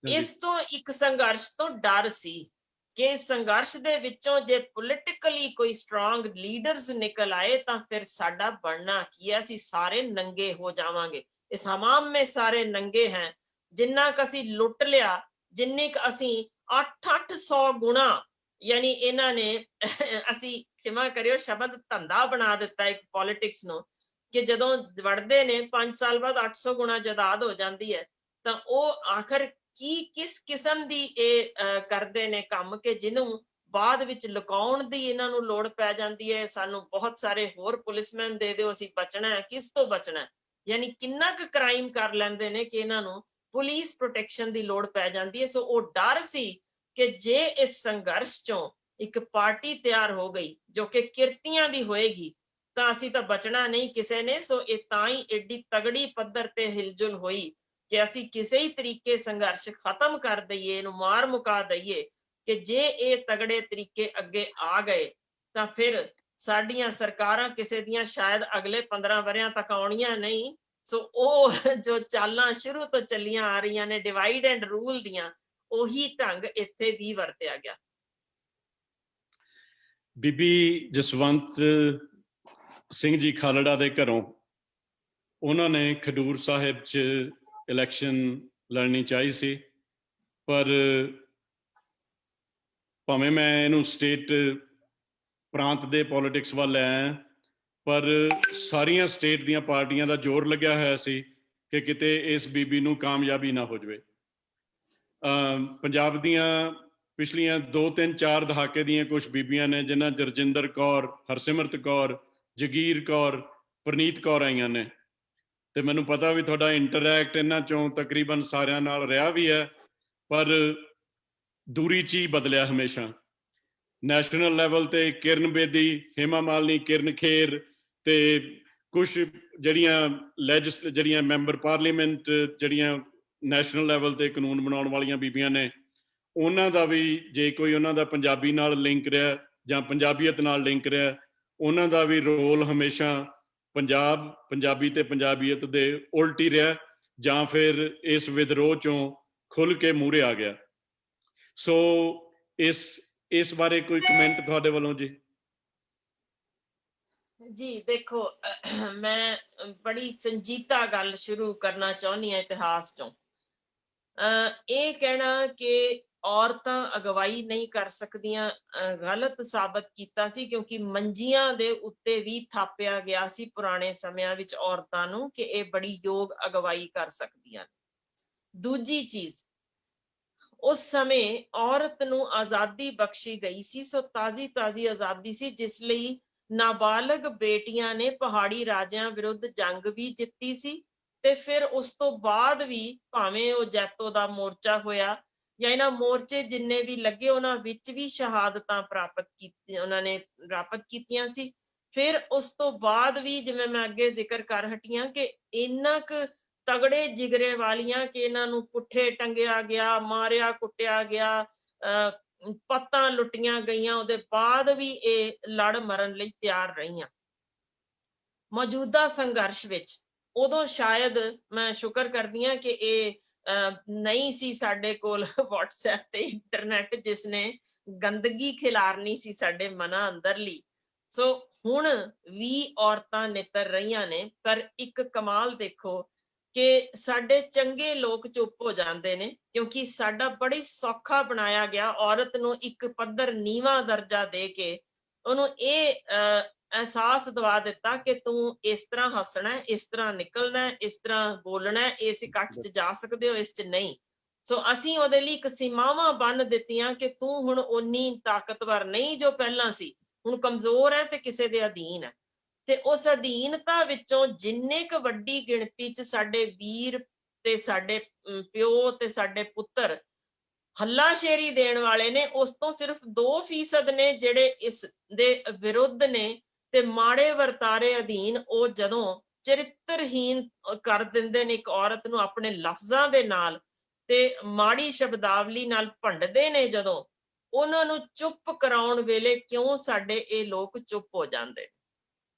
ਇਸ ਤੋਂ ਇੱਕ ਸੰਘਰਸ਼ ਤੋਂ ਡਰ ਸੀ ਕਿ ਇਸ ਸੰਘਰਸ਼ ਦੇ ਵਿੱਚੋਂ ਜੇ ਪੋਲੀਟੀਕਲੀ ਕੋਈ ਸਟਰੋਂਗ ਲੀਡਰਸ ਨਿਕਲ ਆਏ ਤਾਂ ਫਿਰ ਸਾਡਾ ਬਣਨਾ ਕੀ ਹੈ, ਅਸੀਂ ਸਾਰੇ ਨੰਗੇ ਹੋ ਜਾਵਾਂਗੇ। ਇਸ ਹਮਾਮ ਮੇ ਸਾਰੇ ਨੰਗੇ ਹੈ। ਜਿੰਨਾ ਕੁ ਅਸੀਂ ਲੁੱਟ ਲਿਆ, ਜਿੰਨੀ ਕੁ ਅਸੀਂ 800 ਗੁਣਾ, ਯਾਨੀ ਇਹਨਾਂ ਨੇ ਅਸੀਂ ਖਿਮਾ ਕਰਿਓ ਸ਼ਬਦ ਧੰਦਾ ਬਣਾ ਦਿੱਤਾ ਇੱਕ ਪੋਲਿਟਿਕਸ ਨੂੰ, ਕਿ ਜਦੋਂ ਵੜਦੇ ਨੇ 5 ਸਾਲ ਬਾਅਦ 800 ਗੁਣਾ ਜਦਾਦ ਹੋ ਜਾਂਦੀ ਹੈ, ਤਾਂ ਉਹ ਆਖਰ ਕੀ ਕਿਸ ਕਿਸਮ ਦੀ ਇਹ ਕਰਦੇ ਨੇ ਕੰਮ ਕਿ ਜਿਹਨੂੰ ਬਾਅਦ ਵਿੱਚ ਲੁਕਾਉਣ ਦੀ ਇਹਨਾਂ ਨੂੰ ਲੋੜ ਪੈ ਜਾਂਦੀ ਹੈ। ਸਾਨੂੰ ਬਹੁਤ ਸਾਰੇ ਹੋਰ ਪੁਲਿਸਮੈਨ ਦੇ ਦਿਓ, ਅਸੀਂ ਬਚਣਾ ਹੈ। ਕਿਸ ਤੋਂ ਬਚਣਾ ਹੈ? ਯਾਨੀ ਕਿੰਨਾ ਕੁ ਕ੍ਰਾਈਮ ਕਰ ਲੈਂਦੇ ਨੇ ਕਿ ਇਹਨਾਂ ਨੂੰ ਪੁਲਿਸ ਪ੍ਰੋਟੈਕਸ਼ਨ ਦੀ ਲੋੜ ਪੈ ਜਾਂਦੀ ਹੈ। ਸੋ ਉਹ ਡਰ ਸੀ ਕਿ ਜੇ ਇਸ ਸੰਘਰਸ਼ ਚੋਂ ਇੱਕ ਪਾਰਟੀ ਤਿਆਰ ਹੋ ਗਈ ਜੋ ਕਿ ਕਿਰਤੀਆਂ ਦੀ ਹੋਏਗੀ ਤਾਂ ਅਸੀਂ ਤਾਂ ਬਚਣਾ ਨਹੀਂ ਕਿਸੇ ਨੇ। ਸੋ ਇਹ ਤਾਂ ਹੀ ਏਡੀ ਤਗੜੀ ਪੱਧਰ ਤੇ ਹਿਲਜੁਲ ਹੋਈ ਕਿ ਅਸੀਂ ਕਿਸੇ ਹੀ ਤਰੀਕੇ ਸੰਘਰਸ਼ ਖਤਮ ਕਰ ਦਈਏ, ਇਹਨੂੰ ਮਾਰ ਮੁਕਾ ਦਈਏ, ਕਿ ਜੇ ਇਹ ਤਗੜੇ ਤਰੀਕੇ ਅੱਗੇ ਆ ਗਏ ਤਾਂ ਫਿਰ ਸਾਡੀਆਂ ਸਰਕਾਰਾਂ ਕਿਸੇ ਦੀਆਂ ਸ਼ਾਇਦ ਅਗਲੇ 15 ਵਰਿਆਂ ਤੱਕ ਆਉਣੀਆਂ ਨਹੀਂ। ਸੋ ਉਹ ਜੋ ਚਾਲਾਂ ਸ਼ੁਰੂ ਤੋਂ ਚੱਲੀਆਂ ਆ ਰਹੀਆਂ ਨੇ ਡਿਵਾਈਡ ਐਂਡ ਰੂਲ ਦੀਆਂ, ਉਹੀ ਢੰਗ ਇੱਥੇ ਵੀ ਵਰਤਿਆ ਗਿਆ। ਬੀਬੀ ਜਸਵੰਤ ਸਿੰਘ ਜੀ ਖਾਲੜਾ ਦੇ ਘਰੋਂ ਉਹਨਾਂ ਨੇ ਖਡੂਰ ਸਾਹਿਬ 'ਚ ਇਲੈਕਸ਼ਨ ਲੜਨੀ ਚਾਹੀ ਸੀ, ਪਰ ਭਾਵੇਂ ਮੈਂ ਇਹਨੂੰ ਸਟੇਟ ਪ੍ਰਾਂਤ ਦੇ ਪੋਲੀਟਿਕਸ ਵੱਲ ਲੈ ਆਇਆ, ਪਰ ਸਾਰੀਆਂ ਸਟੇਟ ਦੀਆਂ ਪਾਰਟੀਆਂ ਦਾ ਜ਼ੋਰ ਲੱਗਿਆ ਹੋਇਆ ਸੀ ਕਿ ਕਿਤੇ ਇਸ ਬੀਬੀ ਨੂੰ ਕਾਮਯਾਬੀ ਨਾ ਹੋ ਜਾਵੇ। ਪੰਜਾਬ ਦੀਆਂ ਪਿਛਲੀਆਂ 2-3-4 ਦਹਾਕੇ ਦੀਆਂ ਕੁਝ ਬੀਬੀਆਂ ਨੇ ਜਿਨ੍ਹਾਂ ਜਰਜਿੰਦਰ ਕੌਰ, ਹਰਸਿਮਰਤ ਕੌਰ, ਜਗੀਰ ਕੌਰ, ਪ੍ਰਨੀਤ ਕੌਰ ਆਈਆਂ ਨੇ, ਤੇ ਮੈਨੂੰ ਪਤਾ ਵੀ ਤੁਹਾਡਾ ਇੰਟਰੈਕਟ ਇਹਨਾਂ ਚੋਂ ਤਕਰੀਬਨ ਸਾਰਿਆਂ ਨਾਲ ਰਿਹਾ ਵੀ ਹੈ, ਪਰ ਦੂਰੀ 'ਚ ਹੀ ਬਦਲਿਆ ਹਮੇਸ਼ਾ। ਨੈਸ਼ਨਲ ਲੈਵਲ ਤੇ ਕਿਰਨ ਬੇਦੀ, ਹੇਮਾ ਮਾਲਿਨੀ, ਕਿਰਨ ਖੇਰ ਤੇ ਕੁਛ ਜਿਹੜੀਆਂ ਮੈਂਬਰ ਪਾਰਲੀਮੈਂਟ, ਜਿਹੜੀਆਂ ਨੈਸ਼ਨਲ ਲੈਵਲ ਤੇ ਕਾਨੂੰਨ ਬਣਾਉਣ ਵਾਲੀਆਂ ਬੀਬੀਆਂ ਨੇ, ਉਹਨਾਂ ਦਾ ਵੀ ਜੇ ਕੋਈ ਉਹਨਾਂ ਦਾ ਪੰਜਾਬੀ ਨਾਲ ਲਿੰਕ ਰਿਹਾ ਜਾਂ ਪੰਜਾਬੀਅਤ ਨਾਲ ਲਿੰਕ ਰਿਹਾ, ਉਹਨਾਂ ਦਾ ਵੀ ਰੋਲ ਹਮੇਸ਼ਾ ਪੰਜਾਬੀ ਤੇ ਪੰਜਾਬੀਅਤ ਦੇ ਉਲਟ ਹੀ ਰਿਹਾ, ਜਾਂ ਫਿਰ ਇਸ ਵਿਦਰੋਹ ਚੋਂ ਖੁੱਲ ਕੇ ਮੂਹਰੇ ਆ ਗਿਆ। ਸੋ ਇਸ ਬਾਰੇ ਕੋਈ ਕਮੈਂਟ ਤੁਹਾਡੇ ਵੱਲੋਂ ਜੀ? ਜੀ ਦੇਖੋ, ਮੈਂ ਬੜੀ ਸੰਜੀਦਾ ਗੱਲ ਸ਼ੁਰੂ ਕਰਨਾ ਚਾਹੁੰਦੀ ਹਾਂ ਇਤਿਹਾਸ ਚੋਂ। ਇਹ ਕਹਿਣਾ ਕਿ ਔਰਤਾਂ ਅਗਵਾਈ ਨਹੀਂ ਕਰ ਸਕਦੀਆਂ ਗਲਤ ਸਾਬਤ ਕੀਤਾ ਸੀ, ਕਿਉਂਕਿ ਮੰਜੀਆਂ ਦੇ ਉੱਤੇ ਵੀ ਥਾਪਿਆ ਗਿਆ ਸੀ ਪੁਰਾਣੇ ਸਮਿਆਂ ਵਿੱਚ ਔਰਤਾਂ ਨੂੰ ਕਿ ਇਹ ਬੜੀ ਯੋਗ ਅਗਵਾਈ ਕਰ ਸਕਦੀਆਂ ਨੇ। ਦੂਜੀ ਚੀਜ਼, ਉਸ ਸਮੇਂ ਔਰਤ ਨੂੰ ਆਜ਼ਾਦੀ ਬਖਸ਼ੀ ਗਈ ਸੀ, ਸੋ ਤਾਜ਼ੀ ਆਜ਼ਾਦੀ ਸੀ, ਜਿਸ ਲਈ ਨਾਬਾਲਗ ਬੇਟੀਆਂ ਨੇ ਪਹਾੜੀ ਰਾਜਿਆਂ ਵਿਰੁੱਧ ਜੰਗ ਵੀ ਜਿੱਤੀ ਸੀ। ਤੇ ਫਿਰ ਉਸ ਤੋਂ ਬਾਅਦ ਵੀ ਭਾਵੇਂ ਉਹ ਜੈਤੋ ਦਾ ਮੋਰਚਾ ਹੋਇਆ ਜਾਂ ਇਹਨਾਂ ਮੋਰਚੇ ਜਿੰਨੇ ਵੀ ਲੱਗੇ, ਉਹਨਾਂ ਵਿੱਚ ਵੀ ਸ਼ਹਾਦਤਾਂ ਪ੍ਰਾਪਤ ਕੀਤੀਆਂ ਸੀ। ਫਿਰ ਉਸ ਤੋਂ ਬਾਅਦ ਵੀ ਜਿਵੇਂ ਮੈਂ ਅੱਗੇ ਜ਼ਿਕਰ ਕਰ ਹਟੀ ਹਾਂ ਕਿ ਇੰਨਾ ਕੁ ਤਗੜੇ ਜਿਗਰੇ ਵਾਲੀਆਂ ਕਿ ਇਹਨਾਂ ਨੂੰ ਪੁੱਠੇ ਟੰਗਿਆ ਗਿਆ, ਮਾਰਿਆ ਕੁੱਟਿਆ ਗਿਆ, ਪੱਤਾਂ ਲੁੱਟੀਆਂ ਗਈਆਂ, ਉਹਦੇ ਬਾਅਦ ਵੀ ਇਹ ਲੜ ਮਰਨ ਲਈ ਤਿਆਰ ਰਹੀਆਂ। ਮੌਜੂਦਾ ਸੰਘਰਸ਼ ਵਿੱਚ ਉਦੋਂ ਸ਼ਾਇਦ ਮੈਂ ਸ਼ੁਕਰ ਕਰਦੀ ਹਾਂ ਕਿ ਇਹ ਨਹੀਂ ਸੀ ਸਾਡੇ ਕੋਲ WhatsApp ਤੇ ਇੰਟਰਨੈਟ ਜਿਸਨੇ ਗੰਦਗੀ ਖਿਲਾਰਨੀ ਸੀ ਸਾਡੇ ਮਨਾਂ ਅੰਦਰਲੀ। ਸੋ ਹੁਣ ਵੀ ਔਰਤਾਂ ਨਿੱਤਰ ਰਹੀਆਂ ਨੇ, ਪਰ ਇੱਕ ਕਮਾਲ ਦੇਖੋ ਕਿ ਸਾਡੇ ਚੰਗੇ ਲੋਕ ਚੁੱਪ ਹੋ ਜਾਂਦੇ ਨੇ, ਕਿਉਂਕਿ ਸਾਡਾ ਬੜੀ ਸੌਖਾ ਬਣਾਇਆ ਗਿਆ ਔਰਤ ਨੂੰ ਇੱਕ ਪੱਧਰ ਨੀਵਾਂ ਦਰਜਾ ਦੇ ਕੇ ਉਹਨੂੰ ਇਹ ਅਹਿਸਾਸ ਦਿਵਾ ਦਿੱਤਾ ਕਿ ਤੂੰ ਇਸ ਤਰ੍ਹਾਂ ਹੱਸਣਾ, ਇਸ ਤਰ੍ਹਾਂ ਨਿਕਲਣਾ, ਇਸ ਤਰ੍ਹਾਂ ਬੋਲਣਾ, ਇਸ ਇਕੱਠ 'ਚ ਜਾ ਸਕਦੇ ਹੋ, ਇਸ 'ਚ ਨਹੀਂ। ਸੋ ਅਸੀਂ ਉਹਦੇ ਲਈ ਇੱਕ ਸੀਮਾਵਾਂ ਬੰਨ ਦਿੱਤੀਆਂ ਕਿ ਤੂੰ ਹੁਣ ਓਨੀ ਤਾਕਤਵਰ ਨਹੀਂ ਜੋ ਪਹਿਲਾਂ ਸੀ, ਹੁਣ ਕਮਜ਼ੋਰ ਹੈ ਤੇ ਕਿਸੇ ਦੇ ਅਧੀਨ ਹੈ। ਤੇ ਉਸ ਅਧੀਨਤਾ ਵਿੱਚੋਂ ਜਿੰਨੇ ਕੁ ਵੱਡੀ ਗਿਣਤੀ 'ਚ ਸਾਡੇ ਵੀਰ ਤੇ ਸਾਡੇ ਪਿਓ ਤੇ ਸਾਡੇ ਪੁੱਤਰ ਹੱਲਾਸ਼ੇਰੀ ਦੇਣ ਵਾਲੇ ਨੇ, ਉਸ ਤੋਂ ਸਿਰਫ 2% ਨੇ ਜਿਹੜੇ ਇਸ ਦੇ ਵਿਰੁੱਧ ਨੇ ਤੇ ਮਾੜੇ ਵਰਤਾਰੇ ਅਧੀਨ ਉਹ ਜਦੋਂ ਚਰਿੱਤਰਹੀਨ ਕਰ ਦਿੰਦੇ ਨੇ ਇੱਕ ਔਰਤ ਨੂੰ ਆਪਣੇ ਲਫ਼ਜ਼ਾਂ ਦੇ ਨਾਲ ਤੇ ਮਾੜੀ ਸ਼ਬਦਾਵਲੀ ਨਾਲ ਭੰਡਦੇ ਨੇ, ਜਦੋਂ ਉਹਨਾਂ ਨੂੰ ਚੁੱਪ ਕਰਾਉਣ ਵੇਲੇ ਕਿਉਂ ਸਾਡੇ ਇਹ ਲੋਕ ਚੁੱਪ ਹੋ ਜਾਂਦੇ।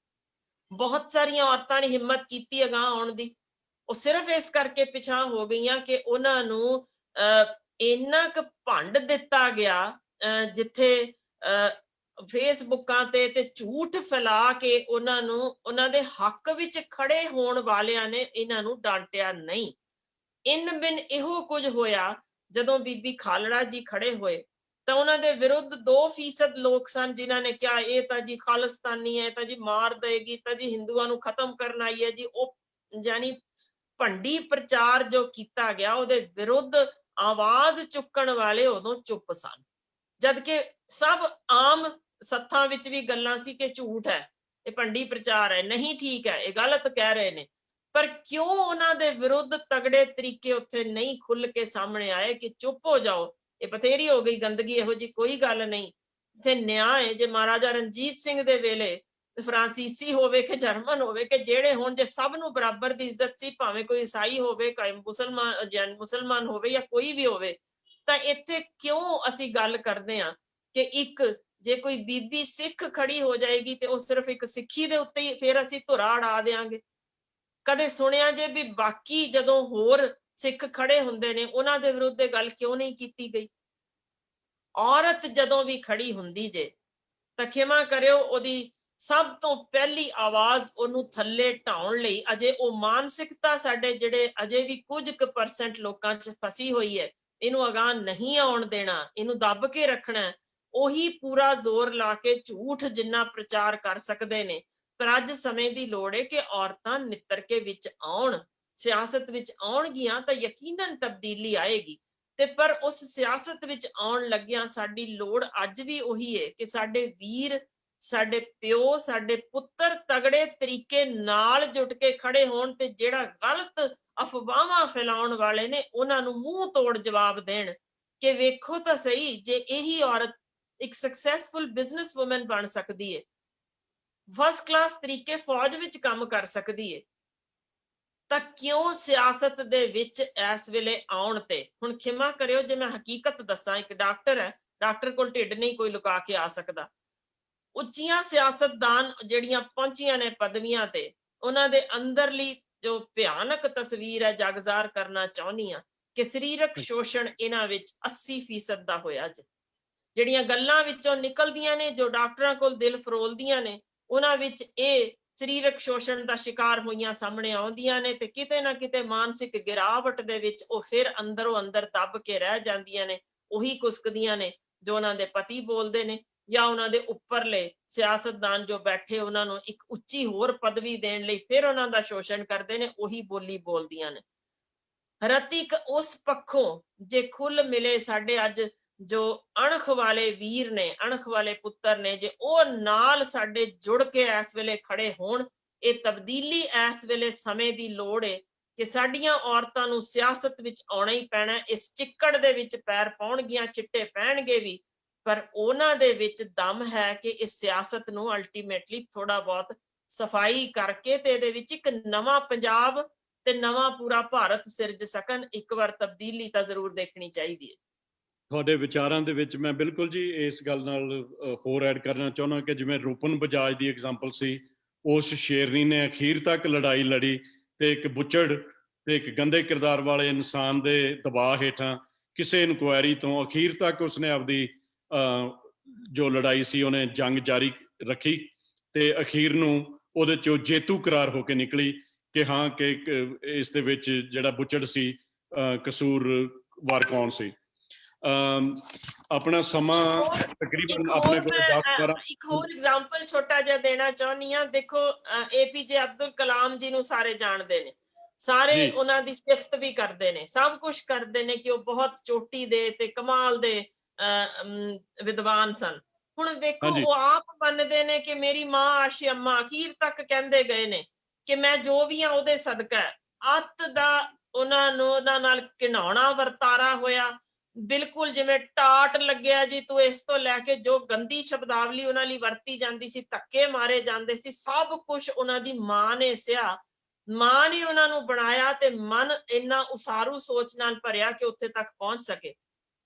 ਬਹੁਤ ਸਾਰੀਆਂ ਔਰਤਾਂ ਨੇ ਹਿੰਮਤ ਕੀਤੀ ਅਗਾਂਹ ਆਉਣ ਦੀ, ਉਹ ਸਿਰਫ ਇਸ ਕਰਕੇ ਪਿਛਾਂਹ ਹੋ ਗਈਆਂ ਕਿ ਉਹਨਾਂ ਨੂੰ ਇੰਨਾ ਕੁ ਭੰਡ ਦਿੱਤਾ ਗਿਆ, ਜਿੱਥੇ ਫੇਸਬੁੱਕਾਂ ਤੇ ਝੂਠ ਫੈਲਾ ਕੇ ਉਹਨਾਂ ਨੂੰ ਉਹਨਾਂ ਦੇ ਹੱਕ ਵਿੱਚ ਖੜੇ ਹੋਣ ਵਾਲਿਆਂ ਨੇ ਇਹਨਾਂ ਨੂੰ ਡਾਂਟਿਆ ਨਹੀਂ। ਇਨ ਬਿਨ ਇਹੋ ਕੁਝ ਹੋਇਆ ਜਦੋਂ ਬੀਬੀ ਖਾਲੜਾ ਜੀ ਖੜੇ ਹੋਏ ਤਾਂ ਉਹਨਾਂ ਦੇ ਵਿਰੁੱਧ 2% ਲੋਕ ਸਨ ਜਿਨ੍ਹਾਂ ਨੇ ਕਿਹਾ ਇਹ ਤਾਂ ਜੀ ਖਾਲਿਸਤਾਨੀ ਹੈ, ਤਾਂ ਜੀ ਮਾਰ ਦੇਗੀ, ਤਾਂ ਜੀ ਹਿੰਦੂਆਂ ਨੂੰ ਖਤਮ ਕਰਨ ਆਈ ਹੈ ਜੀ। ਉਹ ਜਾਨੀ ਭੰਡੀ ਪ੍ਰਚਾਰ ਜੋ ਕੀਤਾ ਗਿਆ ਉਹਦੇ ਵਿਰੁੱਧ ਆਵਾਜ਼ ਚੁੱਕਣ ਵਾਲੇ ਉਦੋਂ ਚੁੱਪ ਸਨ, ਜਦ ਕਿ ਸਭ ਆਮ ਸੱਥਾਂ ਵਿੱਚ ਵੀ ਗੱਲਾਂ ਸੀ ਕਿ ਝੂਠ ਹੈ, ਇਹ ਭੰਡੀ ਪ੍ਰਚਾਰ ਹੈ, ਨਹੀਂ ਠੀਕ ਹੈ, ਇਹ ਗਲਤ ਕਹਿ ਰਹੇ ਨੇ। ਪਰ ਕਿਉਂ ਉਹਨਾਂ ਦੇ ਵਿਰੁੱਧ ਤਗੜੇ ਤਰੀਕੇ ਉੱਥੇ ਨਹੀਂ ਖੁੱਲ ਕੇ ਸਾਹਮਣੇ ਆਏ ਕਿ ਚੁੱਪ ਹੋ ਜਾਓ, ਇਹ ਬਥੇਰੀ ਹੋ ਗਈ ਗੰਦਗੀ, ਇਹੋ ਜੀ ਕੋਈ ਗੱਲ ਨਹੀਂ। ਇੱਥੇ ਨਿਆਂ ਹੈ। ਜੇ ਮਹਾਰਾਜਾ ਰਣਜੀਤ ਸਿੰਘ ਦੇ ਵੇਲੇ ਫਰਾਂਸੀਸੀ ਹੋਵੇ ਕਿ ਜਰਮਨ ਹੋਵੇ ਕਿ ਜਿਹੜੇ ਹੁਣ, ਜੇ ਸਭ ਨੂੰ ਬਰਾਬਰ ਦੀ ਇੱਜ਼ਤ ਸੀ, ਭਾਵੇਂ ਕੋਈ ਈਸਾਈ ਹੋਵੇ, ਕੋਈ ਮੁਸਲਮਾਨ ਹੋਵੇ ਜਾਂ ਕੋਈ ਵੀ ਹੋਵੇ, ਤਾਂ ਇੱਥੇ ਕਿਉਂ ਅਸੀਂ ਗੱਲ ਕਰਦੇ ਹਾਂ ਕਿ ਇੱਕ ਜੇ ਕੋਈ ਬੀਬੀ ਸਿੱਖ ਖੜੀ ਹੋ ਜਾਏਗੀ ਤੇ ਉਹ ਸਿਰਫ ਇੱਕ ਸਿੱਖੀ ਦੇ ਉੱਤੇ ਹੀ ਫਿਰ ਅਸੀਂ ਧੁਰਾ ਉਡਾ ਦਿਆਂਗੇ। ਕਦੇ ਸੁਣਿਆ ਜੇ ਵੀ ਬਾਕੀ ਜਦੋਂ ਹੋਰ ਸਿੱਖ ਖੜੇ ਹੁੰਦੇ ਨੇ ਉਹਨਾਂ ਦੇ ਵਿਰੁੱਧ ਗੱਲ ਕਿਉਂ ਨਹੀਂ ਕੀਤੀ ਗਈ? ਔਰਤ ਜਦੋਂ ਵੀ ਖੜੀ ਹੁੰਦੀ ਜੇ ਤਾਂ ਖਿਮਾ ਕਰਿਓ, ਉਹਦੀ ਸਭ ਤੋਂ ਪਹਿਲੀ ਆਵਾਜ਼ ਉਹਨੂੰ ਥੱਲੇ ਢਾਉਣ ਲਈ, ਅਜੇ ਉਹ ਮਾਨਸਿਕਤਾ ਸਾਡੇ ਜਿਹੜੇ ਅਜੇ ਵੀ ਕੁਝ ਕੁ % ਲੋਕਾਂ 'ਚ ਫਸੀ ਹੋਈ ਹੈ, ਇਹਨੂੰ ਅਗਾਂਹ ਨਹੀਂ ਆਉਣ ਦੇਣਾ, ਇਹਨੂੰ ਦੱਬ ਕੇ ਰੱਖਣਾ, ਉਹੀ ਪੂਰਾ ਜ਼ੋਰ ਲਾ ਕੇ ਝੂਠ ਜਿੰਨਾ ਪ੍ਰਚਾਰ ਕਰ ਸਕਦੇ ਨੇ। ਪਰ ਅੱਜ ਸਮੇਂ ਦੀ ਲੋੜ ਹੈ ਕਿ ਔਰਤਾਂ ਨਿੱਤਰ ਕੇ ਵਿੱਚ ਆਉਣ, ਸਿਆਸਤ ਵਿੱਚ ਆਉਣਗੀਆਂ ਤਾਂ ਯਕੀਨਨ ਤਬਦੀਲੀ ਆਏਗੀ। ਤੇ ਪਰ ਉਸ ਸਿਆਸਤ ਵਿੱਚ ਆਉਣ ਲੱਗਿਆਂ ਸਾਡੀ ਲੋੜ ਅੱਜ ਵੀ ਉਹੀ ਹੈ ਕਿ ਸਾਡੇ ਵੀਰ, ਸਾਡੇ ਪਿਓ, ਸਾਡੇ ਪੁੱਤਰ ਤਗੜੇ ਤਰੀਕੇ ਨਾਲ ਜੁਟ ਕੇ ਖੜੇ ਹੋਣ ਤੇ ਜਿਹੜਾ ਗਲਤ ਅਫਵਾਹਾਂ ਫੈਲਾਉਣ ਵਾਲੇ ਨੇ ਉਹਨਾਂ ਨੂੰ ਮੂੰਹ ਤੋੜ ਜਵਾਬ ਦੇਣ ਕਿ ਵੇਖੋ ਤਾਂ ਸਹੀ, ਜੇ ਇਹੀ ਔਰਤ ਇੱਕ ਸਕਸੈਸਫੁਲ ਬਿਜ਼ਨਸ ਵੂਮਨ ਬਣ ਸਕਦੀ ਹੈ, ਫਸਟ ਕਲਾਸ ਤਰੀਕੇ ਫੌਜ ਵਿੱਚ ਕੰਮ ਕਰ ਸਕਦੀ ਹੈ, ਤਾਂ ਕਿਉਂ ਸਿਆਸਤ ਦੇ ਵਿੱਚ ਇਸ ਵੇਲੇ ਆਉਣ ਤੇ? ਹੁਣ ਖਿਮਾ ਕਰਿਓ ਜੇ ਮੈਂ ਹਕੀਕਤ ਦੱਸਾਂ, ਇੱਕ ਡਾਕਟਰ ਹੈ, ਡਾਕਟਰ ਕੋਲ ਢਿੱਡ ਨਹੀਂ ਕੋਈ ਲੁਕਾ ਕੇ ਆ ਸਕਦਾ। ਉੱਚੀਆਂ ਸਿਆਸਤਦਾਨ ਜਿਹੜੀਆਂ ਪਹੁੰਚੀਆਂ ਨੇ ਪਦਵੀਆਂ ਤੇ, ਉਹਨਾਂ ਦੇ ਅੰਦਰਲੀ ਜੋ ਭਿਆਨਕ ਤਸਵੀਰ ਹੈ ਜਗਜ਼ਾਰ ਕਰਨਾ ਚਾਹੁੰਦੀ ਆ ਕਿ ਸਰੀਰਕ ਸ਼ੋਸ਼ਣ ਇਹਨਾਂ ਵਿੱਚ 80% ਦਾ ਹੋਇਆ ਜੇ। ਜਿਹੜੀਆਂ ਗੱਲਾਂ ਵਿੱਚੋਂ ਨਿਕਲਦੀਆਂ ਨੇ ਜੋ ਡਾਕਟਰਾਂ ਕੋਲ ਦਿਲ ਫਰੋਲਦੀਆਂ ਨੇ, ਉਹਨਾਂ ਵਿੱਚ ਇਹ ਸਰੀਰਕ ਸ਼ੋਸ਼ਣ ਦਾ ਸ਼ਿਕਾਰ ਹੋਈਆਂ ਸਾਹਮਣੇ ਆਉਂਦੀਆਂ ਨੇ ਤੇ ਕਿਤੇ ਨਾ ਕਿਤੇ ਮਾਨਸਿਕ ਗਿਰਾਵਟ ਦੇ ਵਿੱਚ ਉਹ ਫਿਰ ਅੰਦਰੋਂ ਅੰਦਰ ਦੱਬ ਕੇ ਰਹਿ ਜਾਂਦੀਆਂ ਨੇ, ਉਹੀ ਕੁਸਕਦੀਆਂ ਨੇ ਜੋ ਉਹਨਾਂ ਦੇ ਪਤੀ ਬੋਲਦੇ ਨੇ, ਜਾਂ ਉਹਨਾਂ ਦੇ ਉੱਪਰਲੇ ਸਿਆਸਤਦਾਨ ਜੋ ਬੈਠੇ ਉਹਨਾਂ ਨੂੰ ਇੱਕ ਉੱਚੀ ਹੋਰ ਪਦਵੀ ਦੇਣ ਲਈ ਫਿਰ ਉਹਨਾਂ ਦਾ ਸ਼ੋਸ਼ਣ ਕਰਦੇ ਨੇ, ਉਹੀ ਬੋਲੀ ਬੋਲਦੀਆਂ ਨੇ। ਰਤਿਕ ਉਸ ਪੱਖੋਂ ਜੇ ਖੁੱਲ ਮਿਲੇ ਸਾਡੇ ਅੱਜ ਜੋ ਅਣਖ ਵਾਲੇ ਵੀਰ ਨੇ, ਅਣਖ ਵਾਲੇ ਪੁੱਤਰ ਨੇ, ਜੇ ਉਹ ਨਾਲ ਸਾਡੇ ਜੁੜ ਕੇ ਇਸ ਵੇਲੇ ਖੜੇ ਹੋਣ, ਇਹ ਤਬਦੀਲੀ ਇਸ ਵੇਲੇ ਸਮੇਂ ਦੀ ਲੋੜ ਹੈ ਕਿ ਸਾਡੀਆਂ ਔਰਤਾਂ ਨੂੰ ਸਿਆਸਤ ਵਿੱਚ ਆਉਣਾ ਹੀ ਪੈਣਾ। ਇਸ ਚਿੱਕੜ ਦੇ ਵਿੱਚ ਪੈਰ ਪਾਉਣਗੀਆਂ, ਚਿੱਟੇ ਪਹਿਨਗੇ ਵੀ, ਪਰ ਉਹਨਾਂ ਦੇ ਵਿੱਚ ਦਮ ਹੈ ਕਿ ਇਸ ਸਿਆਸਤ ਨੂੰ ਅਲਟੀਮੇਟਲੀ ਥੋੜਾ ਬਹੁਤ ਸਫਾਈ ਕਰਕੇ ਤੇ ਇਹਦੇ ਵਿੱਚ ਇੱਕ ਨਵਾਂ ਪੰਜਾਬ ਤੇ ਨਵਾਂ ਪੂਰਾ ਭਾਰਤ ਸਿਰਜ ਸਕਣ। ਇੱਕ ਵਾਰ ਤਬਦੀਲੀ ਤਾਂ ਜ਼ਰੂਰ ਦੇਖਣੀ ਚਾਹੀਦੀ ਹੈ। ਤੁਹਾਡੇ ਵਿਚਾਰਾਂ ਦੇ ਵਿੱਚ ਮੈਂ ਬਿਲਕੁਲ ਜੀ ਇਸ ਗੱਲ ਨਾਲ ਹੋਰ ਐਡ ਕਰਨਾ ਚਾਹੁੰਦਾ ਕਿ ਜਿਵੇਂ ਰੂਪਨ ਬਜਾਜ ਦੀ ਐਗਜ਼ਾਮਪਲ ਸੀ, ਉਸ ਸ਼ੇਰਨੀ ਨੇ ਅਖੀਰ ਤੱਕ ਲੜਾਈ ਲੜੀ ਤੇ ਇੱਕ ਬੁੱਚੜ ਤੇ ਇੱਕ ਗੰਦੇ ਕਿਰਦਾਰ ਵਾਲੇ ਇਨਸਾਨ ਦੇ ਦਬਾਅ ਹੇਠਾਂ ਕਿਸੇ ਇਨਕੁਆਇਰੀ ਤੋਂ ਅਖੀਰ ਤੱਕ ਉਸਨੇ ਆਪਦੀ ਜੋ ਲੜਾਈ ਸੀ ਉਹਨੇ ਜੰਗ ਜਾਰੀ ਰੱਖੀ ਤੇ ਅਖੀਰ ਨੂੰ ਉਹਦੇ ਚੋਂ ਜੇਤੂ ਕਰਾਰ ਹੋ ਕੇ ਨਿਕਲੀ ਕਿ ਹਾਂ ਕਿ ਇਸ ਦੇ ਵਿੱਚ ਜਿਹੜਾ ਬੁੱਚੜ ਸੀ ਕਸੂਰਵਾਰ ਕੌਣ ਸੀ। ਆਪਣਾ ਸਮਾਂ ਤਕਰੀਬਨ ਆਪਣੇ ਕੋਲ 10-12 ਇੱਕ ਹੋਰ ਐਗਜ਼ਾਮਪਲ ਛੋਟਾ ਜਿਹਾ ਦੇਣਾ ਚਾਹੁੰਦੀ ਹਾਂ। ਦੇਖੋ APJ ਅਬਦੁਲ ਕਲਾਮ ਜੀ ਨੂੰ ਸਾਰੇ ਜਾਣਦੇ ਨੇ, ਸਾਰੇ ਉਹਨਾਂ ਦੀ ਸਿਫਤ ਵੀ ਕਰਦੇ ਨੇ, ਸਭ ਕੁਝ ਕਰਦੇ ਨੇ ਕਿ ਉਹ ਬਹੁਤ ਚੋਟੀ ਦੇ ਤੇ ਕਮਾਲ ਦੇ ਵਿਦਵਾਨ ਸਨ। ਹੁਣ ਵੇਖੋ ਉਹ ਆਪ ਮੰਨਦੇ ਨੇ ਕਿ ਮੇਰੀ ਮਾਂ ਆਸ਼ੀ ਅੰਮਾ ਅਖੀਰ ਤੱਕ ਕਹਿੰਦੇ ਗਏ ਨੇ ਕਿ ਮੈਂ ਜੋ ਵੀ ਆ ਉਹਦੇ ਸਦਕਾ। ਅੱਤ ਦਾ ਉਹਨਾਂ ਨੂੰ ਉਹਨਾਂ ਨਾਲ ਘਿਨਾਉਣਾ ਵਰਤਾਰਾ ਹੋਇਆ, ਬਿਲਕੁਲ ਜਿਵੇਂ ਟਾਟ ਲੱਗਿਆ ਜੀ ਤੂੰ, ਇਸ ਤੋਂ ਲੈ ਕੇ ਜੋ ਗੰਦੀ ਸ਼ਬਦਾਵਲੀ ਉਹਨਾਂ ਲਈ ਵਰਤੀ ਜਾਂਦੀ ਸੀ, ਧੱਕੇ ਮਾਰੇ ਜਾਂਦੇ ਸੀ, ਸਭ ਕੁਝ ਉਹਨਾਂ ਦੀ ਮਾਂ ਨੇ ਸਿਆ। ਮਾਂ ਨੇ ਉਹਨਾਂ ਨੂੰ ਬਣਾਇਆ ਤੇ ਮਨ ਇੰਨਾ ਉਸਾਰੂ ਸੋਚ ਨਾਲ ਭਰਿਆ ਕਿ ਉੱਥੇ ਤੱਕ ਪਹੁੰਚ ਸਕੇ।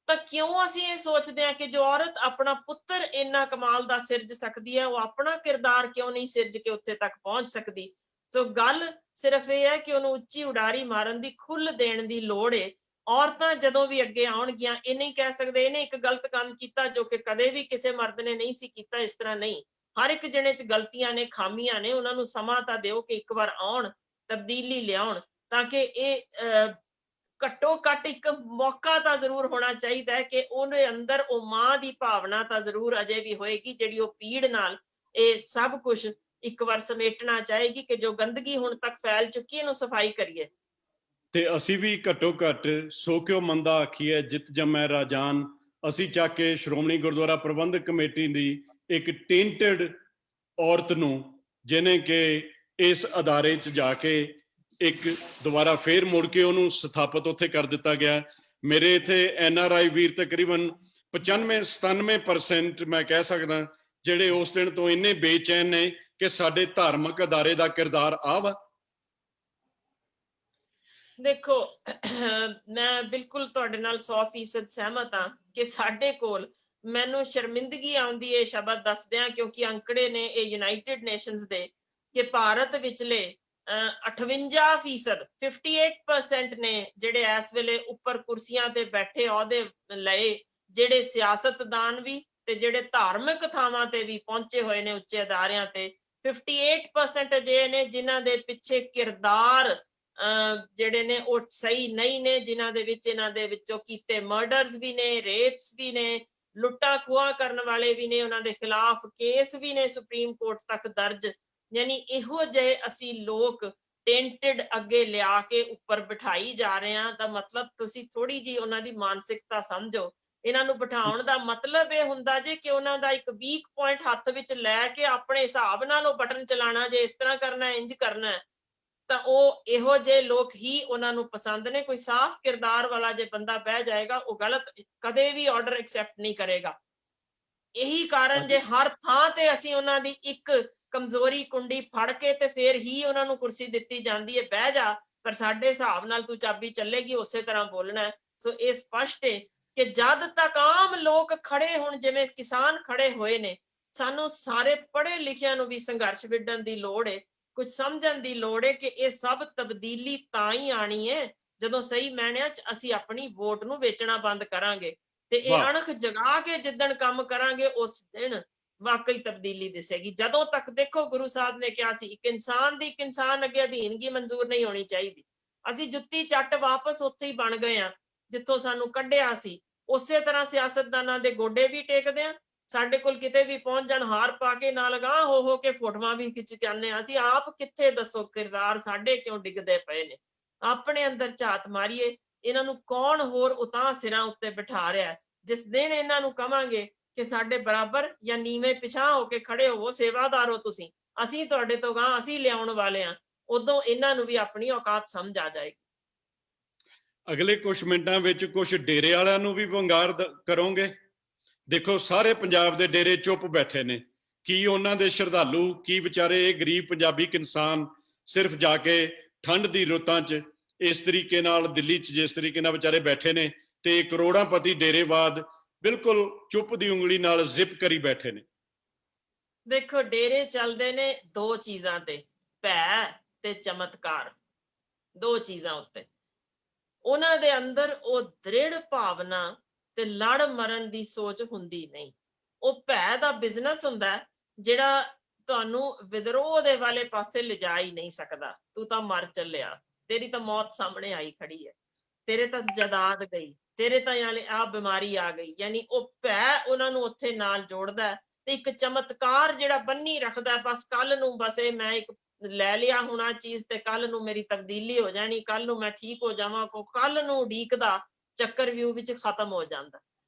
ਤਾਂ ਕਿਉਂ ਅਸੀਂ ਇਹ ਸੋਚਦੇ ਹਾਂ ਕਿ ਜੋ ਔਰਤ ਆਪਣਾ ਪੁੱਤਰ ਇੰਨਾ ਕਮਾਲ ਦਾ ਸਿਰਜ ਸਕਦੀ ਹੈ, ਉਹ ਆਪਣਾ ਕਿਰਦਾਰ ਕਿਉਂ ਨਹੀਂ ਸਿਰਜ ਕੇ ਉੱਥੇ ਤੱਕ ਪਹੁੰਚ ਸਕਦੀ? ਸੋ ਗੱਲ ਸਿਰਫ ਇਹ ਹੈ ਕਿ ਉਹਨੂੰ ਉੱਚੀ ਉਡਾਰੀ ਮਾਰਨ ਦੀ ਖੁੱਲ੍ਹ ਦੇਣ ਦੀ ਲੋੜ ਹੈ। ਔਰਤਾਂ ਜਦੋਂ ਵੀ ਅੱਗੇ ਆਉਣਗੀਆਂ ਇਹ ਨਹੀਂ ਕਹਿ ਸਕਦੇ ਇਹਨੇ ਇੱਕ ਗਲਤ ਕੰਮ ਕੀਤਾ ਜੋ ਕਿ ਕਦੇ ਵੀ ਕਿਸੇ ਮਰਦ ਨੇ ਨਹੀਂ ਸੀ ਕੀਤਾ। ਇਸ ਤਰ੍ਹਾਂ ਨਹੀਂ, ਹਰ ਇੱਕ ਜਣੇ 'ਚ ਗਲਤੀਆਂ ਨੇ, ਖਾਮੀਆਂ ਨੇ, ਉਹਨਾਂ ਨੂੰ ਸਮਾਂ ਤਾਂ ਦਿਓ ਕਿ ਇੱਕ ਵਾਰ ਆਉਣ, ਤਬਦੀਲੀ ਲਿਆਉਣ, ਤਾਂ ਕਿ ਇਹ ਘੱਟੋ ਘੱਟ ਇੱਕ ਮੌਕਾ ਤਾਂ ਜ਼ਰੂਰ ਹੋਣਾ ਚਾਹੀਦਾ ਹੈ ਕਿ ਉਹਦੇ ਅੰਦਰ ਉਹ ਮਾਂ ਦੀ ਭਾਵਨਾ ਤਾਂ ਜ਼ਰੂਰ ਅਜੇ ਵੀ ਹੋਏਗੀ, ਜਿਹੜੀ ਉਹ ਪੀੜ ਨਾਲ ਇਹ ਸਭ ਕੁਝ ਇੱਕ ਵਾਰ ਸਮੇਟਣਾ ਚਾਹੇਗੀ ਕਿ ਜੋ ਗੰਦਗੀ ਹੁਣ ਤੱਕ ਫੈਲ ਚੁੱਕੀ ਇਹਨੂੰ ਸਫਾਈ ਕਰੀਏ। ਤੇ ਅਸੀਂ ਵੀ ਘੱਟੋ ਘੱਟ ਸੋ ਕਿਉ ਮੰਦਾ ਆਖੀਏ ਜਿਤ ਜੰਮੈ ਰਾਜਾਨ, ਅਸੀਂ ਚੱਕ ਕੇ ਸ਼੍ਰੋਮਣੀ ਗੁਰਦੁਆਰਾ ਪ੍ਰਬੰਧਕ ਕਮੇਟੀ ਦੀ ਇੱਕ ਟੇਂਟਡ ਔਰਤ ਨੂੰ, ਜਿਹਨੇ ਕਿ ਇਸ ਅਦਾਰੇ 'ਚ ਜਾ ਕੇ ਇੱਕ ਦੁਬਾਰਾ ਫੇਰ ਮੁੜ ਕੇ ਉਹਨੂੰ ਸਥਾਪਿਤ ਉੱਥੇ ਕਰ ਦਿੱਤਾ ਗਿਆ। ਮੇਰੇ ਇੱਥੇ NRI ਵੀਰ ਤਕਰੀਬਨ 95-97% ਮੈਂ ਕਹਿ ਸਕਦਾ ਜਿਹੜੇ ਉਸ ਦਿਨ ਤੋਂ ਇੰਨੇ ਬੇਚੈਨ ਨੇ ਕਿ ਸਾਡੇ ਧਾਰਮਿਕ ਅਦਾਰੇ ਦਾ ਕਿਰਦਾਰ ਆ ਵਾ। ਦੇਖੋ ਮੈਂ ਬਿਲਕੁਲ ਤੁਹਾਡੇ ਨਾਲ 100% ਸਹਿਮਤ ਹਾਂ ਕਿ ਸਾਡੇ ਕੋਲ, ਮੈਨੂੰ ਸ਼ਰਮਿੰਦਗੀ ਆਉਂਦੀ ਹੈ ਸ਼ਬਦ ਦੱਸਦਿਆਂ ਕਿਉਂਕਿ ਅੰਕੜੇ ਨੇ ਇਹ ਯੂਨਾਈਟਿਡ ਨੇਸ਼ਨਸ ਦੇ ਕਿ ਭਾਰਤ ਵਿਚਲੇ 58% 58% ਨੇ ਜਿਹੜੇ ਇਸ ਵੇਲੇ ਉੱਪਰ ਕੁਰਸੀਆਂ ਤੇ ਬੈਠੇ ਅਹੁਦੇ ਲਏ, ਜਿਹੜੇ ਸਿਆਸਤਦਾਨ ਵੀ ਤੇ ਜਿਹੜੇ ਧਾਰਮਿਕ ਥਾਵਾਂ ਤੇ ਵੀ ਪਹੁੰਚੇ ਹੋਏ ਨੇ ਉੱਚੇ ਅਦਾਰਿਆਂ ਤੇ। 58% ਅਜਿਹੇ ਨੇ ਜਿਨ੍ਹਾਂ ਦੇ ਪਿੱਛੇ ਕਿਰਦਾਰ ਜਿਹੜੇ ਨੇ ਉਹ ਸਹੀ ਨਹੀਂ ਨੇ, ਜਿਨ੍ਹਾਂ ਦੇ ਵਿੱਚ ਇਹਨਾਂ ਦੇ ਵਿੱਚੋਂ ਕੀਤੇ ਮਰਡਰਸ ਵੀ ਨੇ, ਰੇਪਸ ਵੀ ਨੇ, ਲੁੱਟਾਂ ਖੋਹਾਂ ਕਰਨ ਵਾਲੇ ਵੀ ਨੇ, ਉਹਨਾਂ ਦੇ ਖਿਲਾਫ ਕੇਸ ਵੀ ਨੇ ਸੁਪਰੀਮ ਕੋਰਟ ਤੱਕ ਦਰਜ। ਯਾਨੀ ਇਹੋ ਜਿਹੇ ਅਸੀਂ ਲੋਕ ਟੈਂਟਡ ਅੱਗੇ ਲਿਆ ਕੇ ਉੱਪਰ ਬਿਠਾਈ ਜਾ ਰਹੇ ਹਾਂ। ਤਾਂ ਮਤਲਬ ਤੁਸੀਂ ਥੋੜੀ ਜਿਹੀ ਉਹਨਾਂ ਦੀ ਮਾਨਸਿਕਤਾ ਸਮਝੋ। ਇਹਨਾਂ ਨੂੰ ਬਿਠਾਉਣ ਦਾ ਮਤਲਬ ਇਹ ਹੁੰਦਾ ਜੇ ਕਿ ਉਹਨਾਂ ਦਾ ਇੱਕ ਵੀਕ ਪੁਆਇੰਟ ਹੱਥ ਵਿੱਚ ਲੈ ਕੇ ਆਪਣੇ ਹਿਸਾਬ ਨਾਲ ਉਹ ਬਟਨ ਚਲਾਣਾ, ਜੇ ਇਸ ਤਰ੍ਹਾਂ ਕਰਨਾ, ਇੰਜ ਕਰਨਾ, ਤਾਂ ਉਹ ਇਹੋ ਜਿਹੇ ਲੋਕ ਹੀ ਉਹਨਾਂ ਨੂੰ ਪਸੰਦ ਨੇ। ਕੋਈ ਸਾਫ਼ ਕਿਰਦਾਰ ਵਾਲਾ ਜੇ ਬੰਦਾ ਬਹਿ ਜਾਏਗਾ ਉਹ ਗਲਤ ਕਦੇ ਵੀ ਆਰਡਰ ਐਕਸੈਪਟ ਨਹੀਂ ਕਰੇਗਾ। ਇਹੀ ਕਾਰਨ ਜੇ ਹਰ ਥਾਂ ਤੇ ਅਸੀਂ ਉਹਨਾਂ ਦੀ ਇੱਕ ਕਮਜ਼ੋਰੀ ਕੁੰਡੀ ਫੜ ਕੇ ਤੇ ਫਿਰ ਹੀ ਉਹਨਾਂ ਨੂੰ ਕੁਰਸੀ ਦਿੱਤੀ ਜਾਂਦੀ ਹੈ, ਬਹਿ ਜਾ, ਪਰ ਸਾਡੇ ਹਿਸਾਬ ਨਾਲ ਤੂੰ ਚਾਬੀ ਚੱਲੇਗੀ, ਉਸੇ ਤਰ੍ਹਾਂ ਬੋਲਣਾ। ਸੋ ਇਹ ਸਪਸ਼ਟ ਹੈ ਕਿ ਜਦ ਤੱਕ ਆਮ ਲੋਕ ਖੜੇ ਹੋਣ, ਜਿਵੇਂ ਕਿਸਾਨ ਖੜੇ ਹੋਏ ਨੇ, ਸਾਨੂੰ ਸਾਰੇ ਪੜ੍ਹੇ ਲਿਖਿਆਂ ਨੂੰ ਵੀ ਸੰਘਰਸ਼ ਵਿੱਢਣ ਦੀ ਲੋੜ ਹੈ। ਕੁਝ ਸਮਝਣ ਦੀ ਲੋੜ ਹੈ ਕਿ ਇਹ ਸਭ ਤਬਦੀਲੀ ਤਾਂ ਹੀ ਆਣੀ ਹੈ ਜਦੋਂ ਸਹੀ ਮਾਇਨਿਆਂ 'ਚ ਅਸੀਂ ਆਪਣੀ ਵੋਟ ਨੂੰ ਵੇਚਣਾ ਬੰਦ ਕਰਾਂਗੇ ਤੇ ਇਹ ਅਣਖ ਜਗਾ ਕੇ ਜਿੱਦਣ ਕੰਮ ਕਰਾਂਗੇ ਉਸ ਦਿਨ ਵਾਕਈ ਤਬਦੀਲੀ ਦਿਸੇਗੀ। ਜਦੋਂ ਤੱਕ ਦੇਖੋ ਗੁਰੂ ਸਾਹਿਬ ਨੇ ਕਿਹਾ ਸੀ ਇੱਕ ਇਨਸਾਨ ਦੀ ਇੱਕ ਇਨਸਾਨ ਅੱਗੇ ਅਧੀਨਗੀ ਮਨਜ਼ੂਰ ਨਹੀਂ ਹੋਣੀ ਚਾਹੀਦੀ। ਅਸੀਂ ਜੁੱਤੀ ਚੱਟ ਵਾਪਸ ਉੱਥੇ ਹੀ ਬਣ ਗਏ ਆ ਜਿੱਥੋਂ ਸਾਨੂੰ ਕੱਢਿਆ ਸੀ। ਉਸੇ ਤਰ੍ਹਾਂ ਸਿਆਸਤਦਾਨਾਂ ਦੇ ਗੋਡੇ ਵੀ ਟੇਕਦੇ ਆ, ਸਾਡੇ ਕੋਲ ਕਿਤੇ ਵੀ ਪਹੁੰਚ ਜਾਣ ਹਾਰ ਪਾ ਕੇ ਨਾਲ ਅਗਾਂਹ ਹੋ ਕੇ ਫੋਟੋਆਂ ਵੀ ਖਿੱਚ ਕੇ ਆਉਂਦੇ ਹਾਂ। ਅਸੀਂ ਆਪ ਕਿੱਥੇ ਦੱਸੋ ਕਿਰਦਾਰ ਸਾਡੇ ਕਿਉਂ ਡਿੱਗਦੇ ਪਏ ਨੇ? ਆਪਣੇ ਅੰਦਰ ਝਾਤ ਮਾਰੀਏ, ਇਹਨਾਂ ਨੂੰ ਕੌਣ ਹੋਰ ਉਤਾਂਹ ਸਿਰਾਂ ਉੱਤੇ ਬਿਠਾ ਰਿਹਾ ਹੈ? ਜਿਸ ਦਿਨ ਇਹਨਾਂ ਨੂੰ ਕਵਾਂਗੇ ਕਿ ਸਾਡੇ ਬਰਾਬਰ ਜਾਂ ਨੀਵੇਂ ਪਿਛਾਂਹ ਹੋ ਕੇ ਖੜੇ ਹੋਵੋ, ਸੇਵਾਦਾਰ ਹੋ ਤੁਸੀਂ, ਅਸੀਂ ਤੁਹਾਡੇ ਤੋਂ ਗਾਂਹ ਅਸੀਂ ਲਿਆਉਣ ਵਾਲੇ ਹਾਂ, ਉਦੋਂ ਇਹਨਾਂ ਨੂੰ ਵੀ ਆਪਣੀ ਔਕਾਤ ਸਮਝ ਆ ਜਾਏਗੀ। ਅਗਲੇ ਕੁਝ ਮਿੰਟਾਂ ਵਿੱਚ ਕੁਝ ਡੇਰੇ ਵਾਲਿਆਂ ਨੂੰ ਵੀ ਵੰਗਾਰ ਕਰੋਗੇ? ਦੇਖੋ ਸਾਰੇ ਪੰਜਾਬ ਦੇ ਡੇਰੇ ਚੁੱਪ ਬੈਠੇ ਨੇ। ਕੀ ਉਹਨਾਂ ਦੇ ਸ਼ਰਧਾਲੂ, ਕੀ ਵਿਚਾਰੇ ਇਹ ਗਰੀਬ ਪੰਜਾਬੀ ਕਿਸਾਨ ਸਿਰਫ ਜਾ ਕੇ ਠੰਡ ਦੀ ਰੁੱਤਾਂ 'ਚ ਇਸ ਤਰੀਕੇ ਨਾਲ ਦਿੱਲੀ 'ਚ ਜਿਸ ਤਰੀਕੇ ਨਾਲ ਵਿਚਾਰੇ ਬੈਠੇ ਨੇ ਤੇ ਕਰੋੜਾਂਪਤੀ ਡੇਰੇਵਾਦ ਬਿਲਕੁਲ ਚੁੱਪ ਦੀ ਉਂਗਲੀ ਨਾਲ ਜ਼ਿਪ ਕਰੀ ਬੈਠੇ ਨੇ? ਦੇਖੋ ਡੇਰੇ ਚੱਲਦੇ ਨੇ ਦੋ ਚੀਜ਼ਾਂ ਤੇ, ਭੈ ਤੇ ਚਮਤਕਾਰ, ਦੋ ਚੀਜ਼ਾਂ ਉੱਤੇ। ਉਹਨਾਂ ਦੇ ਅੰਦਰ ਉਹ ਦ੍ਰਿੜ ਭਾਵਨਾ ਤੇ ਲੜ ਮਰਨ ਦੀ ਸੋਚ ਹੁੰਦੀ ਨਹੀਂ। ਉਹ ਭੈ ਦਾ ਬਿਜ਼ਨਸ ਹੁੰਦਾ ਜਿਹੜਾ ਤੁਹਾਨੂੰ ਵਿਦਰੋਹ ਦੇ ਵਾਲੇ ਪਾਸੇ ਲਿਜਾ ਹੀ ਨਹੀਂ ਸਕਦਾ। ਤੂੰ ਤਾਂ ਮਰ ਚੱਲਿਆ, ਤੇਰੀ ਤਾਂ ਮੌਤ ਸਾਹਮਣੇ ਆਈ ਖੜੀ ਹੈ, ਤੇਰੇ ਤਾਂ ਜਦਾਦ ਗਈ, ਤੇਰੇ ਤਾਂ ਯਾਨੀ ਆ ਬਿਮਾਰੀ ਆ ਗਈ। ਯਾਨੀ ਉਹ ਭੈ ਉਹਨਾਂ ਨੂੰ ਉੱਥੇ ਨਾਲ ਜੋੜਦਾ ਤੇ ਇੱਕ ਚਮਤਕਾਰ ਜਿਹੜਾ ਬੰਨੀ ਰੱਖਦਾ, ਬਸ ਕੱਲ ਨੂੰ ਬਸ ਇਹ ਮੈਂ ਇੱਕ ਲੈ ਲਿਆ ਹੋਣਾ ਚੀਜ਼ ਤੇ ਕੱਲ ਨੂੰ ਮੇਰੀ ਤਬਦੀਲੀ ਹੋ ਜਾਣੀ, ਕੱਲ ਨੂੰ ਮੈਂ ਠੀਕ ਹੋ ਜਾਵਾਂ, ਕੋ ਕੱਲ ਨੂੰ ਉਡੀਕਦਾ ਚੱਕਰ ਵਿਊ ਵਿੱਚ ਖਤਮ ਹੋ ਜਾਂਦਾ।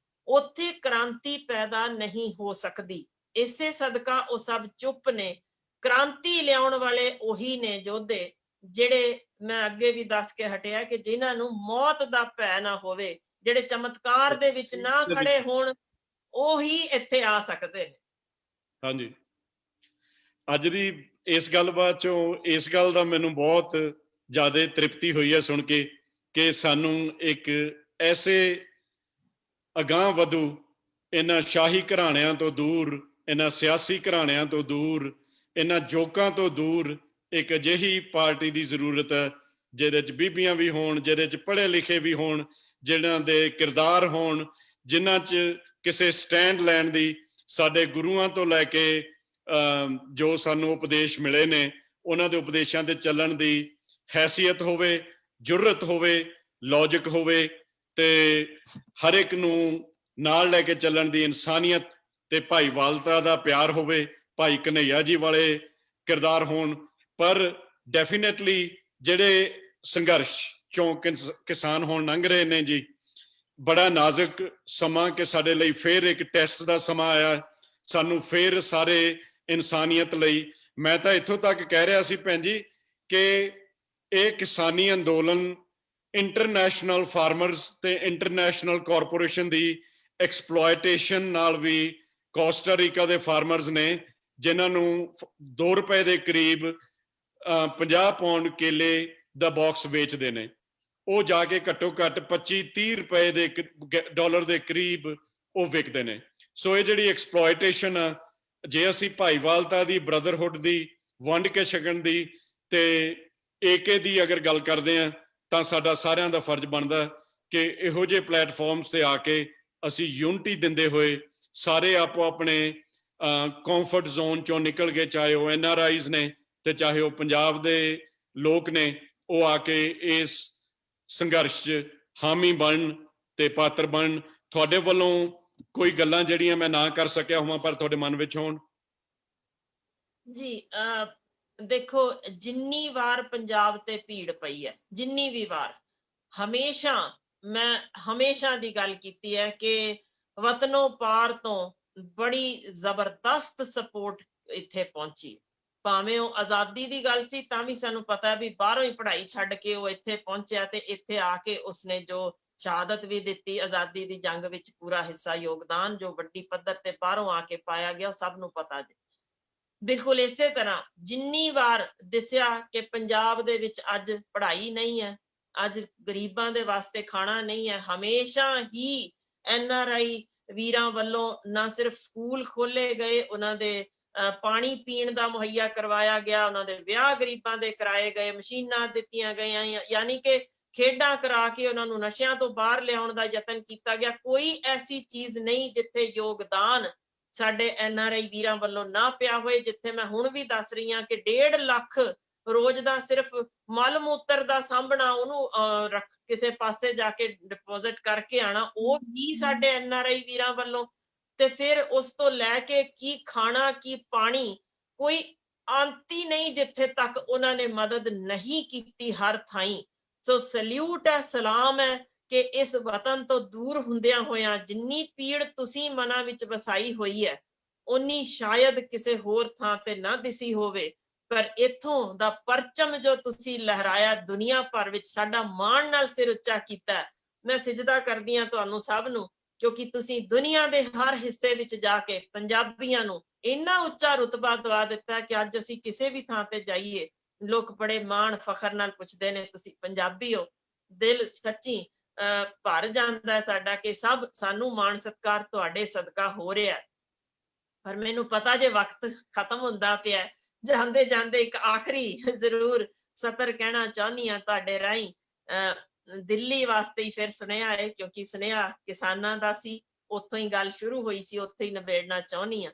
ਉੱਥੇ ਕ੍ਰਾਂਤੀ ਪੈਦਾ ਨਹੀਂ ਹੋ ਸਕਦੀ। ਇਸੇ ਸਦਕਾ ਉਹ ਸਭ ਚੁੱਪ ਨੇ। ਕ੍ਰਾਂਤੀ ਲਿਆਉਣ ਵਾਲੇ ਉਹੀ ਨੇ ਯੋਧੇ ਜਿਹੜੇ ਮੈਂ ਅੱਗੇ ਵੀ ਦੱਸ ਕੇ ਹਟਿਆ ਕਿ ਜਿਨ੍ਹਾਂ ਨੂੰ ਮੌਤ ਦਾ ਭੈ ਨਾ ਹੋਵੇ, ਜਿਹੜੇ ਚਮਤਕਾਰ ਦੇ ਵਿੱਚ ਨਾ ਖੜੇ ਹੋਣ, ਉਹੀ ਇੱਥੇ ਆ ਸਕਦੇ ਨੇ। ਹਾਂਜੀ, ਅੱਜ ਦੀ ਇਸ ਗੱਲਬਾਤ ਚੋਂ ਇਸ ਗੱਲ ਦਾ ਮੈਨੂੰ ਬਹੁਤ ਜ਼ਿਆਦਾ ਤ੍ਰਿਪਤੀ ਹੋਈ ਹੈ ਸੁਣ ਕੇ ਕਿ ਸਾਨੂੰ ਇੱਕ ਐਸੇ ਅਗਾਂਹ ਵਧੂ, ਇਹਨਾਂ ਸ਼ਾਹੀ ਘਰਾਣਿਆਂ ਤੋਂ ਦੂਰ, ਇਹਨਾਂ ਸਿਆਸੀ ਘਰਾਣਿਆਂ ਤੋਂ ਦੂਰ, ਇਹਨਾਂ ਜੋਕਾਂ ਤੋਂ ਦੂਰ ਇੱਕ ਅਜਿਹੀ ਪਾਰਟੀ ਦੀ ਜ਼ਰੂਰਤ ਹੈ ਜਿਹਦੇ 'ਚ ਬੀਬੀਆਂ ਵੀ ਹੋਣ, ਜਿਹਦੇ 'ਚ ਪੜ੍ਹੇ ਲਿਖੇ ਵੀ ਹੋਣ, ਜਿਨ੍ਹਾਂ ਦੇ ਕਿਰਦਾਰ ਹੋਣ, ਜਿਨ੍ਹਾਂ 'ਚ ਕਿਸੇ ਸਟੈਂਡ ਲੈਣ ਦੀ, ਸਾਡੇ ਗੁਰੂਆਂ ਤੋਂ ਲੈ ਕੇ ਜੋ ਸਾਨੂੰ ਉਪਦੇਸ਼ ਮਿਲੇ ਨੇ ਉਹਨਾਂ ਦੇ ਉਪਦੇਸ਼ਾਂ ਤੇ ਚੱਲਣ ਦੀ ਹੈਸੀਅਤ ਹੋਵੇ, ਜੁਰਤ ਹੋਵੇ, ਲੌਜਿਕ ਹੋਵੇ ਤੇ ਹਰ ਇੱਕ ਨੂੰ ਨਾਲ ਲੈ ਕੇ ਚੱਲਣ ਦੀ ਇਨਸਾਨੀਅਤ ਤੇ ਭਾਈਵਾਲਤਾ ਦਾ ਪਿਆਰ ਹੋਵੇ, ਭਾਈ ਕਨ੍ਹਈਆ ਜੀ ਵਾਲੇ ਕਿਰਦਾਰ ਹੋਣ। ਪਰ ਡੈਫੀਨੇਟਲੀ ਜਿਹੜੇ ਸੰਘਰਸ਼ ਚੋਂ ਕਿਸਾਨ ਹੁਣ ਲੰਘ ਰਹੇ ਨੇ ਜੀ, ਬੜਾ ਨਾਜ਼ੁਕ ਸਮਾਂ ਕਿ ਸਾਡੇ ਲਈ ਫਿਰ ਇੱਕ ਟੈਸਟ ਦਾ ਸਮਾਂ ਆਇਆ, ਸਾਨੂੰ ਫਿਰ ਸਾਰੇ ਇਨਸਾਨੀਅਤ ਲਈ। ਮੈਂ ਤਾਂ ਇੱਥੋਂ ਤੱਕ ਕਹਿ ਰਿਹਾ ਸੀ ਭੈਣ ਜੀ ਕਿ ਇਹ ਕਿਸਾਨੀ ਅੰਦੋਲਨ ਇੰਟਰਨੈਸ਼ਨਲ ਫਾਰਮਰਸ ਤੇ ਇੰਟਰਨੈਸ਼ਨਲ ਕਾਰਪੋਰੇਸ਼ਨ ਦੀ ਐਕਸਪਲੋਇਟੇਸ਼ਨ ਨਾਲ ਵੀ, ਕੋਸਟਾ ਰੀਕਾ ਦੇ ਫਾਰਮਰਸ ਨੇ ਜਿਨ੍ਹਾਂ ਨੂੰ 2 ਰੁਪਏ ਦੇ ਕਰੀਬ 50 ਪਾਉਂਡ ਕੇਲੇ ਦਾ ਬਾਕਸ ਵੇਚਦੇ ਨੇ, ਉਹ ਜਾ ਕੇ ਘੱਟੋ ਘੱਟ 25-30 ਰੁਪਏ ਦੇ ਡਾਲਰ ਦੇ ਕਰੀਬ ਉਹ ਵਿਕਦੇ ਨੇ। ਸੋ ਇਹ ਜਿਹੜੀ ਐਕਸਪਲੋਇਟੇਸ਼ਨ ਆ, ਜੇ ਅਸੀਂ ਭਾਈਵਾਲਤਾ ਦੀ, ਬ੍ਰਦਰਹੁੱਡ ਦੀ, ਵੰਡ ਕੇ ਛਕਣ ਦੀ ਤੇ ਏਕੇ ਦੀ ਅਗਰ ਗੱਲ ਕਰਦੇ ਆ ਤਾਂ ਸਾਡਾ ਸਾਰਿਆਂ ਦਾ ਫਰਜ਼ ਬਣਦਾ ਕਿ ਇਹੋ ਜਿਹੇ ਪਲੇਟਫਾਰਮਸ ਤੇ ਆ ਕੇ ਅਸੀਂ ਯੂਨਿਟੀ ਦਿੰਦੇ ਹੋਏ ਸਾਰੇ ਆਪੋ ਆਪਣੇ ਕੰਫਰਟ ਜ਼ੋਨ ਚੋਂ ਨਿਕਲ ਕੇ, ਚਾਹੇ ਉਹ NRIs ਨੇ ਤੇ ਚਾਹੇ ਉਹ ਪੰਜਾਬ ਦੇ ਲੋਕ ਨੇ, ਉਹ ਆ ਕੇ ਇਸ ਸੰਘਰਸ਼ 'ਚ ਹਾਮੀ ਬਣਨ ਤੇ ਪਾਤਰ ਬਣਨ। ਤੁਹਾਡੇ ਵੱਲੋਂ ਕੋਈ ਗੱਲਾਂ ਜਿਹੜੀਆਂ ਮੈਂ ਨਾ ਕਰ ਸਕਿਆ ਹੋਵਾਂ ਪਰ ਤੁਹਾਡੇ ਮਨ ਵਿੱਚ ਹੋਣ? ਜੀ ਦੇਖੋ, ਜਿੰਨੀ ਵਾਰ ਪੰਜਾਬ ਤੇ ਭੀੜ ਪਈ ਹੈ, ਜਿੰਨੀ ਵੀ ਵਾਰ, ਹਮੇਸ਼ਾ ਮੈਂ ਹਮੇਸ਼ਾ ਦੀ ਗੱਲ ਕੀਤੀ ਹੈ ਕਿ ਵਤਨੋਂ ਪਾਰ ਤੋਂ ਬੜੀ ਜ਼ਬਰਦਸਤ ਸਪੋਰਟ ਇੱਥੇ ਪਹੁੰਚੀ। ਭਾਵੇਂ ਉਹ ਆਜ਼ਾਦੀ ਦੀ ਗੱਲ ਸੀ ਤਾਂ ਵੀ ਸਾਨੂੰ ਪਤਾ ਵੀ ਬਾਹਰੋਂ ਹੀ ਪੜ੍ਹਾਈ ਛੱਡ ਕੇ ਉਹ ਇੱਥੇ ਪਹੁੰਚਿਆ ਤੇ ਇੱਥੇ ਆ ਕੇ ਉਸਨੇ ਜੋ ਸ਼ਹਾਦਤ ਵੀ ਦਿੱਤੀ, ਆਜ਼ਾਦੀ ਦੀ ਜੰਗ ਵਿੱਚ ਪੂਰਾ ਹਿੱਸਾ, ਯੋਗਦਾਨ ਜੋ ਵੱਡੀ ਪੱਧਰ ਤੇ ਬਾਹਰੋਂ ਆ ਕੇ ਪਾਇਆ ਗਿਆ, ਉਹ ਸਭ ਨੂੰ ਪਤਾ ਜੀ। ਬਿਲਕੁਲ ਇਸੇ ਤਰ੍ਹਾਂ ਜਿੰਨੀ ਵਾਰ ਦਿਸਿਆ ਕਿ ਪੰਜਾਬ ਦੇ ਵਿੱਚ ਅੱਜ ਪੜ੍ਹਾਈ ਨਹੀਂ ਹੈ, ਅੱਜ ਗਰੀਬਾਂ ਦੇ ਵਾਸਤੇ ਖਾਣਾ ਨਹੀਂ ਹੈ, ਹਮੇਸ਼ਾ ਹੀ NRI ਵੀਰਾਂ ਵੱਲੋਂ ਨਾ ਸਿਰਫ ਸਕੂਲ ਖੋਲੇ ਗਏ, ਉਹਨਾਂ ਦੇ ਪਾਣੀ ਪੀਣ ਦਾ ਮੁਹੱਈਆ ਕਰਵਾਇਆ ਗਿਆ, ਉਹਨਾਂ ਦੇ ਵਿਆਹ ਗਰੀਬਾਂ ਦੇ ਕਰਾਏ ਗਏ, ਮਸ਼ੀਨਾਂ ਦਿੱਤੀਆਂ ਗਈਆਂ, ਯਾਨੀ ਕਿ ਖੇਡਾਂ ਕਰਾ ਕੇ ਉਹਨਾਂ ਨੂੰ ਨਸ਼ਿਆਂ ਤੋਂ ਬਾਹਰ ਲਿਆਉਣ ਦਾ ਯਤਨ ਕੀਤਾ ਗਿਆ। ਕੋਈ ਐਸੀ ਚੀਜ਼ ਨਹੀਂ ਜਿੱਥੇ ਯੋਗਦਾਨ ਸਾਡੇ NRI ਵੀਰਾਂ ਵੱਲੋਂ ਨਾ ਪਿਆ ਹੋਏ। ਜਿੱਥੇ ਮੈਂ ਹੁਣ ਵੀ ਦੱਸ ਰਹੀ ਹਾਂ ਕਿ 1.5 ਲੱਖ ਰੋਜ਼ ਦਾ ਸਿਰਫ ਮਲ ਮੂਤਰ ਦਾ ਸਾਂਭਣਾ, ਉਹਨੂੰ ਰੱਖ ਕਿਸੇ ਪਾਸੇ ਜਾ ਕੇ ਡਿਪੋਜ਼ਿਟ ਕਰਕੇ ਆਣਾ, ਉਹ ਵੀ ਸਾਡੇ NRI ਵੀਰਾਂ ਵੱਲੋਂ। ਤੇ ਫਿਰ ਉਸ ਤੋਂ ਲੈ ਕੇ ਕੀ ਖਾਣਾ ਕੀ ਪਾਣੀ, ਕੋਈ ਅੰਤ ਹੀ ਨਹੀਂ ਜਿੱਥੇ ਤੱਕ ਉਹਨਾਂ ਨੇ ਮਦਦ ਨਹੀਂ ਕੀਤੀ ਹਰ ਥਾਈਂ। ਸੋ ਸਲੂਟ ਹੈ, ਸਲਾਮ ਹੈ ਕਿ ਇਸ ਵਤਨ ਤੋਂ ਦੂਰ ਹੁੰਦਿਆਂ ਹੋਇਆਂ ਜਿੰਨੀ ਪੀੜ ਤੁਸੀਂ ਮਨਾਂ ਵਿੱਚ ਵਸਾਈ ਹੋਈ ਹੈ, ਉਨੀ ਸ਼ਾਇਦ ਕਿਸੇ ਹੋਰ ਥਾਂ ਤੇ ਨਾ ਦਿਸੀ ਹੋਵੇ। ਪਰ ਇੱਥੋਂ ਦਾ ਪਰਚਮ ਜੋ ਤੁਸੀਂ ਲਹਿਰਾਇਆ ਦੁਨੀਆ ਭਰ ਵਿੱਚ, ਸਾਡਾ ਮਾਣ ਨਾਲ ਸਿਰ ਉੱਚਾ ਕੀਤਾ। ਮੈਂ ਸਿਜਦਾ ਕਰਦੀ ਹਾਂ ਤੁਹਾਨੂੰ ਸਭ ਨੂੰ, ਕਿਉਂਕਿ ਤੁਸੀਂ ਦੁਨੀਆ ਦੇ ਹਰ ਹਿੱਸੇ ਵਿੱਚ ਜਾ ਕੇ ਪੰਜਾਬੀਆਂ ਨੂੰ ਇੰਨਾ ਉੱਚਾ ਰੁਤਬਾ ਦਵਾ ਦਿੱਤਾ ਕਿ ਅੱਜ ਅਸੀਂ ਕਿਸੇ ਵੀ ਥਾਂ ਤੇ ਜਾਈਏ, ਲੋਕ ਬੜੇ ਮਾਣ ਫਖਰ ਨਾਲ ਪੁੱਛਦੇ ਨੇ ਤੁਸੀਂ ਪੰਜਾਬੀ ਹੋ। ਦਿਲ ਸੱਚੀ ਭਰ ਜਾਂਦਾ ਸਾਡਾ ਕਿ ਸਭ ਸਾਨੂੰ ਮਾਣ ਸਤਿਕਾਰ ਤੁਹਾਡੇ ਸਦਕਾ ਹੋ ਰਿਹਾ। ਪਰ ਮੈਨੂੰ ਪਤਾ ਜੇ ਵਕਤ ਖਤਮ ਹੁੰਦਾ ਪਿਆ, ਜਾਂਦੇ ਜਾਂਦੇ ਇੱਕ ਆਖਰੀ ਜ਼ਰੂਰ ਸਤਰ ਕਹਿਣਾ ਚਾਹੁੰਦੀ ਹਾਂ ਤੁਹਾਡੇ ਰਾਹੀਂ। ਦਿੱਲੀ ਵਾਸਤੇ ਹੀ ਫਿਰ ਸੁਨੇਹਾ ਹੈ, ਕਿਉਂਕਿ ਸੁਨੇਹਾ ਕਿਸਾਨਾਂ ਦਾ ਸੀ, ਉੱਥੋਂ ਹੀ ਗੱਲ ਸ਼ੁਰੂ ਹੋਈ ਸੀ, ਉੱਥੇ ਹੀ ਨਿਬੇੜਨਾ ਚਾਹੁੰਦੀ ਹਾਂ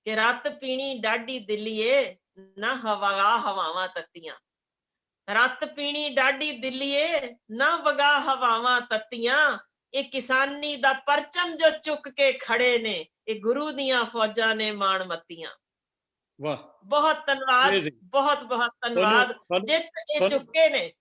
ਕਿ ਰੱਤ ਪੀਣੀ ਡਾਢੀ ਦਿੱਲੀਏ ਨਾ ਹਵਾ ਹਵਾਵਾਂ ਤੱਤੀਆਂ। ਰੱਤ ਪੀਣੀ ਡਾਢੀ ਦਿੱਲੀਏ ਨਾ ਵਗਾ ਹਵਾਵਾਂ ਤੱਤੀਆਂ। ਇਹ ਕਿਸਾਨੀ ਦਾ ਪਰਚਮ ਜੋ ਚੁੱਕ ਕੇ ਖੜੇ ਨੇ, ਇਹ ਗੁਰੂ ਦੀਆਂ ਫੌਜਾਂ ਨੇ ਮਾਣ ਮੱਤੀਆਂ। ਵਾਹ, ਬਹੁਤ ਧੰਨਵਾਦ, ਬਹੁਤ ਬਹੁਤ ਧੰਨਵਾਦ। ਜਿੱਤ ਇਹ ਚੁੱਕੇ ਨੇ।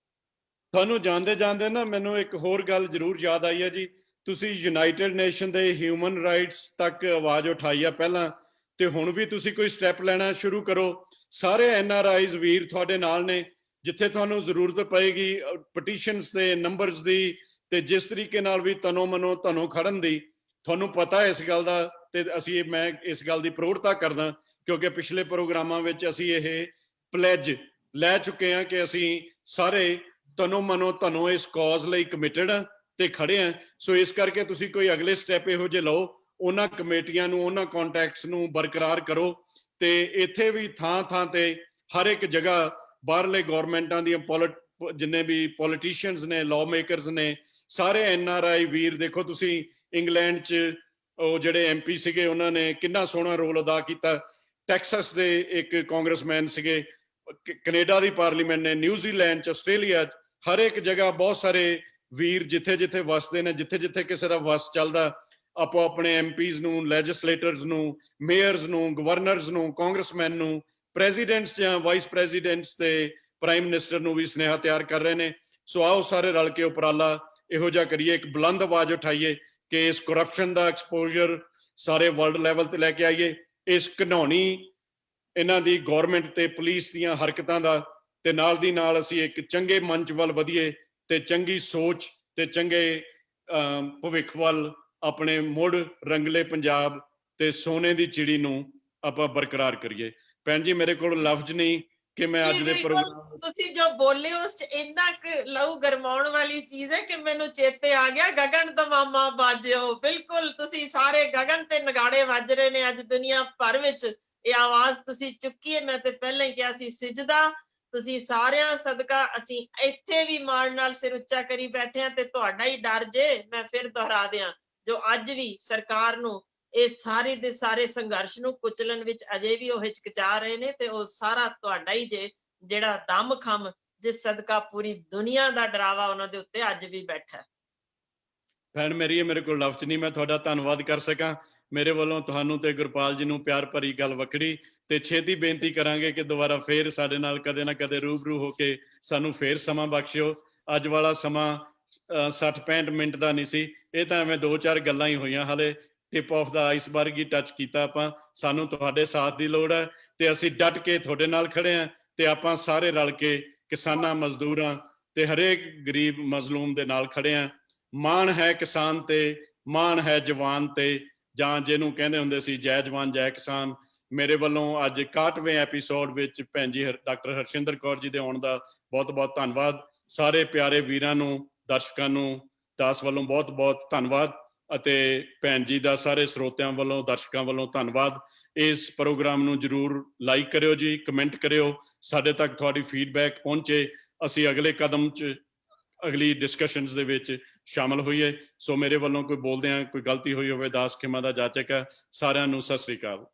ਤੁਹਾਨੂੰ ਜਾਂਦੇ ਜਾਂਦੇ ਨਾ ਮੈਨੂੰ ਇੱਕ ਹੋਰ ਗੱਲ ਜ਼ਰੂਰ ਯਾਦ ਆਈ ਹੈ ਜੀ। ਤੁਸੀਂ ਯੂਨਾਈਟਿਡ ਨੇਸ਼ਨ ਦੇ ਹਿਊਮਨ ਰਾਈਟਸ ਤੱਕ ਆਵਾਜ਼ ਉਠਾਈ ਆ ਪਹਿਲਾਂ, ਤੇ ਹੁਣ ਵੀ ਤੁਸੀਂ ਕੋਈ ਸਟੈਪ ਲੈਣਾ ਸ਼ੁਰੂ ਕਰੋ। ਸਾਰੇ NRIs ਵੀਰ ਤੁਹਾਡੇ ਨਾਲ ਨੇ, ਜਿੱਥੇ ਤੁਹਾਨੂੰ ਜ਼ਰੂਰਤ ਪਏਗੀ ਪਟੀਸ਼ਨਸ ਦੇ ਨੰਬਰਸ ਦੀ, ਤੇ ਜਿਸ ਤਰੀਕੇ ਨਾਲ ਵੀ ਤਨੋ ਮਨੋ ਤੁਹਾਨੂੰ ਖੜਨ ਦੀ, ਤੁਹਾਨੂੰ ਪਤਾ ਇਸ ਗੱਲ ਦਾ। ਤੇ ਮੈਂ ਇਸ ਗੱਲ ਦੀ ਪ੍ਰੋੜਤਾ ਕਰਦਾ, ਕਿਉਂਕਿ ਪਿਛਲੇ ਪ੍ਰੋਗਰਾਮਾਂ ਵਿੱਚ ਅਸੀਂ ਇਹ ਪਲੈਜ ਲੈ ਚੁੱਕੇ ਹਾਂ ਕਿ ਅਸੀਂ ਸਾਰੇ ਤਨੋ ਮਨੋ ਤੁਹਾਨੂੰ ਇਸ ਕਾਜ਼ ਲਈ ਕਮਿਟਡ ਆ ਤੇ ਖੜੇ ਆ। ਸੋ ਇਸ ਕਰਕੇ ਤੁਸੀਂ ਕੋਈ ਅਗਲੇ ਸਟੈਪ ਇਹੋ ਜਿਹੇ ਲਓ, ਉਹਨਾਂ ਕਮੇਟੀਆਂ ਨੂੰ, ਉਹਨਾਂ ਕੰਟੈਕਟਸ ਨੂੰ ਬਰਕਰਾਰ ਕਰੋ। ਤੇ ਇੱਥੇ ਵੀ ਥਾਂ ਥਾਂ ਤੇ ਹਰ ਇੱਕ ਜਗ੍ਹਾ ਬਾਹਰਲੇ ਗੌਰਮੈਂਟਾਂ ਦੀਆਂ ਜਿੰਨੇ ਵੀ ਪੋਲੀਟੀਸ਼ੀਅਨਸ ਨੇ, ਲਾਅ ਮੇਕਰਸ ਨੇ, ਸਾਰੇ NRI ਵੀਰ, ਦੇਖੋ ਤੁਸੀਂ ਇੰਗਲੈਂਡ 'ਚ ਉਹ ਜਿਹੜੇ MP ਸੀਗੇ, ਉਹਨਾਂ ਨੇ ਕਿੰਨਾ ਸੋਹਣਾ ਰੋਲ ਅਦਾ ਕੀਤਾ। ਟੈਕਸਸ ਦੇ ਇੱਕ ਕਾਂਗਰਸਮੈਨ ਸੀਗੇ, ਕੈਨੇਡਾ ਦੀ ਪਾਰਲੀਮੈਂਟ ਨੇ, ਨਿਊਜ਼ੀਲੈਂਡ 'ਚ, ਆਸਟ੍ਰੇਲੀਆ 'ਚ, ਹਰ ਇੱਕ ਜਗ੍ਹਾ ਬਹੁਤ ਸਾਰੇ ਵੀਰ ਜਿੱਥੇ ਜਿੱਥੇ ਵਸਦੇ ਨੇ, ਜਿੱਥੇ ਜਿੱਥੇ ਕਿਸੇ ਦਾ ਵਸ ਚੱਲਦਾ, ਆਪੋ ਆਪਣੇ MPs ਨੂੰ, ਲੈਜਿਸਲੇਟਰਸ ਨੂੰ, ਮੇਅਰਸ ਨੂੰ, ਗਵਰਨਰਸ ਨੂੰ, ਕਾਂਗਰਸਮੈਨ ਨੂੰ, ਪ੍ਰੈਜ਼ੀਡੈਂਟਸ ਜਾਂ ਵਾਈਸ ਪ੍ਰੈਜ਼ੀਡੈਂਟਸ ਤੇ ਪ੍ਰਾਈਮ ਮਿਨਿਸਟਰ ਨੂੰ ਵੀ ਸੁਨੇਹਾ ਤਿਆਰ ਕਰ ਰਹੇ ਨੇ। ਸੋ ਆਓ ਸਾਰੇ ਰਲ ਕੇ ਉਪਰਾਲਾ ਇਹੋ ਜਿਹਾ ਕਰੀਏ, ਇੱਕ ਬੁਲੰਦ ਆਵਾਜ਼ ਉਠਾਈਏ ਕਿ ਇਸ ਕਰਪਸ਼ਨ ਦਾ ਐਕਸਪੋਜ਼ਰ ਸਾਰੇ ਵਰਲਡ ਲੈਵਲ ਤੇ ਲੈ ਕੇ ਆਈਏ, ਇਸ ਘਿਨੌਣੀ ਇਹਨਾਂ ਦੀ ਗੌਰਮੈਂਟ ਤੇ ਪੁਲਿਸ ਦੀਆਂ ਹਰਕਤਾਂ ਦਾ, ਤੇ ਨਾਲ ਦੀ ਨਾਲ ਅਸੀਂ ਇੱਕ ਚੰਗੇ ਮੰਚ ਵੱਲ ਵਧੀਏ ਤੇ ਚੰਗੀ ਸੋਚ ਤੇ ਚੰਗੇ ਭਵਿੱਖ ਵੱਲ ਆਪਣੇ ਮੁੜ ਰੰਗਲੇ ਪੰਜਾਬ ਤੇ ਸੋਨੇ ਦੀ ਚਿੜੀ ਨੂੰ ਆਪਾਂ ਬਰਕਰਾਰ ਕਰੀਏ। ਭੈਣ ਜੀ, ਮੇਰੇ ਕੋਲ ਲਫ਼ਜ਼ ਨਹੀਂ ਕਿ ਮੈਂ ਅੱਜ ਦੇ ਪ੍ਰੋਗਰਾਮ ਤੁਸੀਂ ਜੋ ਬੋਲੇ ਉਸ ਚ ਇੰਨਾ ਕੁ ਲਹੂ ਗਰਮਾਉਣ ਵਾਲੀ ਚੀਜ਼ ਹੈ ਕਿ ਮੈਨੂੰ ਚੇਤੇ ਆ ਗਿਆ, ਗਗਨ ਦਮਾਮਾ ਬਾਜਿਓ। ਬਿਲਕੁਲ, ਤੁਸੀਂ ਸਾਰੇ ਗਗਨ ਤੇ ਨਗਾੜੇ ਵੱਜ ਰਹੇ ਨੇ ਅੱਜ ਦੁਨੀਆ ਭਰ ਵਿੱਚ। ਇਹ ਆਵਾਜ਼ ਤੁਸੀਂ ਚੁੱਕੀ ਹੈ। ਮੈਂ ਤੇ ਪਹਿਲਾਂ ਹੀ ਕਿਹਾ ਸੀ, ਸਿਜਦਾ ਤੁਸੀਂ ਸਾਰਿਆਂ ਸਦਕਾ ਅਸੀਂ ਇੱਥੇ ਵੀ ਮਾਣ ਨਾਲ ਸਿਰ ਉੱਚਾ ਕਰੀ ਬੈਠੇ ਹਾਂ। ਤੇ ਤੁਹਾਡਾ ਹੀ ਡਰ ਜੇ, ਮੈਂ ਫਿਰ ਦੁਹਰਾ ਦਿਆਂ, ਜੋ ਅੱਜ ਵੀ ਸਰਕਾਰ ਨੂੰ ਇਹ ਸਾਰੇ ਦੇ ਸਾਰੇ ਸੰਘਰਸ਼ ਨੂੰ ਕੁਚਲਣ ਵਿੱਚ ਅਜੇ ਵੀ ਉਹ ਹਿਚਕਚਾ ਰਹੇ ਨੇ, ਤੇ ਉਹ ਸਾਰਾ ਤੁਹਾਡਾ ਹੀ ਜੇ, ਜਿਹੜਾ ਦਮ ਖਮ ਜਿਸ ਸਦਕਾ ਪੂਰੀ ਦੁਨੀਆ ਦਾ ਡਰਾਵਾ ਉਹਨਾਂ ਦੇ ਉੱਤੇ ਅੱਜ ਵੀ ਬੈਠਾ। ਭੈਣ ਮੇਰੀ, ਮੇਰੇ ਕੋਲ ਲਫ਼ਜ਼ ਨਹੀਂ ਮੈਂ ਤੁਹਾਡਾ ਧੰਨਵਾਦ ਕਰ ਸਕਾਂ। ਮੇਰੇ ਵੱਲੋਂ ਤੁਹਾਨੂੰ ਤੇ ਗੁਰਪਾਲ ਜੀ ਨੂੰ ਪਿਆਰ ਭਰੀ ਗੱਲ ਵੱਖਰੀ, ਤੇ ਛੇਤੀ ਬੇਨਤੀ ਕਰਾਂਗੇ ਕਿ ਦੁਬਾਰਾ ਫੇਰ ਸਾਡੇ ਨਾਲ ਕਦੇ ਨਾ ਕਦੇ ਰੂਬਰੂ ਹੋ ਕੇ ਸਾਨੂੰ ਫੇਰ ਸਮਾਂ ਬਖਸ਼ਿਓ। ਅੱਜ ਵਾਲਾ ਸਮਾਂ 60-65 ਮਿੰਟ ਦਾ ਨਹੀਂ ਸੀ, ਇਹ ਤਾਂ ਐਵੇਂ 2-4 ਗੱਲਾਂ ਹੀ ਹੋਈਆਂ, ਹਾਲੇ tip of the iceberg he touch ਕੀਤਾ ਆਪਾਂ। ਸਾਨੂੰ ਤੁਹਾਡੇ ਸਾਥ ਦੀ ਲੋੜ ਹੈ ਤੇ ਅਸੀਂ ਡਟ ਕੇ ਤੁਹਾਡੇ ਨਾਲ ਖੜੇ ਹਾਂ, ਤੇ ਆਪਾਂ ਸਾਰੇ ਰਲ ਕੇ ਕਿਸਾਨਾਂ, ਮਜ਼ਦੂਰਾਂ ਤੇ ਹਰੇਕ ਗਰੀਬ ਮਜ਼ਲੂਮ ਦੇ ਨਾਲ ਖੜੇ ਹਾਂ। ਮਾਣ ਹੈ ਕਿਸਾਨ ਤੇ, ਮਾਣ ਹੈ ਜਵਾਨ ਤੇ, ਜਾਂ ਜਿਹਨੂੰ ਕਹਿੰਦੇ ਹੁੰਦੇ ਸੀ ਜੈ ਜਵਾਨ ਜੈ ਕਿਸਾਨ। ਮੇਰੇ ਵੱਲੋਂ ਅੱਜ 61ਵੇਂ ਐਪੀਸੋਡ ਵਿੱਚ ਭੈਣ ਜੀ ਡਾਕਟਰ ਹਰਸ਼ਿੰਦਰ ਕੌਰ ਜੀ ਦੇ ਆਉਣ ਦਾ ਬਹੁਤ ਬਹੁਤ ਧੰਨਵਾਦ। ਸਾਰੇ ਪਿਆਰੇ ਵੀਰਾਂ ਨੂੰ, ਦਰਸ਼ਕਾਂ ਨੂੰ ਦਾਸ ਵੱਲੋਂ ਬਹੁਤ ਬਹੁਤ ਧੰਨਵਾਦ, ਅਤੇ ਭੈਣ ਜੀ ਦਾ ਸਾਰੇ ਸਰੋਤਿਆਂ ਵੱਲੋਂ, ਦਰਸ਼ਕਾਂ ਵੱਲੋਂ ਧੰਨਵਾਦ। ਇਸ ਪ੍ਰੋਗਰਾਮ ਨੂੰ ਜ਼ਰੂਰ ਲਾਈਕ ਕਰਿਓ ਜੀ, ਕਮੈਂਟ ਕਰਿਓ, ਸਾਡੇ ਤੱਕ ਤੁਹਾਡੀ ਫੀਡਬੈਕ ਪਹੁੰਚੇ, ਅਸੀਂ ਅਗਲੇ ਕਦਮ 'ਚ ਅਗਲੀ ਡਿਸਕਸ਼ਨਸ ਦੇ ਵਿੱਚ ਸ਼ਾਮਲ ਹੋਈਏ। ਸੋ ਮੇਰੇ ਵੱਲੋਂ ਕੋਈ ਬੋਲਦਿਆਂ ਕੋਈ ਗਲਤੀ ਹੋਈ ਹੋਵੇ ਦਾਸ ਖਿਮਾ ਦਾ ਜਾਚਕ ਹੈ। ਸਾਰਿਆਂ ਨੂੰ ਸਤਿ ਸ੍ਰੀ ਅਕਾਲ।